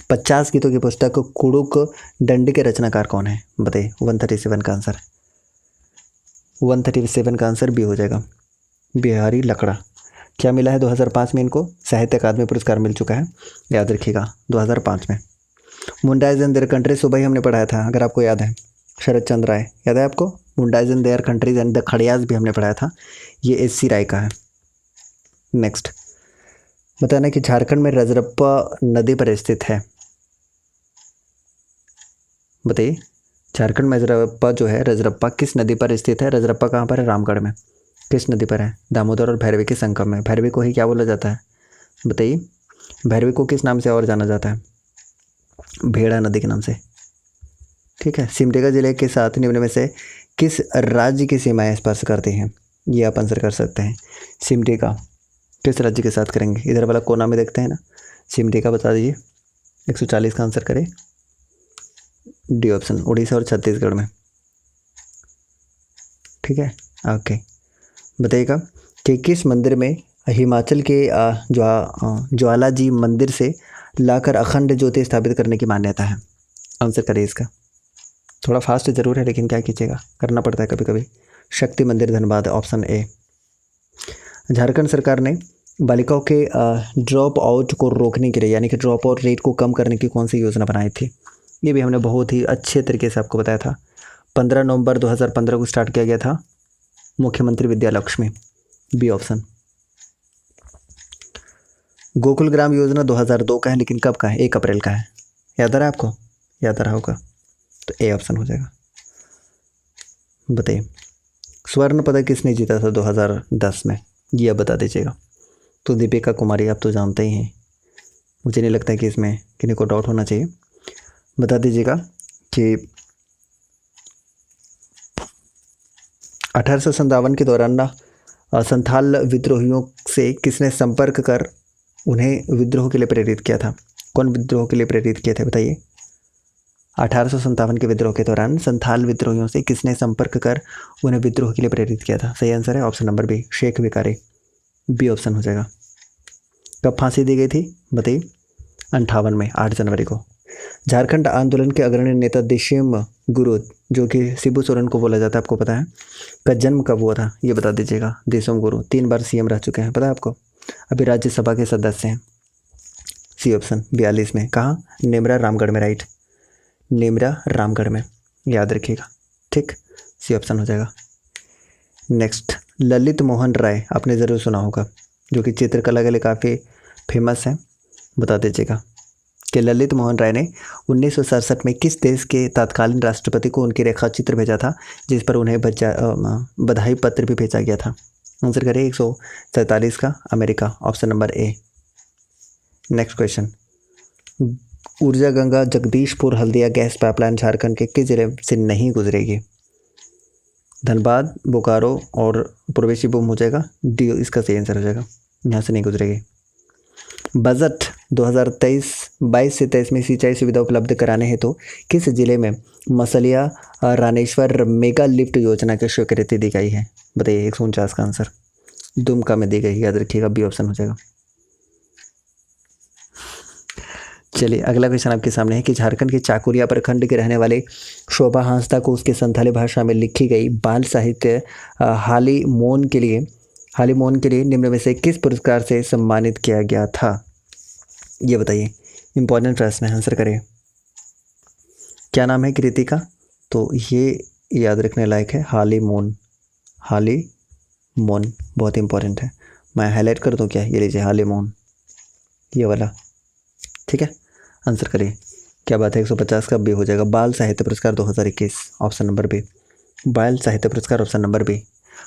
50 गीतों की पुस्तक कुड़ुक दंडी के रचनाकार कौन है, बताइए। 137 का आंसर, 137 का आंसर बी हो जाएगा, बिहारी लकड़ा। क्या मिला है 2005 में इनको, साहित्य अकादमी पुरस्कार मिल चुका है, याद रखिएगा 2005 में। मुंडाइज इन देयर कंट्री सुबह ही हमने पढ़ाया था, अगर आपको याद है, शरद चंद्र राय, याद है आपको। Mundas in their countries and the Kharias भी हमने पढ़ाया था, ये SC राय का है। नेक्स्ट, बताना कि झारखंड में रजरप्पा नदी पर स्थित है, बताइए। झारखंड में रजरप्पा जो है, रजरप्पा किस नदी पर स्थित है, रजरप्पा कहाँ पर है, रामगढ़ में, किस नदी पर है, दामोदर और भैरवी के संगम में। भैरवी को ही क्या बोला जाता है, बताइए। भैरवी को किस नाम से और जाना जाता है, भेड़ा नदी के नाम से, ठीक है। सिमडेगा जिले के साथ निम्न में से किस राज्य की सीमाएं स्पर्श करती हैं, ये आप आंसर कर सकते हैं। सिमडेगा किस राज्य के साथ करेंगे, इधर वाला कोना में देखते हैं ना, सिमडेगा बता दीजिए। 140 का आंसर करें, डी ऑप्शन, उड़ीसा और छत्तीसगढ़ में, ठीक है। ओके, बताइएगा कि किस मंदिर में हिमाचल के ज्वाला जी मंदिर से लाकर अखंड ज्योति स्थापित करने की मान्यता है, आंसर करिए इसका। थोड़ा फास्ट जरूर है लेकिन क्या कीजिएगा, करना पड़ता है कभी कभी। शक्ति मंदिर धनबाद, ऑप्शन ए। झारखंड सरकार ने बालिकाओं के ड्रॉप आउट को रोकने के लिए, यानी कि ड्रॉप आउट रेट को कम करने की कौन सी योजना बनाई थी, ये भी हमने बहुत ही अच्छे तरीके से आपको बताया था। 15 नवंबर 2015 को स्टार्ट किया गया था, मुख्यमंत्री विद्या लक्ष्मी, बी ऑप्शन। गोकुल ग्राम योजना 2002 का है, लेकिन कब का है, 1 अप्रैल का है, याद आ रहा है आपको, याद आ रहा होगा, तो ए ऑप्शन हो जाएगा। बताइए, स्वर्ण पदक किसने जीता था 2010 में, ये बता दीजिएगा। तो दीपिका कुमारी, आप तो जानते ही हैं, मुझे नहीं लगता है कि इसमें किसी को डाउट होना चाहिए। बता दीजिएगा कि 1857 के दौरान ना संथाल विद्रोहियों से किसने संपर्क कर उन्हें विद्रोह के लिए प्रेरित किया था, कौन विद्रोह के लिए प्रेरित किए थे, बताइए। 1857 के विद्रोह के दौरान संथाल विद्रोहियों से किसने संपर्क कर उन्हें विद्रोह के लिए प्रेरित किया था, सही आंसर है option number B, Sheikh Bhikhari, B option हो जाएगा। कब फांसी दी गई थी, बताइए। 58 में, 8 जनवरी को, झारखंड आंदोलन के अग्रणी नेता देशम गुरु, जो कि शिबू सोरेन को बोला जाता है, आपको पता है, का जन्म कब हुआ था ये बता दीजिएगा। देशम गुरु 3 बार सीएम रह चुके हैं, पता है आपको। अभी राज्यसभा के सदस्य हैं। सी ऑप्शन 42 में। कहाँ? नेमरा रामगढ़ में, राइट, नेमरा रामगढ़ में, याद रखिएगा, ठीक। सी ऑप्शन हो जाएगा। नेक्स्ट, ललित मोहन राय, आपने ज़रूर सुना होगा, जो कि चित्रकला के लिए काफ़ी फेमस है, बता दीजिएगा कि ललित मोहन राय ने 1967 में किस देश के तत्कालीन राष्ट्रपति को उनकी रेखा चित्र भेजा था, जिस पर उन्हें बधाई पत्र भी भेजा गया था। आंसर करें 147 का, America, option number A. Next question, ऊर्जा गंगा जगदीशपुर हल्दिया गैस पाइपलाइन झारखंड के किस जिले से नहीं गुजरेगी? धनबाद, बोकारो और पूर्वी सिंहभूम हो जाएगा, डी इसका सही आंसर हो जाएगा, यहाँ से नहीं गुजरेगी। बजट 2023-22 से 23 में सिंचाई सुविधा उपलब्ध कराने हेतु किस जिले में मसलिया रानेश्वर मेगा लिफ्ट योजना की स्वीकृति दी गई है? बताइए 149 का आंसर। दुमका में दी गई, याद रखिएगा, बी ऑप्शन हो जाएगा। चलिए अगला क्वेश्चन आपके सामने है कि झारखंड के चाकुरिया प्रखंड के रहने वाले शोभा हांसदा को उसके संथाली भाषा में लिखी गई बाल साहित्य हाली मोन के लिए निम्न में से किस पुरस्कार से सम्मानित किया गया था? ये बताइए, इंपॉर्टेंट प्रश्न है, आंसर करिए। क्या नाम है कृति का? तो ये याद रखने लायक है, हाली मोन, बहुत इंपॉर्टेंट है। मैं हाईलाइट कर दूं क्या? ये लीजिए, हाली मोन, ये वाला, ठीक है। आंसर करिए, क्या बात है, 150 का बी हो जाएगा। बाल साहित्य पुरस्कार 2021, ऑप्शन नंबर बी, बाल साहित्य पुरस्कार, option number B.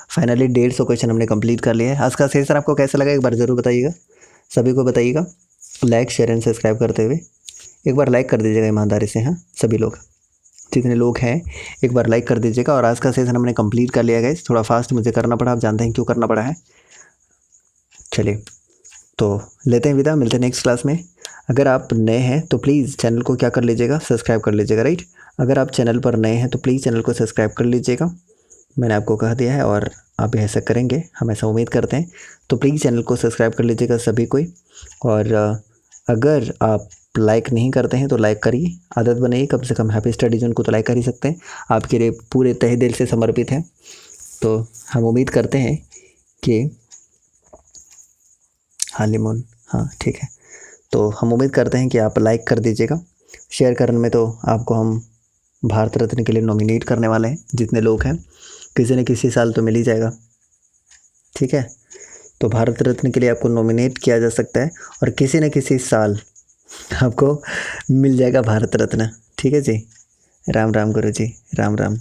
Finally 150 question हमने कंप्लीट कर लिया है। आज का सेशन आपको कैसा लगा एक बार ज़रूर बताइएगा, सभी को बताइएगा, लाइक शेयर एंड सब्सक्राइब करते हुए। एक बार लाइक कर दीजिएगा ईमानदारी से, हाँ सभी लोग, जितने लोग हैं एक बार लाइक कर दीजिएगा। और आज का सेशन हमने कंप्लीट कर लिया गाइस, थोड़ा फास्ट मुझे करना पड़ा, आप जानते हैं क्यों करना पड़ा है। चलिए तो लेते हैं विदा, मिलते हैं नेक्स्ट क्लास में। अगर आप नए हैं तो प्लीज़ चैनल को क्या कर लीजिएगा, सब्सक्राइब कर लीजिएगा, राइट। अगर आप चैनल पर नए हैं तो प्लीज़ चैनल को सब्सक्राइब कर लीजिएगा, मैंने आपको कह दिया है और आप ऐसा करेंगे, हम ऐसा उम्मीद करते हैं। तो प्लीज़ चैनल को सब्सक्राइब कर लीजिएगा सभी कोई। और अगर आप लाइक नहीं करते हैं तो लाइक करिए, आदत बनाइए कम से कम। हैप्पी स्टडी जोन को तो लाइक कर ही सकते हैं, आपके लिए पूरे तहे दिल से समर्पित है। तो हम उम्मीद करते हैं कि हालीमोन, हाँ ठीक है, तो हम उम्मीद करते हैं कि आप लाइक कर दीजिएगा। शेयर करने में तो आपको हम भारत रत्न के लिए नॉमिनेट करने वाले हैं, जितने लोग हैं, किसी न किसी साल तो मिल ही जाएगा, ठीक है। तो भारत रत्न के लिए आपको नॉमिनेट किया जा सकता है और किसी न किसी साल आपको मिल जाएगा भारत रत्न, ठीक है जी। राम राम गुरु जी, राम राम।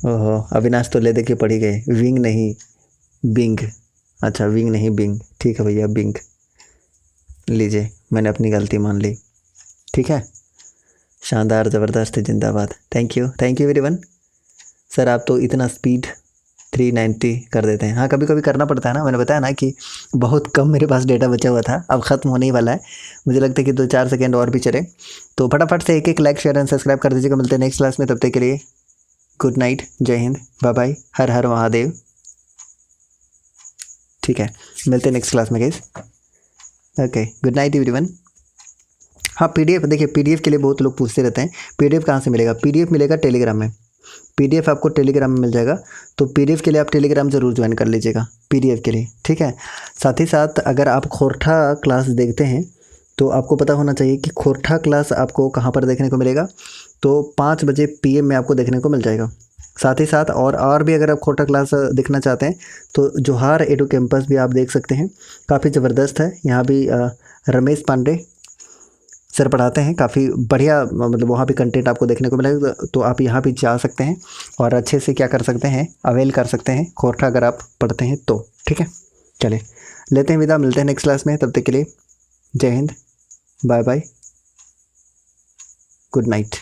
ओहो, अविनाश तो ले दे के पढ़ ही गए, विंग नहीं बिंग, अच्छा विंग नहीं बिंग, ठीक है भैया, बिंग लीजिए, मैंने अपनी गलती मान ली, ठीक है। शानदार, ज़बरदस्त, जिंदाबाद। Thank you everyone. सर आप तो इतना स्पीड 390 कर देते हैं। हाँ कभी कभी करना पड़ता है ना, मैंने बताया ना कि बहुत कम मेरे पास डेटा बचा हुआ था, अब ख़त्म होने ही वाला है। मुझे लगता है कि 2-4 सेकेंड और भी चले, तो फटाफट से एक लाइक शेयर एंड सब्सक्राइब कर दीजिएगा। मिलते हैं नेक्स्ट क्लास में, तब तक के लिए गुड नाइट, जय हिंद, बाय बाय, हर हर महादेव, ठीक है। मिलते हैं नेक्स्ट क्लास में guys, okay, good night everyone. हाँ पीडीएफ, देखिए पीडीएफ के लिए बहुत लोग पूछते रहते हैं, पीडीएफ कहाँ से मिलेगा? पीडीएफ मिलेगा टेलीग्राम में, पीडीएफ आपको टेलीग्राम में मिल जाएगा। तो पीडीएफ के लिए आप टेलीग्राम ज़रूर ज्वाइन कर लीजिएगा, पीडीएफ के लिए, ठीक है। साथ ही साथ अगर आप खोरठा क्लास देखते हैं तो आपको पता होना चाहिए कि खोरठा क्लास आपको कहाँ पर देखने को मिलेगा, तो 5 बजे PM में आपको देखने को मिल जाएगा। साथ ही साथ और भी अगर आप खोरठा क्लास देखना चाहते हैं तो जोहार एडू कैंपस भी आप देख सकते हैं, काफ़ी ज़बरदस्त है। यहाँ भी रमेश पांडे सर पढ़ाते हैं, काफ़ी बढ़िया, मतलब वहाँ भी कंटेंट आपको देखने को मिलेगा। तो आप यहाँ भी जा सकते हैं और अच्छे से क्या कर सकते हैं, अवेल कर सकते हैं खोरठा अगर आप पढ़ते हैं तो, ठीक है। चलिए लेते हैं विदा, मिलते हैं नेक्स्ट क्लास में, तब तक के लिए जय हिंद, बाय बाय, गुड नाइट।